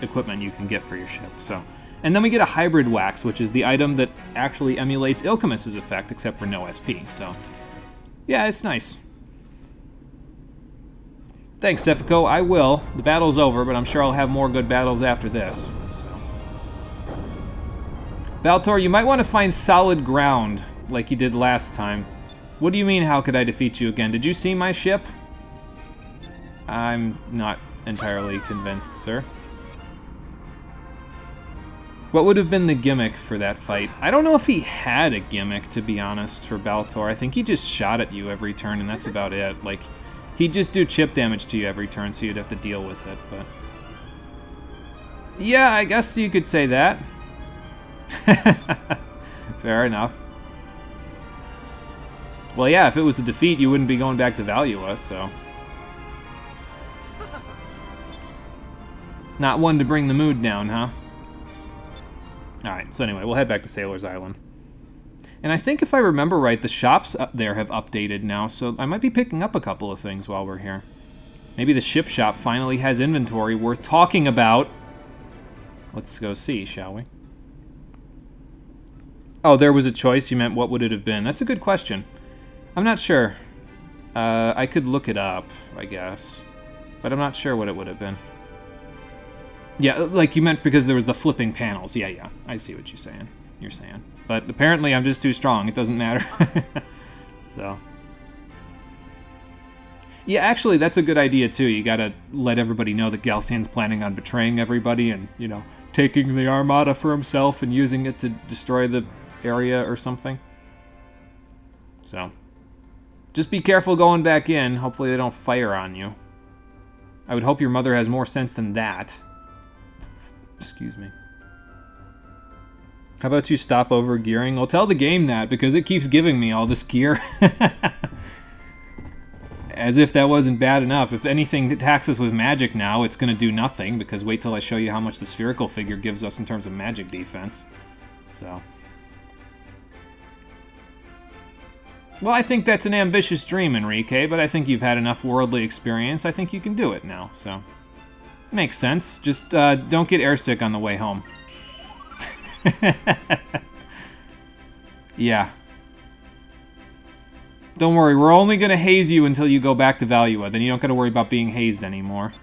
equipment you can get for your ship. So, and then we get a hybrid wax, which is the item that actually emulates Ilkemis' effect, except for no SP. So, yeah, it's nice. Thanks, Cefico. I will. The battle's over, but I'm sure I'll have more good battles after this. Baltor, you might want to find solid ground, like you did last time. What do you mean, how could I defeat you again? Did you see my ship? I'm not entirely convinced, sir. What would have been the gimmick for that fight? I don't know if he had a gimmick, to be honest, for Baltor. I think he just shot at you every turn, and that's about it. Like, he'd just do chip damage to you every turn, so you'd have to deal with it, but... yeah, I guess you could say that. Fair enough. Well, yeah, if it was a defeat, you wouldn't be going back to Valua, so... not one to bring the mood down, huh? Alright, so anyway, we'll head back to Sailor's Island. And I think if I remember right, the shops up there have updated now, so I might be picking up a couple of things while we're here. Maybe the ship shop finally has inventory worth talking about. Let's go see, shall we? Oh, there was a choice. You meant what would it have been? That's a good question. I'm not sure. I could look it up, I guess. But I'm not sure what it would have been. Yeah, like you meant because there was the flipping panels. Yeah, I see what you're saying. But apparently I'm just too strong. It doesn't matter. So. Yeah, actually, that's a good idea, too. You gotta let everybody know that Galcian's planning on betraying everybody and, you know, taking the Armada for himself and using it to destroy the area or something. So, just be careful going back in. Hopefully they don't fire on you. I would hope your mother has more sense than that. Excuse me. How about you stop over gearing? Well, tell the game that, because it keeps giving me all this gear. As if that wasn't bad enough. If anything attacks us with magic now, it's going to do nothing, because wait till I show you how much the spherical figure gives us in terms of magic defense. So. Well, I think that's an ambitious dream, Enrique, but I think you've had enough worldly experience. I think you can do it now, so. Makes sense. Just don't get airsick on the way home. Yeah. Don't worry, we're only going to haze you until you go back to Valua. Then you don't got to worry about being hazed anymore.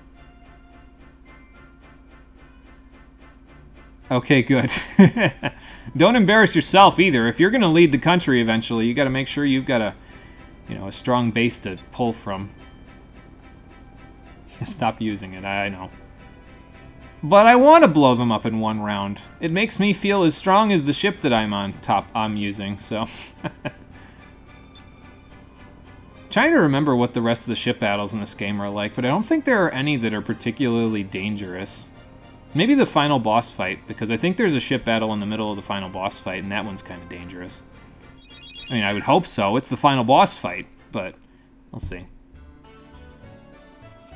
Okay, good. Don't embarrass yourself either. If you're going to lead the country eventually, you got to make sure you've got a, you know, a strong base to pull from. Stop using it, I know. But I want to blow them up in one round. It makes me feel as strong as the ship that I'm using, so. Trying to remember what the rest of the ship battles in this game are like, but I don't think there are any that are particularly dangerous. Maybe the final boss fight, because I think there's a ship battle in the middle of the final boss fight, and that one's kind of dangerous. I mean, I would hope so. It's the final boss fight, but we'll see.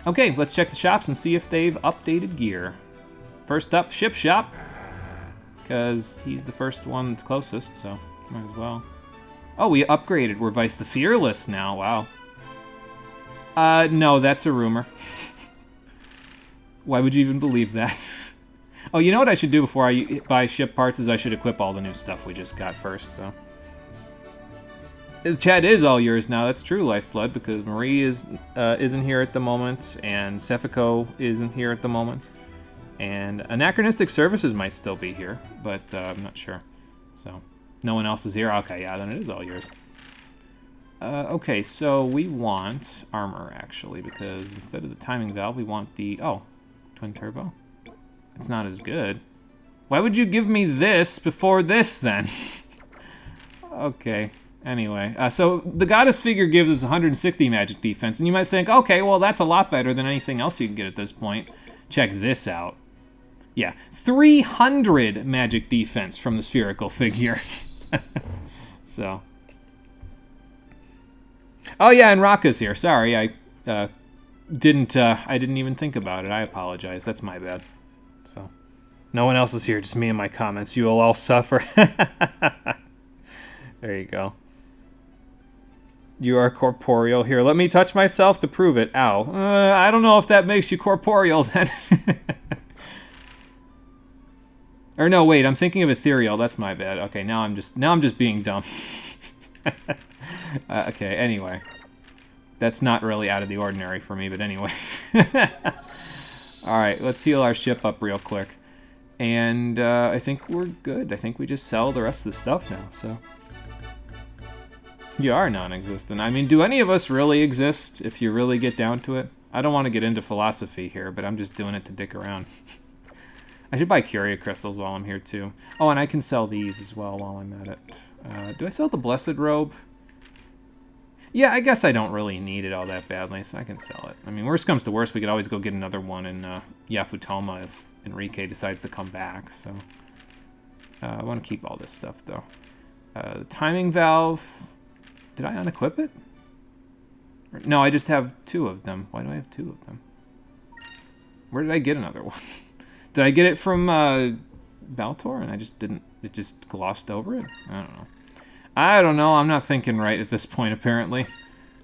Okay, let's check the shops and see if they've updated gear. First up, ship shop, because he's the first one that's closest, so might as well. Oh, we upgraded. We're Vice the Fearless now. Wow. No, that's a rumor. Why would you even believe that? Oh, you know what I should do before I buy ship parts is I should equip all the new stuff we just got first, so. The chat is all yours now. That's true, Lifeblood, because Marie isn't here at the moment, and Cefico isn't here at the moment. And Anachronistic Services might still be here, but I'm not sure. So, no one else is here? Okay, yeah, then it is all yours. Okay, so we want armor, actually, because instead of the timing valve, we want the... Oh, twin turbo. It's not as good. Why would you give me this before this, then? Okay, anyway. So the goddess figure gives us 160 magic defense, and you might think, okay, well, that's a lot better than anything else you can get at this point. Check this out. Yeah, 300 magic defense from the spherical figure. So. Oh, yeah, and Raka's here. Sorry, I didn't even think about it. I apologize. That's my bad. So, no one else is here, just me and my comments. You will all suffer. There you go. You are corporeal. Here, let me touch myself to prove it. Ow. I don't know if that makes you corporeal then. Or no, wait, I'm thinking of ethereal. That's my bad. Okay, now I'm just being dumb. Okay, anyway. That's not really out of the ordinary for me, but anyway. Alright, let's heal our ship up real quick. And I think we're good. I think we just sell the rest of the stuff now, so. You are non-existent. I mean, do any of us really exist if you really get down to it? I don't want to get into philosophy here, but I'm just doing it to dick around. I should buy Curia crystals while I'm here, too. Oh, and I can sell these as well while I'm at it. Do I sell the Blessed Robe? Yeah, I guess I don't really need it all that badly, so I can sell it. I mean, worst comes to worst, we could always go get another one in Yafutoma if Enrique decides to come back, so. I want to keep all this stuff, though. The timing valve... Did I unequip it? No, I just have 2 of them. Why do I have 2 of them? Where did I get another one? Did I get it from Baltor and I just didn't... It just glossed over it? I don't know. I'm not thinking right at this point, apparently.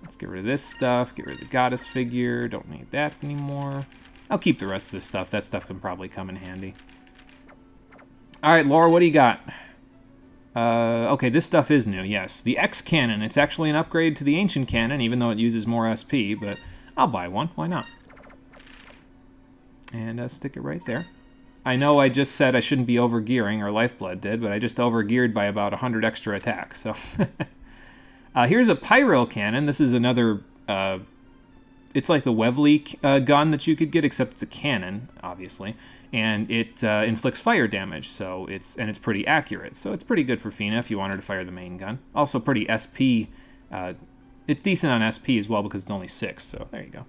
Let's get rid of this stuff. Get rid of the goddess figure. Don't need that anymore. I'll keep the rest of this stuff. That stuff can probably come in handy. Alright, Laura, what do you got? Okay, this stuff is new, yes. The X cannon. It's actually an upgrade to the ancient cannon, even though it uses more SP, but I'll buy one. Why not? And stick it right there. I know I just said I shouldn't be overgearing, or Lifeblood did, but I just overgeared by about 100 extra attacks, so... here's a Pyro cannon. This is another... it's like the Webley gun that you could get, except it's a cannon, obviously. And it inflicts fire damage, so it's pretty accurate. So it's pretty good for Fina if you want her to fire the main gun. Also pretty SP... it's decent on SP as well because it's only 6, so there you go.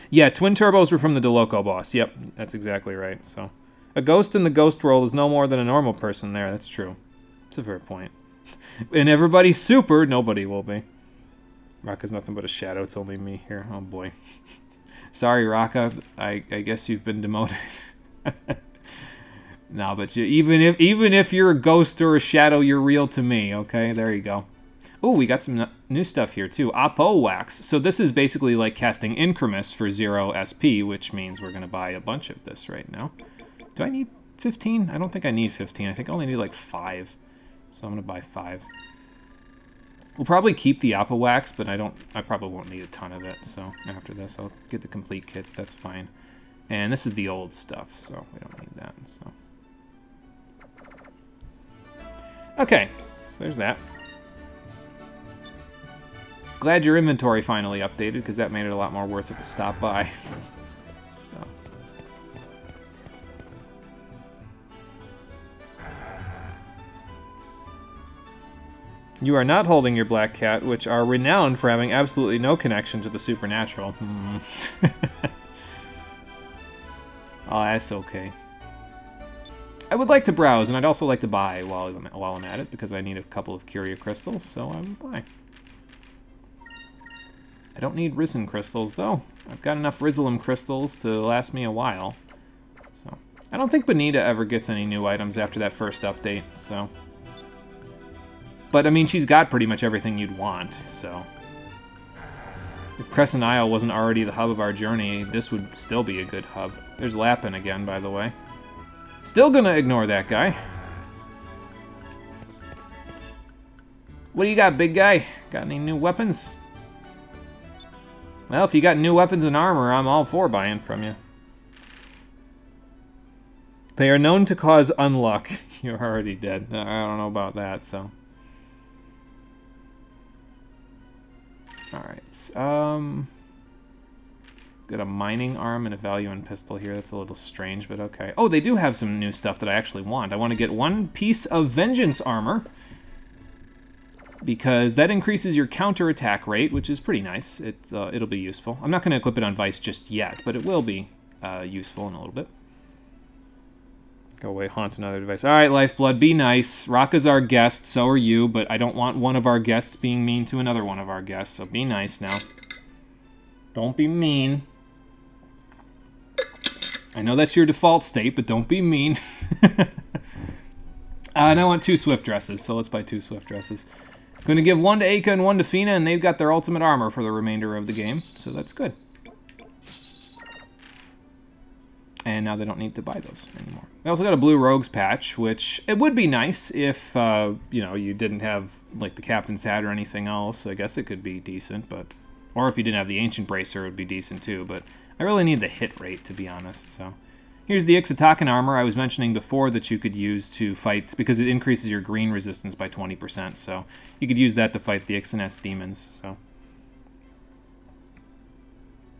Yeah, twin turbos were from the DeLoco boss. Yep, that's exactly right. So, a ghost in the ghost world is no more than a normal person there. That's true. It's a fair point. And everybody's super, nobody will be. Raka's nothing but a shadow. It's only me here. Oh, boy. Sorry, Raka. I guess you've been demoted. No, but even if you're a ghost or a shadow, you're real to me, okay? There you go. Oh, we got some new stuff here, too. Apo Wax. So this is basically like casting Incremus for 0 SP, which means we're going to buy a bunch of this right now. Do I need 15? I don't think I need 15. I think I only need like 5. So I'm going to buy 5. We'll probably keep the Appa Wax, but I probably won't need a ton of it. So after this, I'll get the complete kits. That's fine. And this is the old stuff, so we don't need that. So okay, so there's that. Glad your inventory finally updated, because that made it a lot more worth it to stop by. So. You are not holding your black cat, which are renowned for having absolutely no connection to the supernatural. Oh, that's okay. I would like to browse, and I'd also like to buy while I'm at it, because I need a couple of Curia crystals, so I will buy. I don't need Risen crystals, though. I've got enough Rizzulum crystals to last me a while. So I don't think Bonita ever gets any new items after that first update, so... But, I mean, she's got pretty much everything you'd want, so... If Crescent Isle wasn't already the hub of our journey, this would still be a good hub. There's Lappin again, by the way. Still gonna ignore that guy. What do you got, big guy? Got any new weapons? Well, if you got new weapons and armor, I'm all for buying from you. They are known to cause unluck. You're already dead. I don't know about that, so... Alright, got a mining arm and a value and pistol here. That's a little strange, but okay. Oh, they do have some new stuff that I actually want. I want to get 1 piece of Vengeance armor, because that increases your counterattack rate, which is pretty nice. It'll be useful. I'm not going to equip it on Vice just yet, but it will be useful in a little bit. Go away, haunt another device. Alright, Lifeblood, be nice. Raka's our guest, so are you, but I don't want one of our guests being mean to another one of our guests, so be nice now. Don't be mean. I know that's your default state, but don't be mean. And I want 2 Swift dresses, so let's buy 2 Swift dresses. Going to give 1 to Aika and 1 to Fina, and they've got their ultimate armor for the remainder of the game, so that's good. And now they don't need to buy those anymore. We also got a blue rogues patch, which it would be nice if, you know, you didn't have, like, the Captain's hat or anything else. I guess it could be decent, but... Or if you didn't have the Ancient Bracer, it would be decent too, but I really need the hit rate, to be honest, so... Here's the Ixatakan armor I was mentioning before that you could use to fight, because it increases your green resistance by 20%, so you could use that to fight the Ixanes demons, so...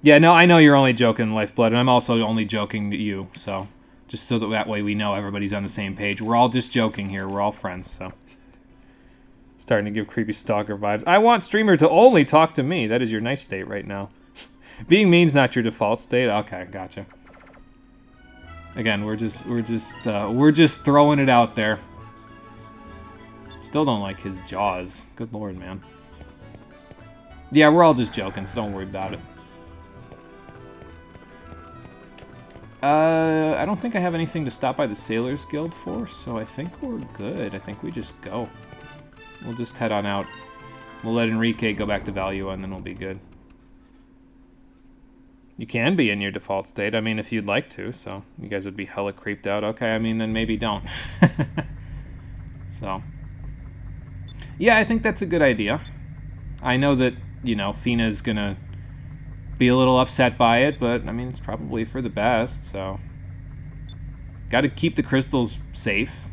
Yeah, no, I know you're only joking, Lifeblood, and I'm also only joking to you, so... Just so that way we know everybody's on the same page. We're all just joking here, we're all friends, so... Starting to give creepy stalker vibes. I want streamer to only talk to me. That is your nice state right now. Being mean's not your default state? Okay, gotcha. Again, we're just throwing it out there. Still don't like his jaws. Good lord, man. Yeah, we're all just joking, so don't worry about it. I don't think I have anything to stop by the Sailors Guild for, so I think we're good. I think we just go. We'll just head on out. We'll let Enrique go back to Valua, and then we'll be good. You can be in your default state, I mean, if you'd like to, so you guys would be hella creeped out. Okay, I mean, then maybe don't. So. Yeah, I think that's a good idea. I know that, you know, Fina's gonna be a little upset by it, but, I mean, it's probably for the best, so... Gotta keep the crystals safe.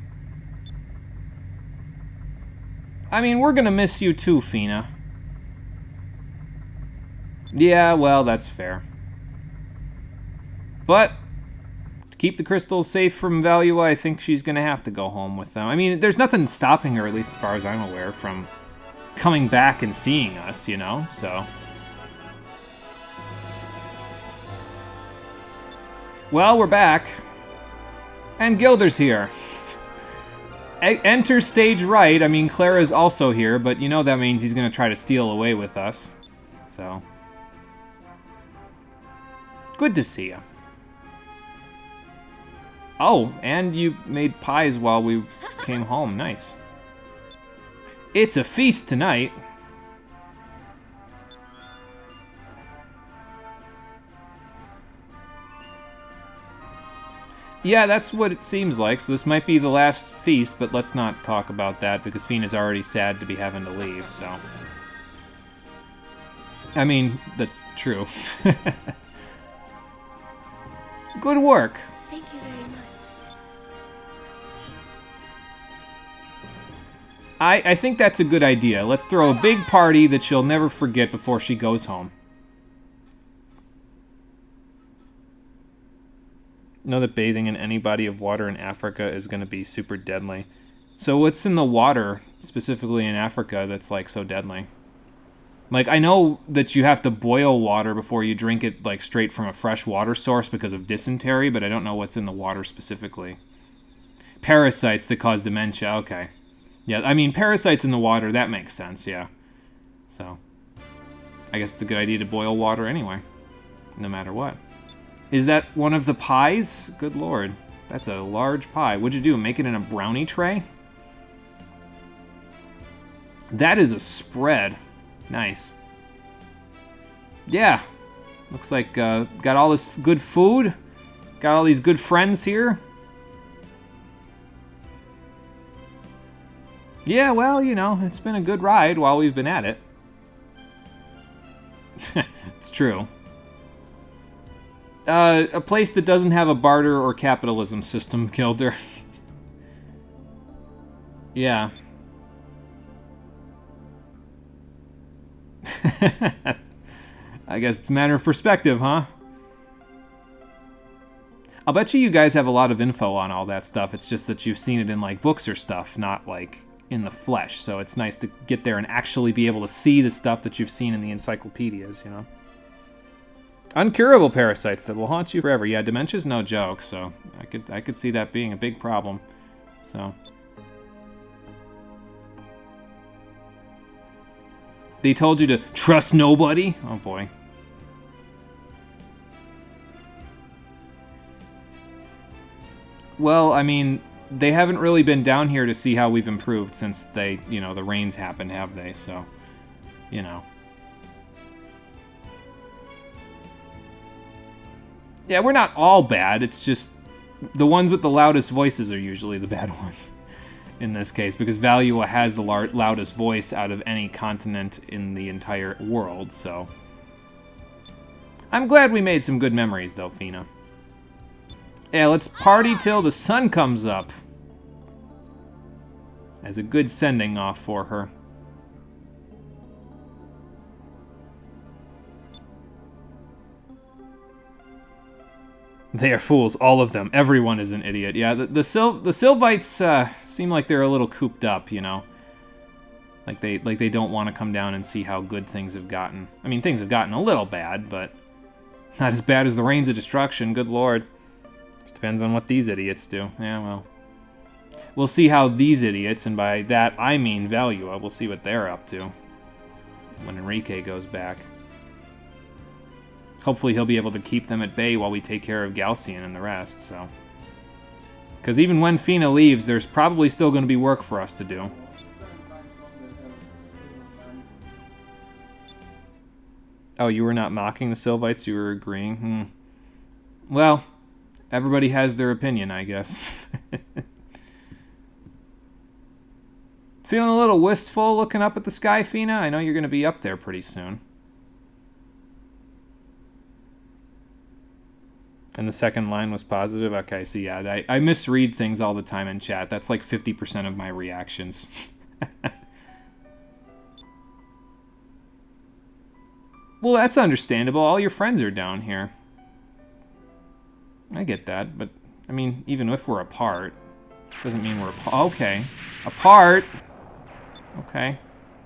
I mean, we're gonna miss you too, Fina. Yeah, well, that's fair. But, to keep the crystals safe from Valua, I think she's gonna have to go home with them. I mean, there's nothing stopping her, at least as far as I'm aware, from coming back and seeing us, you know, so... Well, we're back. And Gilder's here. Enter stage right. I mean, Clara's also here, but you know that means he's going to try to steal away with us. So. Good to see you. Oh, and you made pies while we came home. Nice. It's a feast tonight. Yeah, that's what it seems like. So this might be the last feast, but let's not talk about that because Fina's already sad to be having to leave, so... I mean, that's true. Good work. Thank you very much. I think that's a good idea. Let's throw a big party that she'll never forget before she goes home. Know that bathing in any body of water in Africa is going to be super deadly. So what's in the water, specifically in Africa, that's like so deadly? Like, I know that you have to boil water before you drink it like straight from a fresh water source because of dysentery, but I don't know what's in the water specifically. Parasites that cause dementia, okay. Yeah, I mean, parasites in the water, that makes sense, yeah. So, I guess it's a good idea to boil water anyway, no matter what. Is that one of the pies? Good lord, that's a large pie. What'd you do, make it in a brownie tray? That is a spread. Nice. Yeah, looks like got all this good food, got all these good friends here. Yeah, well, you know, it's been a good ride while we've been at it. It's true. A place that doesn't have a barter or capitalism system killed her. Yeah. I guess it's a matter of perspective, huh? I'll bet you guys have a lot of info on all that stuff. It's just that you've seen it in, like, books or stuff, not, like, in the flesh. So it's nice to get there and actually be able to see the stuff that you've seen in the encyclopedias, you know? Uncurable parasites that will haunt you forever. Yeah, dementia's no joke, so I could see that being a big problem. So... They told you to trust nobody? Oh boy. Well, I mean, they haven't really been down here to see how we've improved since they, you know, the rains happened, have they? So, you know. Yeah, we're not all bad. It's just the ones with the loudest voices are usually the bad ones. In this case, because Valua has the loudest voice out of any continent in the entire world, so... I'm glad we made some good memories, though, Fina. Yeah, let's party till the sun comes up. As a good sending off for her. They are fools, all of them. Everyone is an idiot. Yeah, the Sylvites seem like they're a little cooped up, you know. Like they don't want to come down and see how good things have gotten. I mean, things have gotten a little bad, but not as bad as the Rains of Destruction, good lord. Just depends on what these idiots do. Yeah, well. We'll see how these idiots, and by that I mean Valua, we'll see what they're up to when Enrique goes back. Hopefully he'll be able to keep them at bay while we take care of Galcian and the rest, so... Because even when Fina leaves, there's probably still going to be work for us to do. Oh, you were not mocking the Sylvites, you were agreeing? Well, everybody has their opinion, I guess. Feeling a little wistful looking up at the sky, Fina? I know you're going to be up there pretty soon. And the second line was positive? Okay, so yeah, I misread things all the time in chat. That's like 50% of my reactions. Well, that's understandable. All your friends are down here. I get that, but, I mean, even if we're apart, doesn't mean we're apart. Okay. Apart! Okay.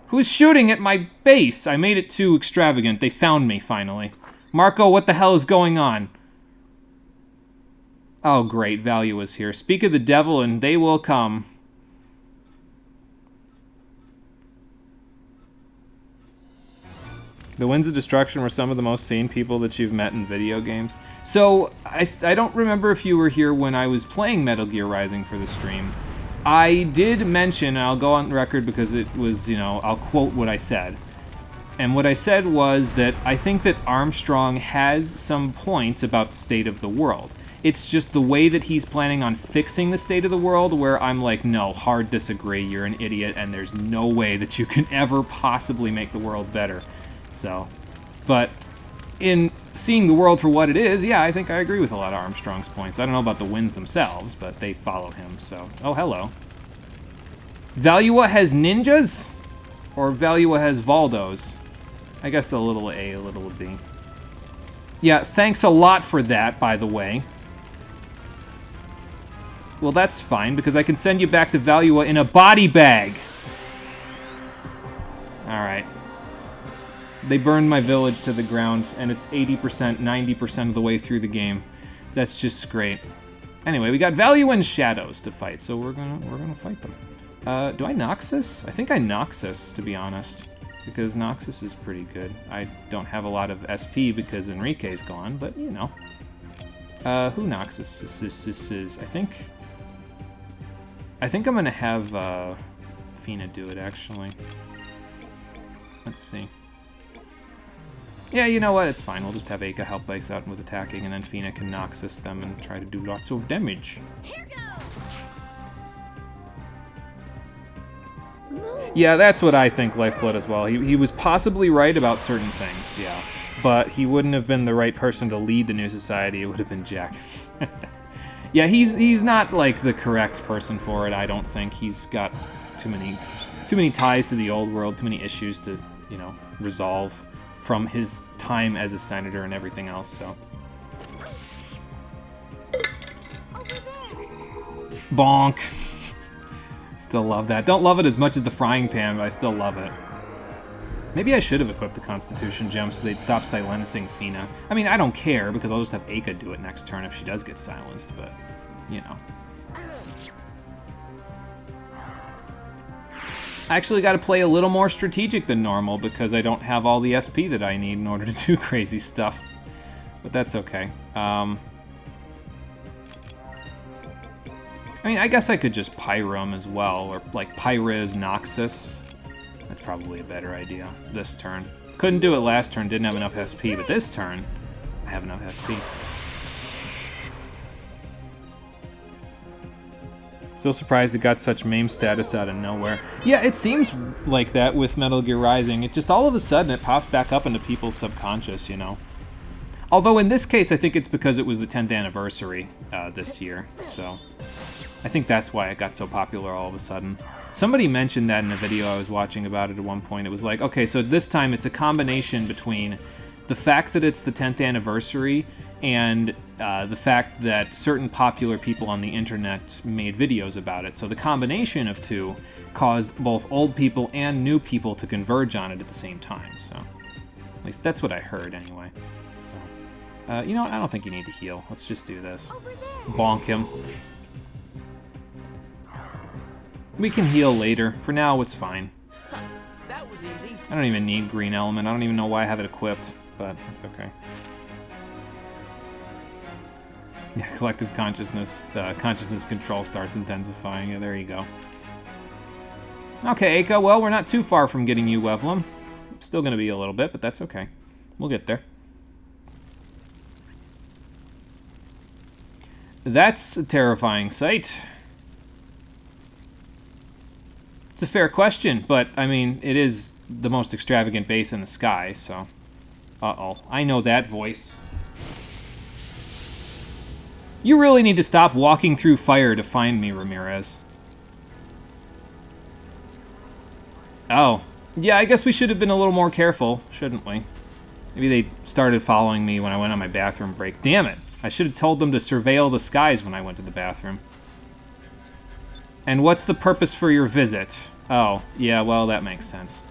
Who's shooting at my base? I made it too extravagant. They found me, finally. Marco, what the hell is going on? Oh, great. Value is here. Speak of the devil, and they will come. The Winds of Destruction were some of the most sane people that you've met in video games. So, I don't remember if you were here when I was playing Metal Gear Rising for the stream. I did mention, and I'll go on record because it was, you know, I'll quote what I said. And what I said was that I think that Armstrong has some points about the state of the world. It's just the way that he's planning on fixing the state of the world where I'm like, no, hard disagree, you're an idiot, and there's no way that you can ever possibly make the world better. So, but in seeing the world for what it is, yeah, I think I agree with a lot of Armstrong's points. I don't know about the winds themselves, but they follow him, so. Oh, hello. Valua has ninjas? Or Valua has Valdos? I guess the little A, a little B. Yeah, thanks a lot for that, by the way. Well, that's fine, because I can send you back to Valua in a body bag. Alright. They burned my village to the ground, and it's 80%, 90% of the way through the game. That's just great. Anyway, we got Valuan Shadows to fight, so we're gonna fight them. Do I Noxus? I think I Noxus, to be honest, because Noxus is pretty good. I don't have a lot of SP because Enrique's gone, but you know. Who Noxus is? I think I'm gonna have Fina do it, actually. Let's see. Yeah, you know what? It's fine. We'll just have Aka help Ice out with attacking, and then Fina can Noxus them and try to do lots of damage. Here goes. Yeah, that's what I think, Lifeblood, as well. He was possibly right about certain things, yeah. But he wouldn't have been the right person to lead the new society. It would have been Jack. Yeah, he's not, like, the correct person for it, I don't think. He's got too many ties to the old world, too many issues to, you know, resolve from his time as a senator and everything else, so. Bonk. Still love that. Don't love it as much as the frying pan, but I still love it. Maybe I should have equipped the Constitution gem so they'd stop silencing Fina. I mean, I don't care, because I'll just have Aka do it next turn if she does get silenced, but, you know. I actually got to play a little more strategic than normal because I don't have all the SP that I need in order to do crazy stuff. But that's okay. I mean, I guess I could just Pyrum as well, or like Pyriz Noxus. That's probably a better idea this turn. Couldn't do it last turn, didn't have enough SP, but this turn, I have enough SP. Still surprised it got such meme status out of nowhere. Yeah, it seems like that with Metal Gear Rising. It just all of a sudden it pops back up into people's subconscious, you know. Although in this case, I think it's because it was the 10th anniversary this year, so I think that's why it got so popular all of a sudden. Somebody mentioned that in a video I was watching about it at one point. It was like, okay, so this time it's a combination between the fact that it's the 10th anniversary and the fact that certain popular people on the internet made videos about it. So the combination of two caused both old people and new people to converge on it at the same time. So at least that's what I heard anyway. So, you know what? I don't think you need to heal. Let's just do this. Bonk him. We can heal later. For now, it's fine. That was easy. I don't even need green element. I don't even know why I have it equipped, but it's okay. Yeah, collective consciousness control starts intensifying. Yeah, there you go. Okay, Aka, well, we're not too far from getting you Wevlum. Still gonna be a little bit, but that's okay. We'll get there. That's a terrifying sight. It's a fair question, but, I mean, it is the most extravagant base in the sky, so... Uh-oh. I know that voice. You really need to stop walking through fire to find me, Ramirez. Oh. Yeah, I guess we should have been a little more careful, shouldn't we? Maybe they started following me when I went on my bathroom break. Damn it! I should have told them to surveil the skies when I went to the bathroom. And what's the purpose for your visit? Oh, yeah, well, that makes sense.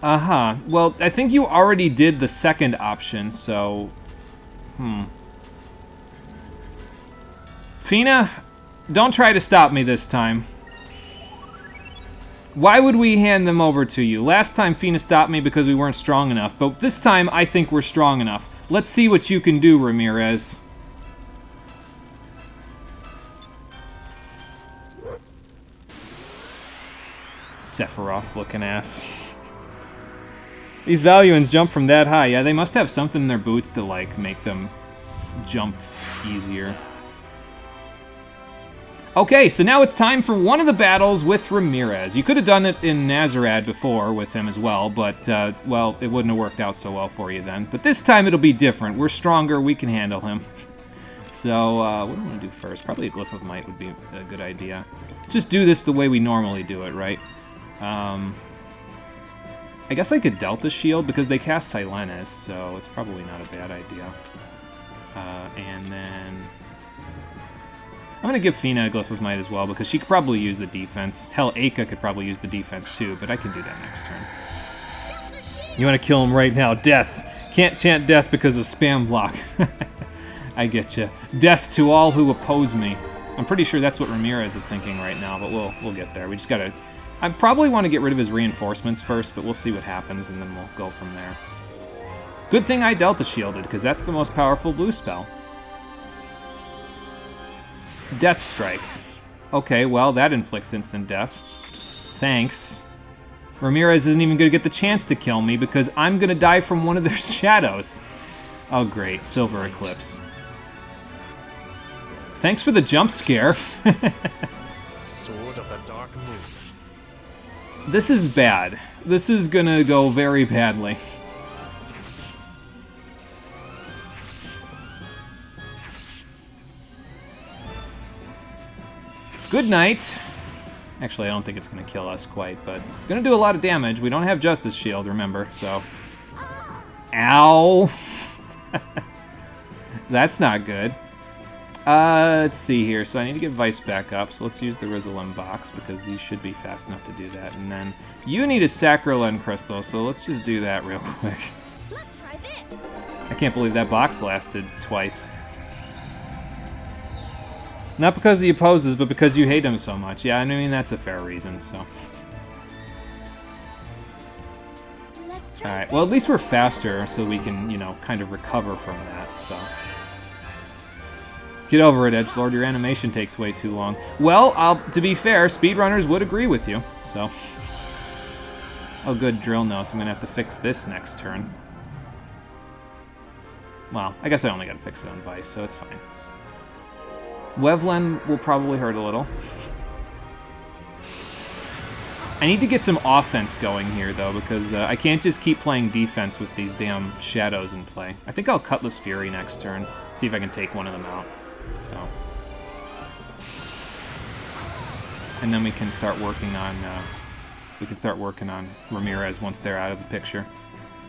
Uh-huh. Well, I think you already did the second option, so... Fina, don't try to stop me this time. Why would we hand them over to you? Last time Fina stopped me because we weren't strong enough, but this time I think we're strong enough. Let's see what you can do, Ramirez. Sephiroth-looking ass. These Valuans jump from that high. Yeah, they must have something in their boots to, like, make them jump easier. Okay, so now it's time for one of the battles with Ramirez. You could have done it in Nazarad before with him as well, but, well, it wouldn't have worked out so well for you then. But this time it'll be different. We're stronger. We can handle him. So, what do I want to do first? Probably a Glyph of Might would be a good idea. Let's just do this the way we normally do it, right? I guess I could Delta Shield because they cast Silenis, so it's probably not a bad idea. And then I'm going to give Fina a Glyph of Might as well because she could probably use the defense. Hell, Aka could probably use the defense too, but I can do that next turn. You want to kill him right now. Death. Can't chant death because of spam block. I get you. Death to all who oppose me. I'm pretty sure that's what Ramirez is thinking right now, but we'll get there. We just gotta... I probably want to get rid of his reinforcements first, but we'll see what happens, and then we'll go from there. Good thing I Delta Shielded, because that's the most powerful blue spell. Death Strike. Okay, well, that inflicts instant death. Thanks. Ramirez isn't even going to get the chance to kill me, because I'm going to die from one of their shadows. Oh, great. Silver Eclipse. Thanks for the jump scare. Sword of the Dark Moon. This is bad. This is gonna go very badly. Good night. Actually, I don't think it's gonna kill us quite, but it's gonna do a lot of damage. We don't have Justice Shield, remember, so... Ow! That's not good. Let's see here. So I need to get Vice back up, so let's use the Rizzalim box, because you should be fast enough to do that. And then you need a Sacrolen Crystal, so let's just do that real quick. Let's try this. I can't believe that box lasted twice. Not because he opposes, but because you hate him so much. Yeah, I mean, that's a fair reason, so... Let's try Alright, well, at least we're faster, so we can, you know, kind of recover from that, so... Get over it, Edgelord. Your animation takes way too long. Well, to be fair, speedrunners would agree with you, so... Oh, good, Drill no, so I'm gonna have to fix this next turn. Well, I guess I only gotta fix it on Vice, so it's fine. Wevlen will probably hurt a little. I need to get some offense going here, though, because I can't just keep playing defense with these damn shadows in play. I think I'll Cutlass Fury next turn, see if I can take one of them out. So, and then we can start working on Ramirez once they're out of the picture.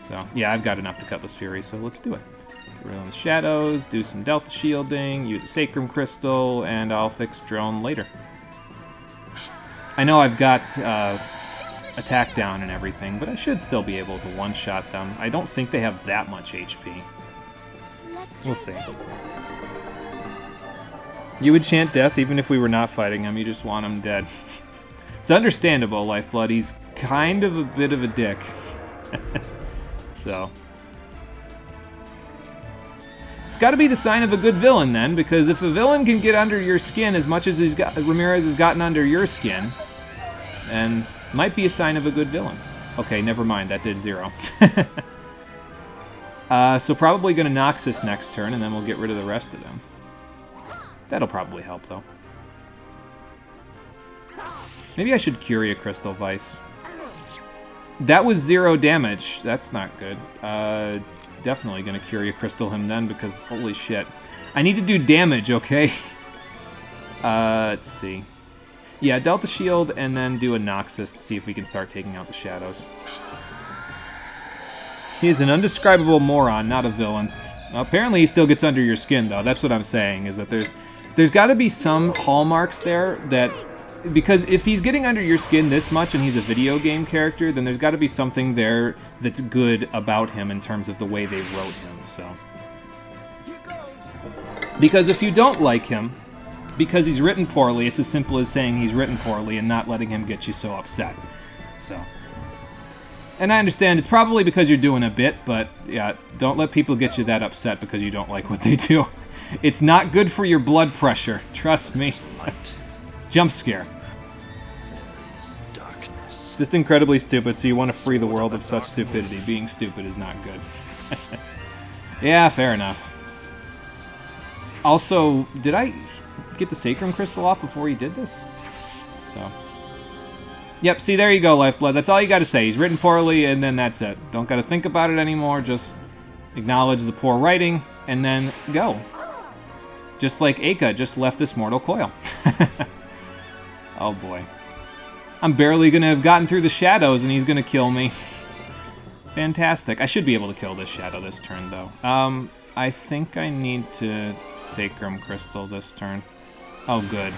So yeah, I've got enough to Cutlass Fury, so let's do it. Get rid of the shadows, do some Delta Shielding, use a Sacrum Crystal, and I'll fix Drone later. I know I've got attack down and everything, but I should still be able to one-shot them. I don't think they have that much HP. We'll see. You would chant death even if we were not fighting him. You just want him dead. It's understandable, Lifeblood. He's kind of a bit of a dick. So. It's got to be the sign of a good villain, then, because if a villain can get under your skin as much as Ramirez has gotten under your skin, then it might be a sign of a good villain. Okay, never mind. That did 0. So probably going to Noxus next turn, and then we'll get rid of the rest of them. That'll probably help, though. Maybe I should Curia Crystal Vice. That was 0 damage. That's not good. Definitely gonna Curia Crystal him then, because holy shit. I need to do damage, okay? Let's see. Yeah, Delta Shield, and then do a Noxus to see if we can start taking out the shadows. He is an undescribable moron, not a villain. Apparently he still gets under your skin, though. That's what I'm saying, is that there's got to be some hallmarks there that... Because if he's getting under your skin this much and he's a video game character, then there's got to be something there that's good about him in terms of the way they wrote him, so... Because if you don't like him, because he's written poorly, it's as simple as saying he's written poorly and not letting him get you so upset. So... And I understand it's probably because you're doing a bit, but yeah, don't let people get you that upset because you don't like what they do. It's not good for your blood pressure, trust me. Jump scare. Darkness. Just incredibly stupid, so you want to free the world of such stupidity. Being stupid is not good. Yeah, fair enough. Also, did I get the Sacrum Crystal off before he did this? So... Yep, see, there you go, Lifeblood. That's all you gotta say. He's written poorly, and then that's it. Don't gotta think about it anymore. Just acknowledge the poor writing, and then go. Just like Aka just left this mortal coil. Oh, boy. I'm barely gonna have gotten through the shadows, and he's gonna kill me. Fantastic. I should be able to kill this shadow this turn, though. I think I need to Sacrum Crystal this turn. Oh, good.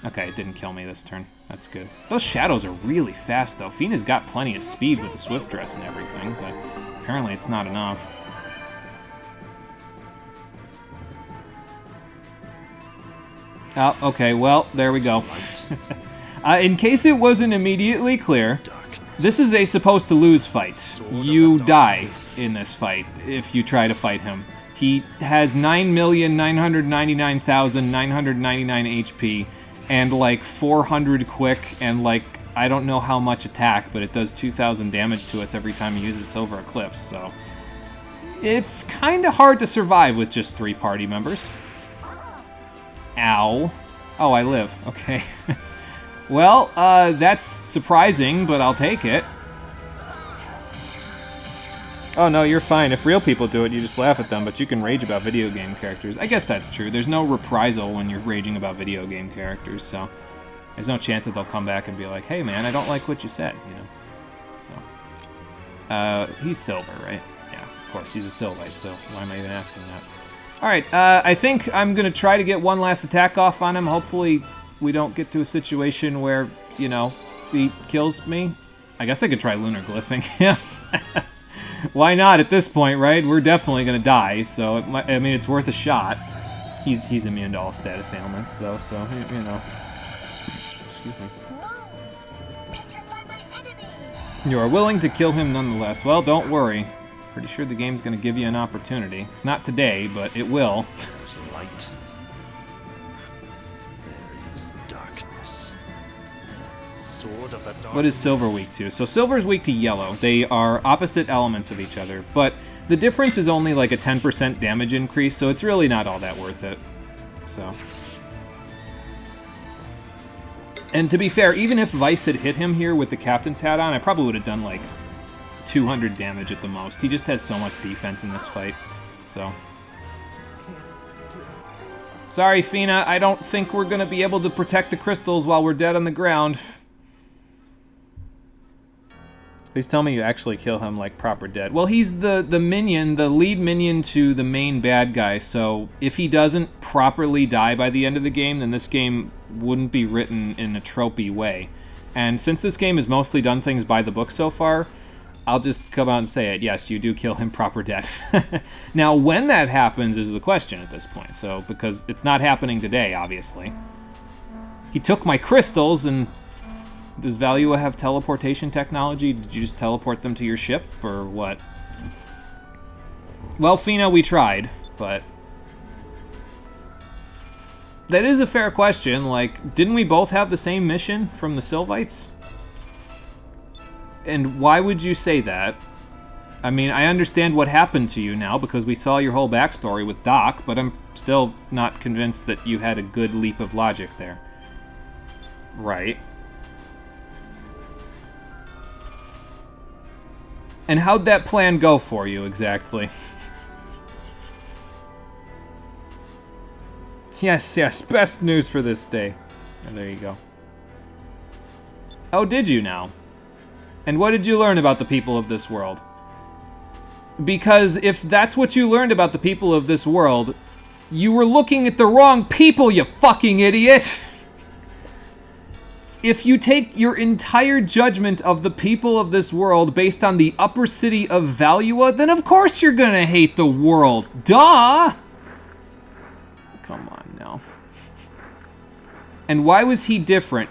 Okay, it didn't kill me this turn. That's good. Those shadows are really fast, though. Fina's got plenty of speed with the Swift Dress and everything, but apparently it's not enough. Oh, okay, well, there we go. In case it wasn't immediately clear, this is a supposed-to-lose fight. You die in this fight if you try to fight him. He has 9,999,999 HP, and like 400 quick, and like, I don't know how much attack, but it does 2,000 damage to us every time he uses Silver Eclipse, so... It's kinda hard to survive with just 3 party members. Ow. Oh, I live. Okay. Well, that's surprising, but I'll take it. Oh, no, you're fine. If real people do it, you just laugh at them, but you can rage about video game characters. I guess that's true. There's no reprisal when you're raging about video game characters, so there's no chance that they'll come back and be like, hey, man, I don't like what you said, you know? So, he's silver, right? Yeah, of course, he's a Sylvite, so why am I even asking that? All right, I think I'm going to try to get one last attack off on him. Hopefully we don't get to a situation where, you know, he kills me. I guess I could try Lunar Glyphing him. Why not at this point, right? We're definitely going to die, so it might, I mean, it's worth a shot. He's immune to all status ailments, though, so, you know. Excuse me. You are willing to kill him nonetheless. Well, don't worry. Pretty sure the game's going to give you an opportunity. It's not today, but it will. There's a light. There is darkness. Sword of the dark. What is Silver weak to? So Silver's weak to Yellow. They are opposite elements of each other, but the difference is only like a 10% damage increase, so it's really not all that worth it. So. And to be fair, even if Vice had hit him here with the Captain's Hat on, I probably would have done like 200 damage at the most. He just has so much defense in this fight, so. Sorry, Fina, I don't think we're going to be able to protect the crystals while we're dead on the ground. Please tell me you actually kill him like proper dead. Well, he's the minion, the lead minion to the main bad guy, so if he doesn't properly die by the end of the game, then this game wouldn't be written in a tropey way. And since this game has mostly done things by the book so far, I'll just come out and say it. Yes, you do kill him proper dead. Now, when that happens is the question at this point, so, because it's not happening today, obviously. He took my crystals, and does Valua have teleportation technology? Did you just teleport them to your ship, or what? Well, Fina, we tried, but... That is a fair question. Like, didn't we both have the same mission from the Sylvites? And why would you say that? I mean, I understand what happened to you now, because we saw your whole backstory with Doc, but I'm still not convinced that you had a good leap of logic there. Right. And how'd that plan go for you, exactly? Yes, yes, best news for this day. And there you go. Oh, did you now? And what did you learn about the people of this world? Because if that's what you learned about the people of this world, you were looking at the wrong people, you fucking idiot! If you take your entire judgment of the people of this world based on the upper city of Valua, then of course you're gonna hate the world. Duh! Come on now. And why was he different?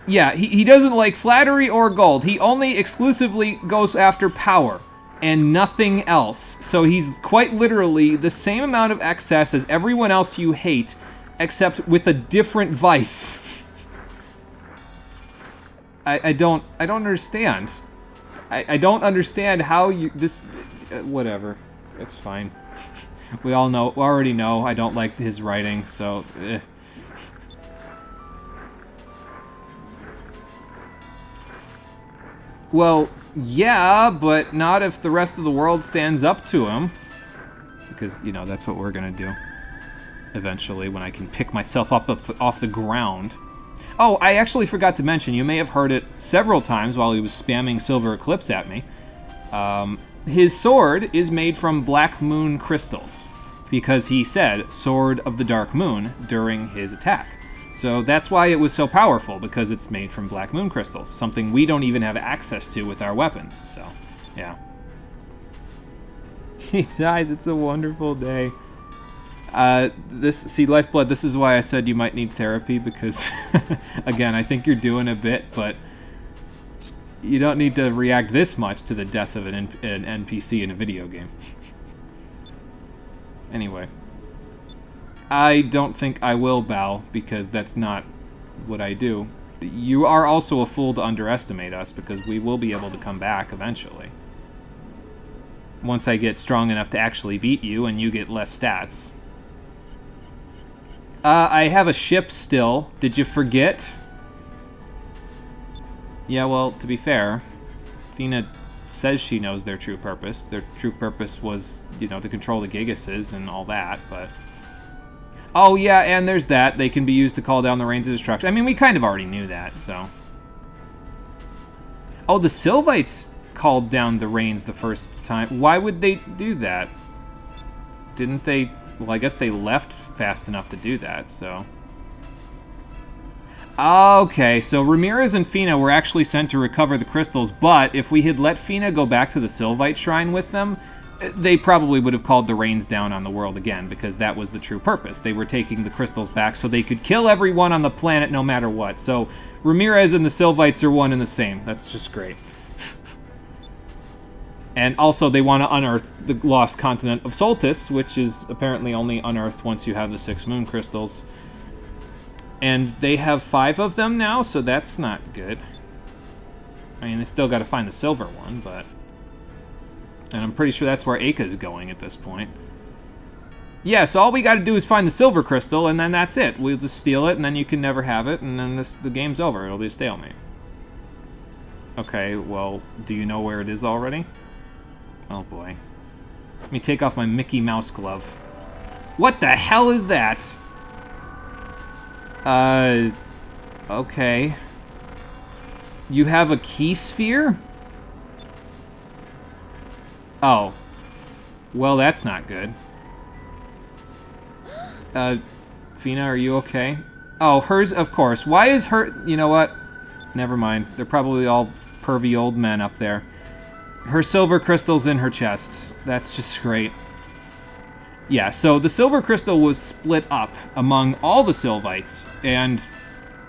Yeah, he doesn't like flattery or gold. He only exclusively goes after power and nothing else. So he's quite literally the same amount of excess as everyone else you hate, except with a different vice. I don't understand. I don't understand how you this. Whatever, it's fine. We already know I don't like his writing, so. Well, yeah, but not if the rest of the world stands up to him. Because, you know, that's what we're gonna do. Eventually, when I can pick myself up off the ground. Oh, I actually forgot to mention, you may have heard it several times while he was spamming Silver Eclipse at me. His sword is made from Black Moon crystals. Because he said, Sword of the Dark Moon, during his attack. So that's why it was so powerful, because it's made from Black Moon crystals. Something we don't even have access to with our weapons, so, yeah. He dies, it's a wonderful day. See, Lifeblood, this is why I said you might need therapy, because, again, I think you're doing a bit, but you don't need to react this much to the death of an NPC in a video game. Anyway. I don't think I will bow, because that's not what I do. You are also a fool to underestimate us, because we will be able to come back eventually. Once I get strong enough to actually beat you, and you get less stats. I have a ship still. Did you forget? Yeah, well, to be fair, Fina says she knows their true purpose. Their true purpose was, you know, to control the Gigases and all that, but... Oh, yeah, and there's that. They can be used to call down the Rains of Destruction. I mean, we kind of already knew that, so... Oh, the Sylvites called down the Rains the first time. Why would they do that? Didn't they... Well, I guess they left fast enough to do that, so... Okay, so Ramirez and Fina were actually sent to recover the crystals, but if we had let Fina go back to the Sylvite Shrine with them... They probably would have called the rains down on the world again, because that was the true purpose. They were taking the crystals back so they could kill everyone on the planet no matter what. So Ramirez and the Sylvites are one and the same. That's just great. And also they want to unearth the lost continent of Soltis, which is apparently only unearthed once you have the 6 moon crystals. And they have 5 of them now, so that's not good. I mean, they still got to find the silver one, but... And I'm pretty sure that's where Aka is going at this point. Yeah, so all we got to do is find the silver crystal, and then that's it. We'll just steal it, and then you can never have it, and then the game's over. It'll be a stalemate. Okay, well, do you know where it is already? Oh, boy. Let me take off my Mickey Mouse glove. What the hell is that? Okay. You have a key sphere? Oh. Well, that's not good. Fina, are you okay? Oh, hers, of course. Why is her... You know what? Never mind. They're probably all pervy old men up there. Her silver crystal's in her chest. That's just great. Yeah, so the silver crystal was split up among all the Sylvites, and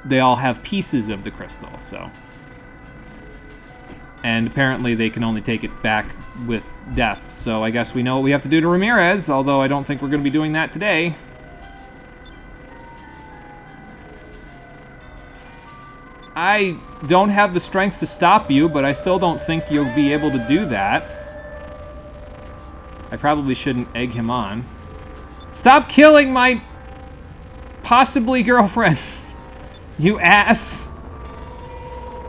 they all have pieces of the crystal, so... And apparently they can only take it back with death, so I guess we know what we have to do to Ramirez, although I don't think we're going to be doing that today. I don't have the strength to stop you, but I still don't think you'll be able to do that. I probably shouldn't egg him on. Stop killing my possibly girlfriend, you ass!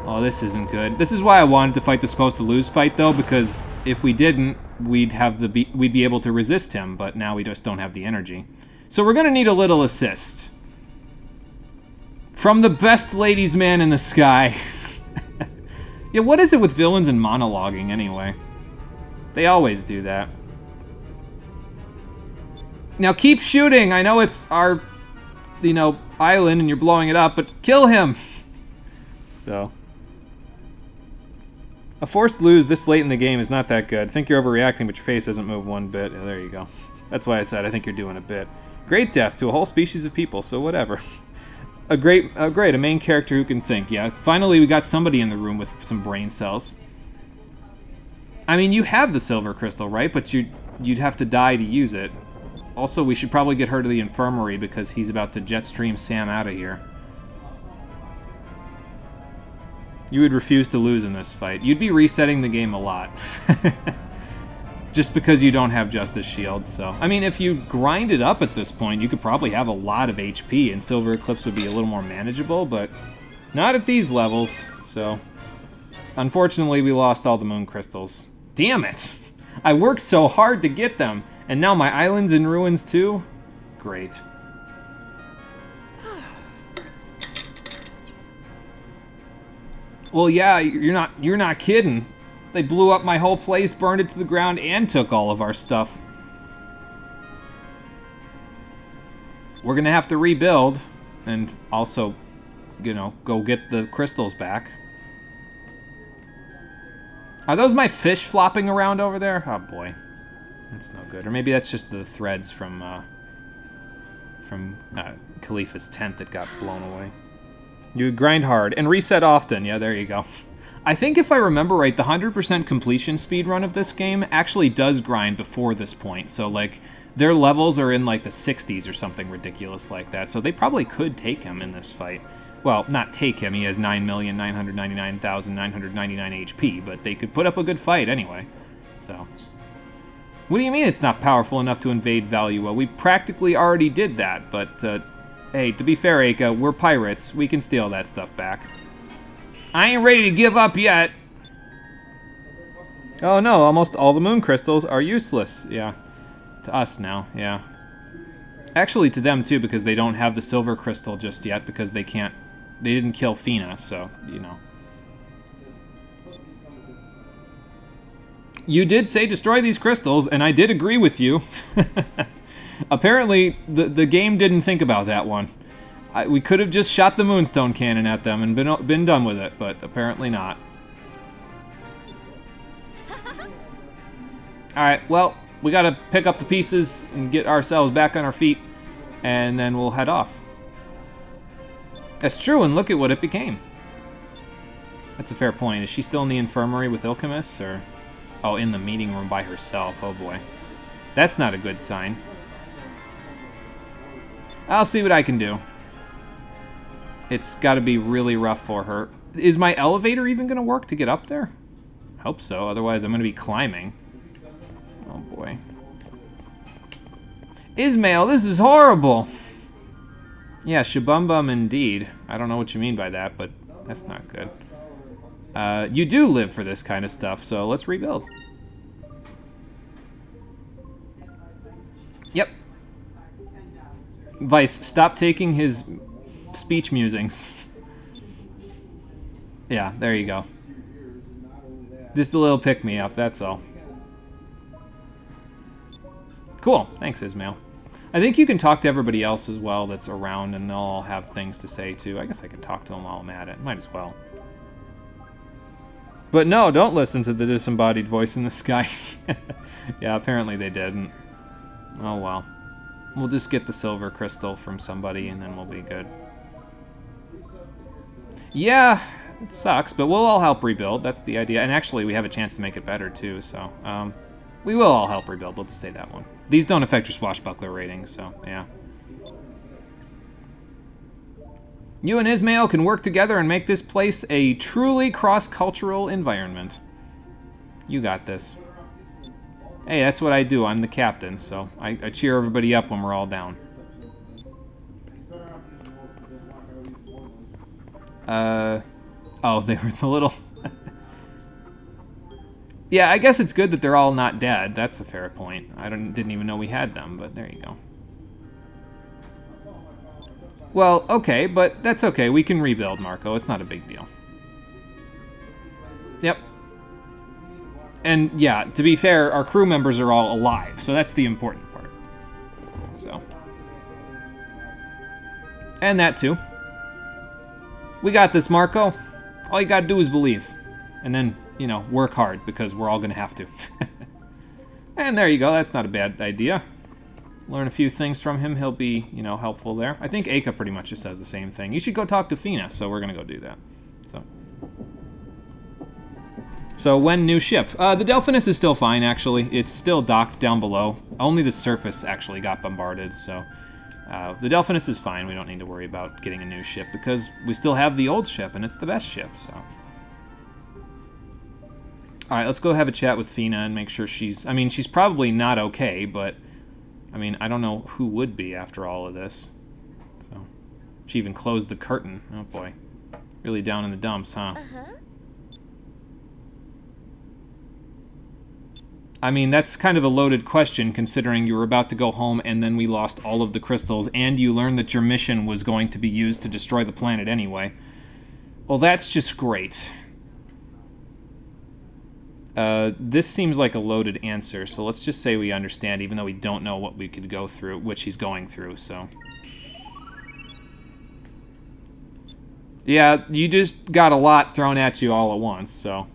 Oh, this isn't good. This is why I wanted to fight the supposed to lose fight, though, because if we didn't, we'd be able to resist him, but now we just don't have the energy. So we're gonna need a little assist. From the best ladies' man in the sky. Yeah, what is it with villains and monologuing, anyway? They always do that. Now keep shooting! I know it's our, you know, island and you're blowing it up, but kill him! So... A forced lose this late in the game is not that good. I think you're overreacting, but your face doesn't move one bit. Yeah, there you go. That's why I said I think you're doing a bit. Great death to a whole species of people, so whatever. Great, a main character who can think. Yeah, finally we got somebody in the room with some brain cells. I mean, you have the silver crystal, right? But you'd have to die to use it. Also, we should probably get her to the infirmary because he's about to jet stream Sam out of here. You would refuse to lose in this fight. You'd be resetting the game a lot. Just because you don't have Justice Shield, so... I mean, if you grind it up at this point, you could probably have a lot of HP, and Silver Eclipse would be a little more manageable, but not at these levels, so... Unfortunately, we lost all the Moon Crystals. Damn it! I worked so hard to get them, and now my island's in ruins too? Great. Well, yeah, you're not kidding. They blew up my whole place, burned it to the ground, and took all of our stuff. We're gonna have to rebuild, and also, you know, go get the crystals back. Are those my fish flopping around over there? Oh boy, that's no good. Or maybe that's just the threads from Khalifa's tent that got blown away. You would grind hard and reset often. Yeah, there you go. I think if I remember right, the 100% completion speedrun of this game actually does grind before this point. So, like, their levels are in, like, the 60s or something ridiculous like that. So they probably could take him in this fight. Well, not take him. He has 9,999,999 HP, but they could put up a good fight anyway. So, what do you mean it's not powerful enough to invade Valua? We practically already did that, but, hey, to be fair, Aka, we're pirates. We can steal that stuff back. I ain't ready to give up yet. Oh no, almost all the Moon Crystals are useless. Yeah, to us now, yeah. Actually to them too, because they don't have the Silver Crystal just yet, because they didn't kill Fina, so, you know. You did say destroy these crystals, and I did agree with you. Apparently, the game didn't think about that one. We could have just shot the Moonstone Cannon at them and been done with it, but apparently not. Alright, well, we gotta pick up the pieces and get ourselves back on our feet, and then we'll head off. That's true, and look at what it became. That's a fair point. Is she still in the infirmary with Ilkamus, or... Oh, in the meeting room by herself. Oh boy. That's not a good sign. I'll see what I can do. It's got to be really rough for her. Is my elevator even going to work to get up there? Hope so, otherwise I'm going to be climbing. Oh boy. Ismail, this is horrible! Yeah, shabumbum indeed. I don't know what you mean by that, but that's not good. You do live for this kind of stuff, so let's rebuild. Yep. Vice, stop taking his speech musings. Yeah, there you go. Just a little pick-me-up, that's all. Cool, thanks Ismail. I think you can talk to everybody else as well that's around, and they'll all have things to say too. I guess I can talk to them while I'm at it. Might as well. But no, don't listen to the disembodied voice in the sky. Yeah, apparently they didn't. Oh well. We'll just get the silver crystal from somebody, and then we'll be good. Yeah, it sucks, but we'll all help rebuild. That's the idea. And actually, we have a chance to make it better, too, so... we will all help rebuild. We'll just say that one. These don't affect your swashbuckler rating, so, yeah. You and Ismail can work together and make this place a truly cross-cultural environment. You got this. Hey, that's what I do. I'm the captain, so I cheer everybody up when we're all down. Oh, they were the little... Yeah, I guess it's good that they're all not dead. That's a fair point. I didn't even know we had them, but there you go. Well, okay, but that's okay. We can rebuild, Marco. It's not a big deal. Yep. And, yeah, to be fair, our crew members are all alive, so that's the important part. So. And that, too. We got this, Marco. All you gotta do is believe. And then, you know, work hard, because we're all gonna have to. And there you go, that's not a bad idea. Learn a few things from him, he'll be, you know, helpful there. I think Aka pretty much just says the same thing. You should go talk to Fina, so we're gonna go do that. So when new ship? The Delphinus is still fine, actually. It's still docked down below. Only the surface actually got bombarded, so... the Delphinus is fine. We don't need to worry about getting a new ship because we still have the old ship and it's the best ship, so Alright, let's go have a chat with Fina and make sure she's... I mean, she's probably not okay, but... I mean, I don't know who would be after all of this. So, she even closed the curtain. Oh boy. Really down in the dumps, huh? I mean, that's kind of a loaded question, considering you were about to go home and then we lost all of the crystals, and you learned that your mission was going to be used to destroy the planet anyway. Well, that's just great. This seems like a loaded answer, so let's just say we understand, even though we don't know what we could go through, what she's going through, so... Yeah, you just got a lot thrown at you all at once, so...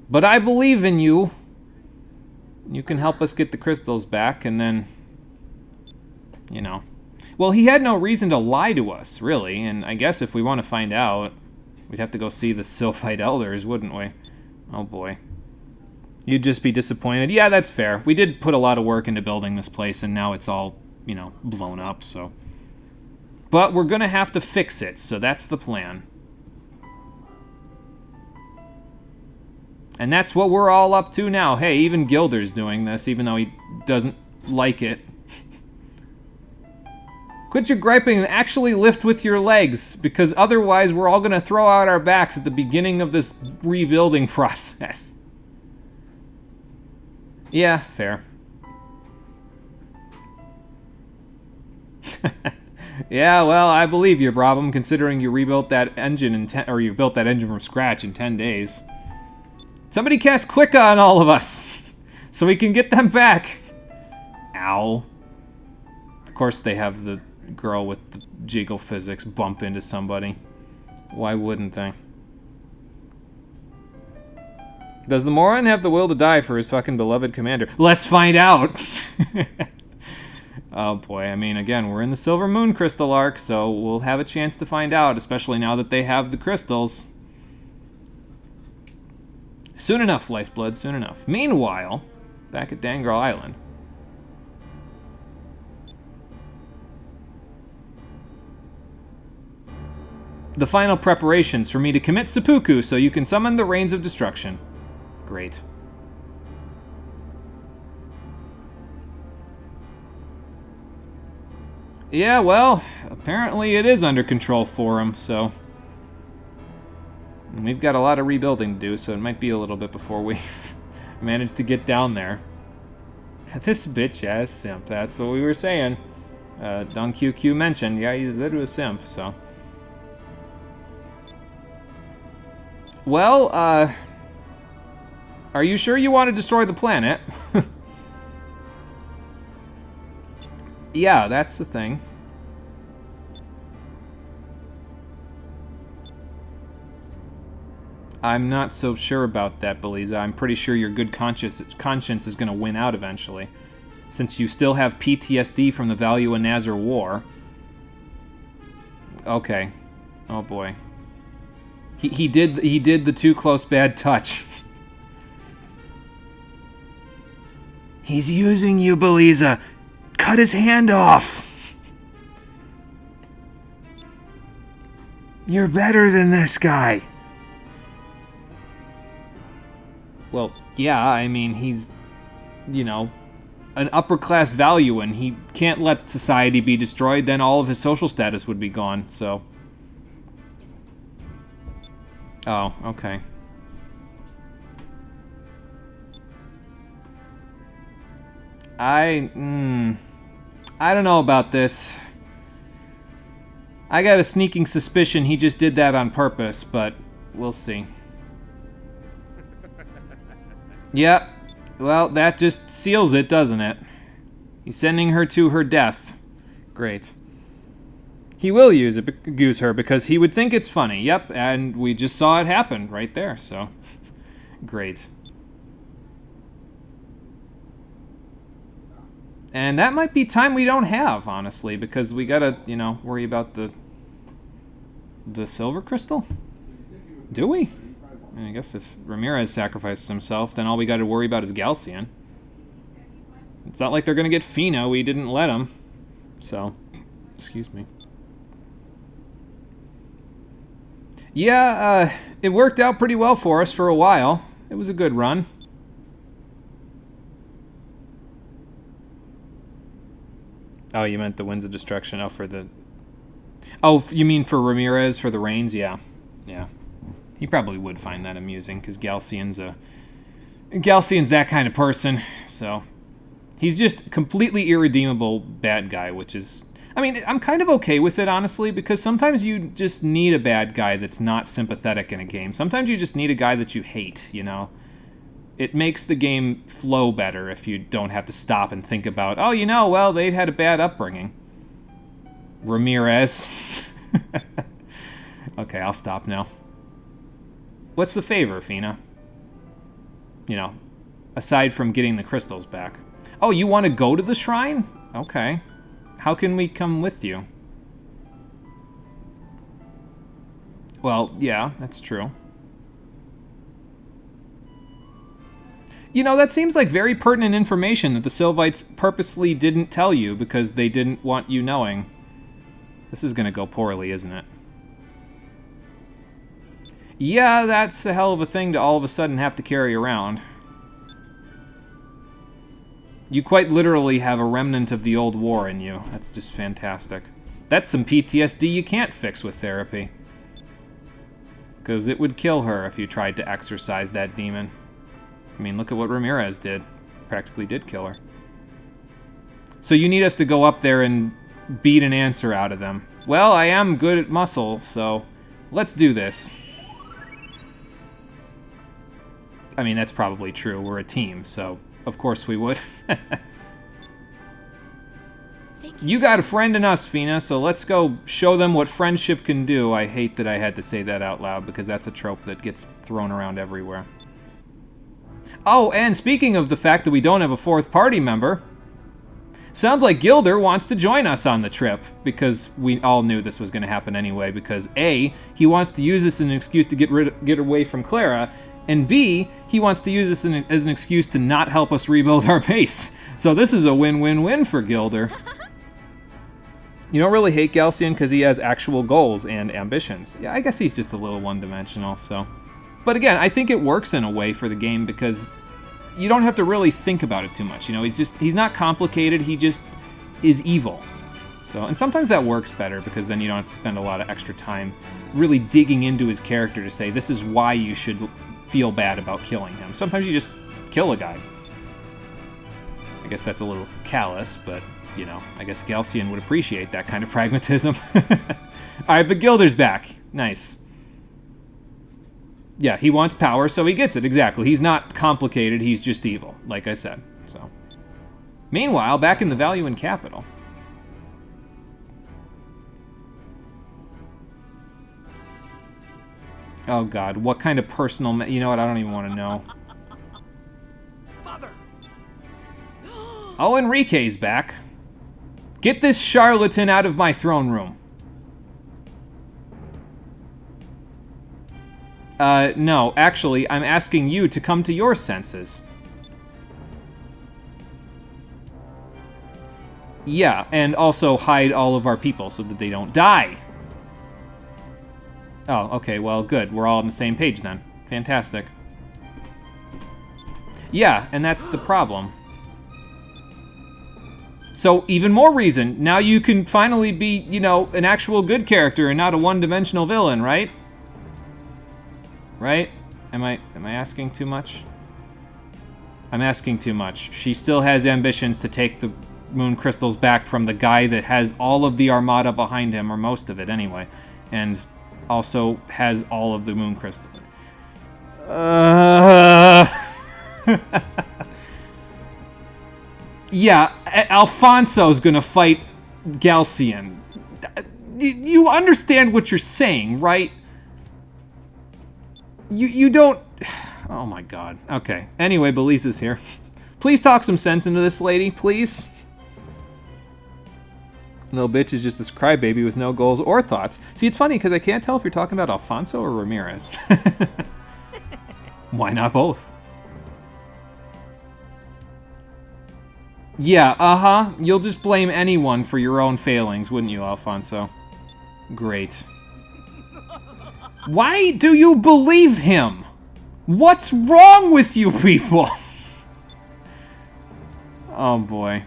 But I believe in you. You can help us get the crystals back, and then... You know. Well, he had no reason to lie to us, really, and I guess if we want to find out, we'd have to go see the Sylphite Elders, wouldn't we? Oh boy. You'd just be disappointed. Yeah, that's fair. We did put a lot of work into building this place, and now it's all, you know, blown up, so... But we're gonna have to fix it, so that's the plan. And that's what we're all up to now. Hey, even Gilder's doing this, even though he doesn't like it. Quit your griping and actually lift with your legs, because otherwise we're all gonna throw out our backs at the beginning of this rebuilding process. Yeah, fair. Yeah, well, I believe your problem, considering you rebuilt that engine in you built that engine from scratch in 10 days. Somebody cast Quicka on all of us, so we can get them back. Ow. Of course they have the girl with the jiggle physics bump into somebody. Why wouldn't they? Does the moron have the will to die for his fucking beloved commander? Let's find out! Oh boy, I mean, again, we're in the Silver Moon Crystal Arc, so we'll have a chance to find out, especially now that they have the crystals. Soon enough, Lifeblood, soon enough. Meanwhile, back at Dangrel Island. The final preparations for me to commit seppuku so you can summon the Rains of Destruction. Great. Yeah, well, apparently it is under control for him, so... And we've got a lot of rebuilding to do, so it might be a little bit before we manage to get down there. This bitch-ass simp, that's what we were saying. Don QQ mentioned, yeah, he's a bit of a simp, so... Well, are you sure you want to destroy the planet? Yeah, that's the thing. I'm not so sure about that, Beliza. I'm pretty sure your good conscience is going to win out eventually. Since you still have PTSD from the Valua Nazar War. Okay. Oh boy. He did the too close bad touch. He's using you, Beliza. Cut his hand off. You're better than this guy. Well, yeah, I mean, he's, you know, an upper-class Valuan. He can't let society be destroyed, then all of his social status would be gone, so... Oh, okay. I don't know about this. I got a sneaking suspicion he just did that on purpose, but we'll see. Yeah, well, that just seals it, doesn't it? He's sending her to her death. Great. He will use her because he would think it's funny. Yep, and we just saw it happen right there, so... Great. And that might be time we don't have, honestly, because we gotta, you know, worry about the silver crystal? Do we? I mean, I guess if Ramirez sacrifices himself, then all we gotta worry about is Galcian. It's not like they're gonna get Fina, we didn't let him. So, excuse me. Yeah, it worked out pretty well for us for a while. It was a good run. Oh, you meant the Winds of Destruction. Oh, for the... Oh, you mean for Ramirez, for the Reigns? Yeah. Yeah. He probably would find that amusing, because Galcian's that kind of person, so... He's just completely irredeemable bad guy, which is... I mean, I'm kind of okay with it, honestly, because sometimes you just need a bad guy that's not sympathetic in a game. Sometimes you just need a guy that you hate, you know? It makes the game flow better if you don't have to stop and think about, oh, you know, well, they had a bad upbringing. Ramirez. Okay, I'll stop now. What's the favor, Fina? You know, aside from getting the crystals back. Oh, you want to go to the shrine? Okay. How can we come with you? Well, yeah, that's true. You know, that seems like very pertinent information that the Sylvites purposely didn't tell you because they didn't want you knowing. This is gonna go poorly, isn't it? Yeah, that's a hell of a thing to all of a sudden have to carry around. You quite literally have a remnant of the old war in you. That's just fantastic. That's some PTSD you can't fix with therapy. Because it would kill her if you tried to exorcise that demon. I mean, look at what Ramirez did. Practically did kill her. So you need us to go up there and beat an answer out of them. Well, I am good at muscle, so let's do this. I mean, that's probably true. We're a team, so of course we would. You got a friend in us, Fina, so let's go show them what friendship can do. I hate that I had to say that out loud, because that's a trope that gets thrown around everywhere. Oh, and speaking of the fact that we don't have a fourth party member, sounds like Gilder wants to join us on the trip, because we all knew this was going to happen anyway, because A, he wants to use this as an excuse to get away from Clara, and B, he wants to use this as an excuse to not help us rebuild our base. So this is a win-win-win for Gilder. You don't really hate Galcian because he has actual goals and ambitions. Yeah, I guess he's just a little one-dimensional, so... But again, I think it works in a way for the game because you don't have to really think about it too much. You know, he's not complicated, he just is evil. So, and sometimes that works better because then you don't have to spend a lot of extra time really digging into his character to say, this is why you should feel bad about killing him. Sometimes you just kill a guy. I guess that's a little callous, but... You know, I guess Galcian would appreciate that kind of pragmatism. Alright, but Gilder's back. Nice. Yeah, he wants power, so he gets it, exactly. He's not complicated, he's just evil, like I said. So, meanwhile, back in the Value and Capital. Oh god, what kind of personal... You know what, I don't even want to know. Mother. Oh, Enrique's back. Get this charlatan out of my throne room. No, actually, I'm asking you to come to your senses. Yeah, and also hide all of our people so that they don't die. Oh, okay, well, good. We're all on the same page then. Fantastic. Yeah, and that's the problem. So, even more reason. Now you can finally be, you know, an actual good character and not a one-dimensional villain, right? Right? Am I asking too much? I'm asking too much. She still has ambitions to take the moon crystals back from the guy that has all of the armada behind him, or most of it anyway, and also has all of the moon crystals. Yeah, Alfonso's gonna fight Galcian. You understand what you're saying, right? You don't... Oh my god. Okay. Anyway, Belisa's here. Please talk some sense into this lady, please. Little bitch is just a crybaby with no goals or thoughts. See, it's funny because I can't tell if you're talking about Alfonso or Ramirez. Why not both? Yeah, uh-huh. You'll just blame anyone for your own failings, wouldn't you, Alfonso? Great. Why do you believe him? What's wrong with you people? Oh boy.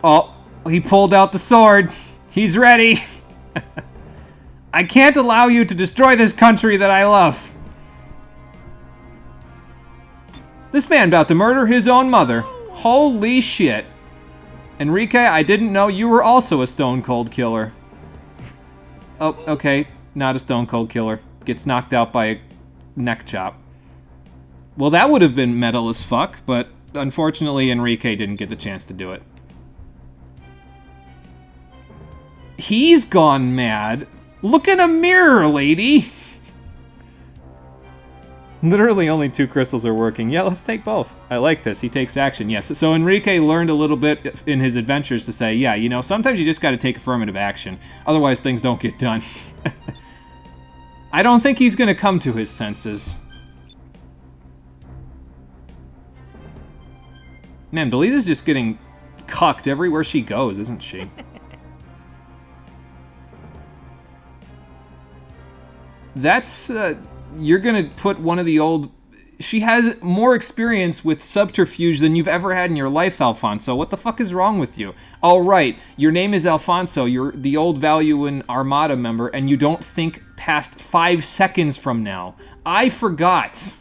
Oh, he pulled out the sword. He's ready. I can't allow you to destroy this country that I love. This man about to murder his own mother. Holy shit. Enrique, I didn't know you were also a stone cold killer. Oh, okay. Not a stone cold killer. Gets knocked out by a neck chop. Well, that would have been metal as fuck, but unfortunately Enrique didn't get the chance to do it. He's gone mad. Look in a mirror, lady. Literally only 2 crystals are working. Yeah, let's take both. I like this. He takes action. Yes, so Enrique learned a little bit in his adventures to say, yeah, you know, sometimes you just got to take affirmative action. Otherwise, things don't get done. I don't think he's going to come to his senses. Man, Belize's just getting cucked everywhere she goes, isn't she? That's, you're gonna put one of the old... She has more experience with subterfuge than you've ever had in your life, Alfonso. What the fuck is wrong with you? Oh, right, your name is Alfonso, you're the old Value in Armada member, and you don't think past 5 seconds from now. I forgot.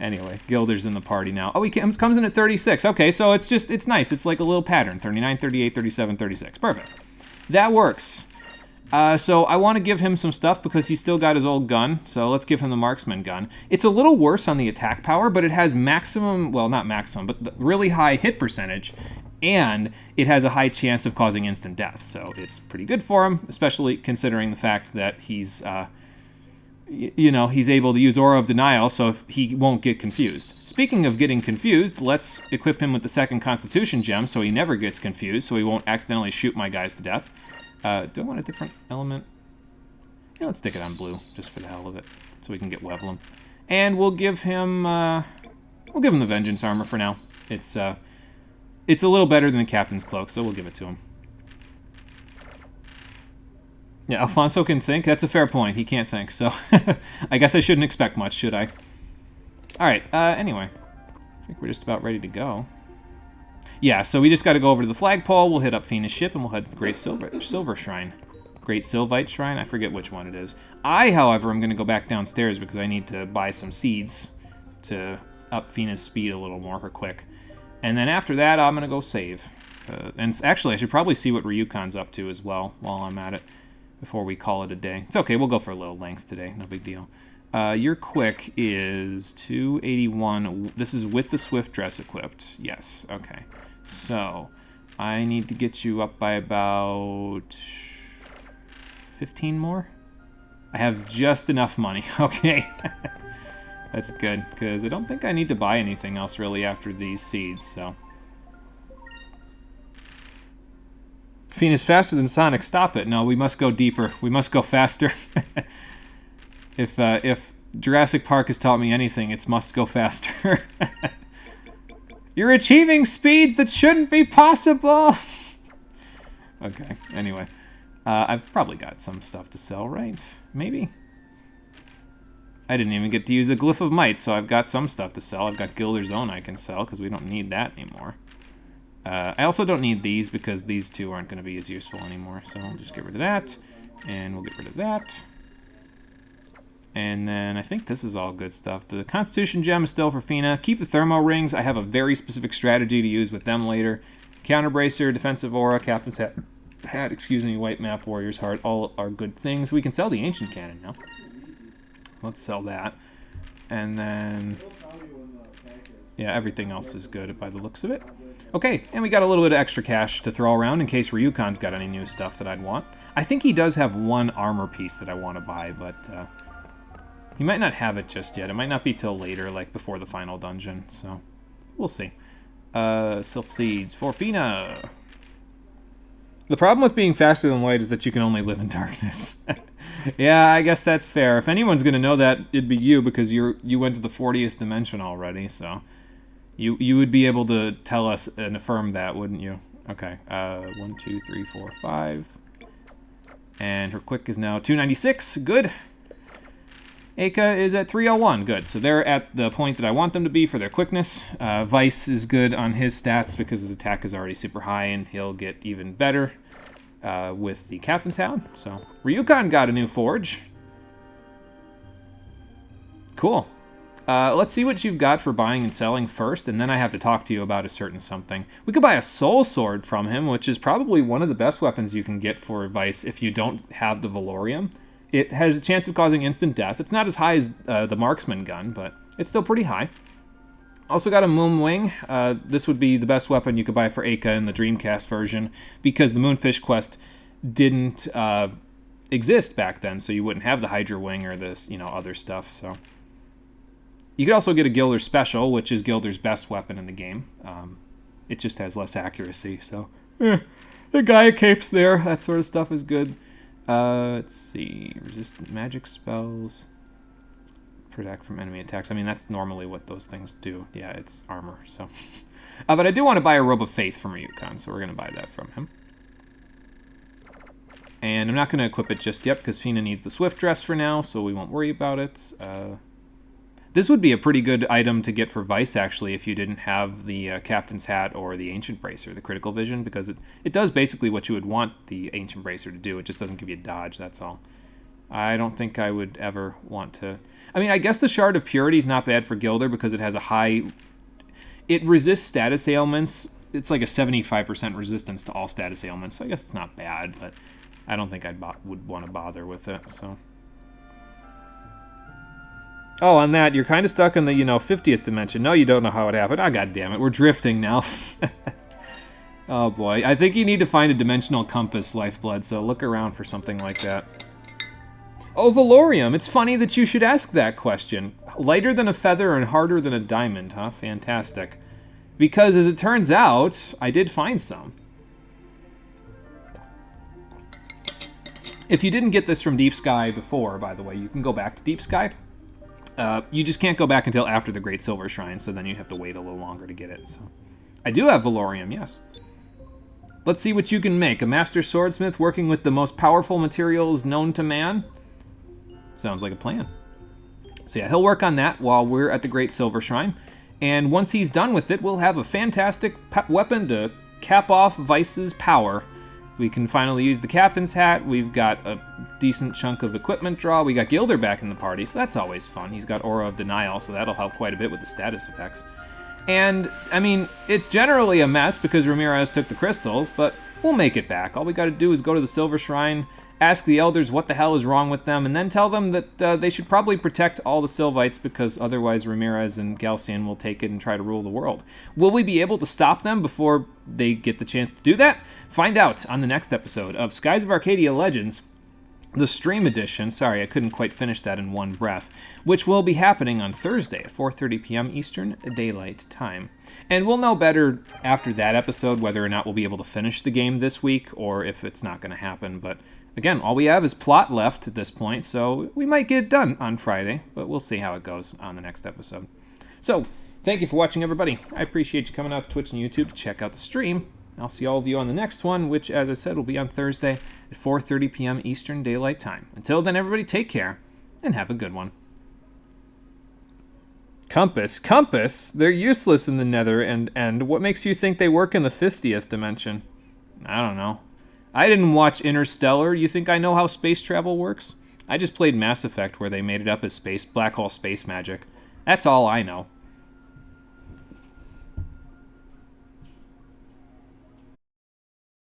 Anyway, Gilder's in the party now. Oh, he comes in at 36. Okay, so it's nice. It's like a little pattern. 39, 38, 37, 36. Perfect. That works. So I want to give him some stuff because he's still got his old gun. So let's give him the marksman gun. It's a little worse on the attack power, but it has maximum, well, not maximum, but really high hit percentage. And it has a high chance of causing instant death. So it's pretty good for him, especially considering the fact that he's, you know, he's able to use Aura of Denial, so if he won't get confused. Speaking of getting confused, let's equip him with the second Constitution gem so he never gets confused, so he won't accidentally shoot my guys to death. Do I want a different element? Yeah, let's stick it on blue, just for the hell of it, so we can get Wevlin. And we'll give him the Vengeance armor for now. It's a little better than the Captain's Cloak, so we'll give it to him. Yeah, Alfonso can think. That's a fair point. He can't think, so I guess I shouldn't expect much, should I? Alright, anyway. I think we're just about ready to go. Yeah, so we just got to go over to the flagpole, we'll hit up Fina's ship, and we'll head to the Great Silver Shrine. Great Sylvite Shrine? I forget which one it is. I, however, am going to go back downstairs because I need to buy some seeds to up Fina's speed a little more, her quick. And then after that, I'm going to go save. And actually, I should probably see what Ryukon's up to as well while I'm at it, before we call it a day. It's okay, we'll go for a little length today, no big deal. Your quick is 281. This is with the Swift Dress equipped. Yes, okay. So, I need to get you up by about 15 more? I have just enough money, okay. That's good, because I don't think I need to buy anything else really after these seeds, so. Fina's faster than Sonic, stop it. No, we must go deeper. We must go faster. If Jurassic Park has taught me anything, it's must go faster. You're achieving speeds that shouldn't be possible! Okay, anyway. I've probably got some stuff to sell, right? Maybe? I didn't even get to use the Glyph of Might, so I've got some stuff to sell. I've got Gilder's Own I can sell, because we don't need that anymore. I also don't need these, because these two aren't going to be as useful anymore, so I'll just get rid of that, and we'll get rid of that. And then I think this is all good stuff. The Constitution Gem is still for Fina. Keep the Thermo Rings. I have a very specific strategy to use with them later. Counter Bracer, Defensive Aura, Captain's Hat, excuse me, White Map, Warrior's Heart, all are good things. We can sell the Ancient Cannon now. Let's sell that. And then, yeah, everything else is good by the looks of it. Okay, and we got a little bit of extra cash to throw around in case Ryukon's got any new stuff that I'd want. I think he does have one armor piece that I want to buy, but he might not have it just yet. It might not be till later, like before the final dungeon, so we'll see. Sylph Seeds for Fina. The problem with being faster than light is that you can only live in darkness. Yeah, I guess that's fair. If anyone's going to know that, it'd be you, because you went to the 40th dimension already, so you would be able to tell us and affirm that, wouldn't you? Okay, 1, 2, 3, 4, 5. And her quick is now 296. Good. Aka is at 301. Good. So they're at the point that I want them to be for their quickness. Vice is good on his stats because his attack is already super high, and he'll get even better with the Captain's Hat. So Ryukan got a new forge. Cool. Let's see what you've got for buying and selling first, and then I have to talk to you about a certain something. We could buy a soul sword from him, which is probably one of the best weapons you can get for Vice if you don't have the Valorium. It has a chance of causing instant death. It's not as high as the marksman gun, but it's still pretty high. Also got a Moon Wing. This would be the best weapon you could buy for Aka in the Dreamcast version, because the Moonfish quest didn't exist back then, so you wouldn't have the Hydra Wing or this, other stuff, so... You could also get a Gilder Special, which is Gilder's best weapon in the game. It just has less accuracy, so... the Gaia Capes there, that sort of stuff is good. Let's see... Resist magic spells. Protect from enemy attacks. I mean, that's normally what those things do. Yeah, it's armor, so... but I do want to buy a Robe of Faith from Ryukan, so we're going to buy that from him. And I'm not going to equip it just yet, because Fina needs the Swift Dress for now, so we won't worry about it. This would be a pretty good item to get for Vice, actually, if you didn't have the Captain's Hat or the Ancient Bracer, the Critical Vision, because it does basically what you would want the Ancient Bracer to do. It just doesn't give you a dodge, that's all. I don't think I would ever want to... I mean, I guess the Shard of Purity is not bad for Gilder, because it has a high... It resists status ailments. It's like a 75% resistance to all status ailments, so I guess it's not bad, but I don't think I would want to bother with it, so... Oh, on that, you're kind of stuck in the, 50th dimension. No, you don't know how it happened. Oh, God damn it, we're drifting now. Oh, boy. I think you need to find a dimensional compass, Lifeblood, so look around for something like that. Oh, Valorium. It's funny that you should ask that question. Lighter than a feather and harder than a diamond, huh? Fantastic. Because, as it turns out, I did find some. If you didn't get this from Deep Sky before, by the way, you can go back to Deep Sky. You just can't go back until after the Great Silver Shrine, so then you'd have to wait a little longer to get it. So, I do have Valorium, yes. Let's see what you can make. A master swordsmith working with the most powerful materials known to man? Sounds like a plan. So yeah, he'll work on that while we're at the Great Silver Shrine. And once he's done with it, we'll have a fantastic weapon to cap off Vice's power. We can finally use the Captain's Hat. We've got a decent chunk of equipment draw. We got Gilder back in the party, so that's always fun. He's got Aura of Denial, so that'll help quite a bit with the status effects. And, I mean, it's generally a mess because Ramirez took the crystals, but we'll make it back. All we gotta do is go to the Silver Shrine, ask the elders what the hell is wrong with them, and then tell them that they should probably protect all the Sylvites because otherwise Ramirez and Galcian will take it and try to rule the world. Will we be able to stop them before they get the chance to do that? Find out on the next episode of Skies of Arcadia Legends, the stream edition. Sorry, I couldn't quite finish that in one breath, which will be happening on Thursday at 4:30 p.m. Eastern Daylight Time. And we'll know better after that episode whether or not we'll be able to finish the game this week or if it's not going to happen, but again, all we have is plot left at this point, so we might get it done on Friday, but we'll see how it goes on the next episode. So, thank you for watching, everybody. I appreciate you coming out to Twitch and YouTube to check out the stream. I'll see all of you on the next one, which, as I said, will be on Thursday at 4:30 p.m. Eastern Daylight Time. Until then, everybody, take care, and have a good one. Compass? Compass? They're useless in the Nether, and what makes you think they work in the 50th dimension? I don't know. I didn't watch Interstellar. You think I know how space travel works? I just played Mass Effect where they made it up as black hole space magic. That's all I know.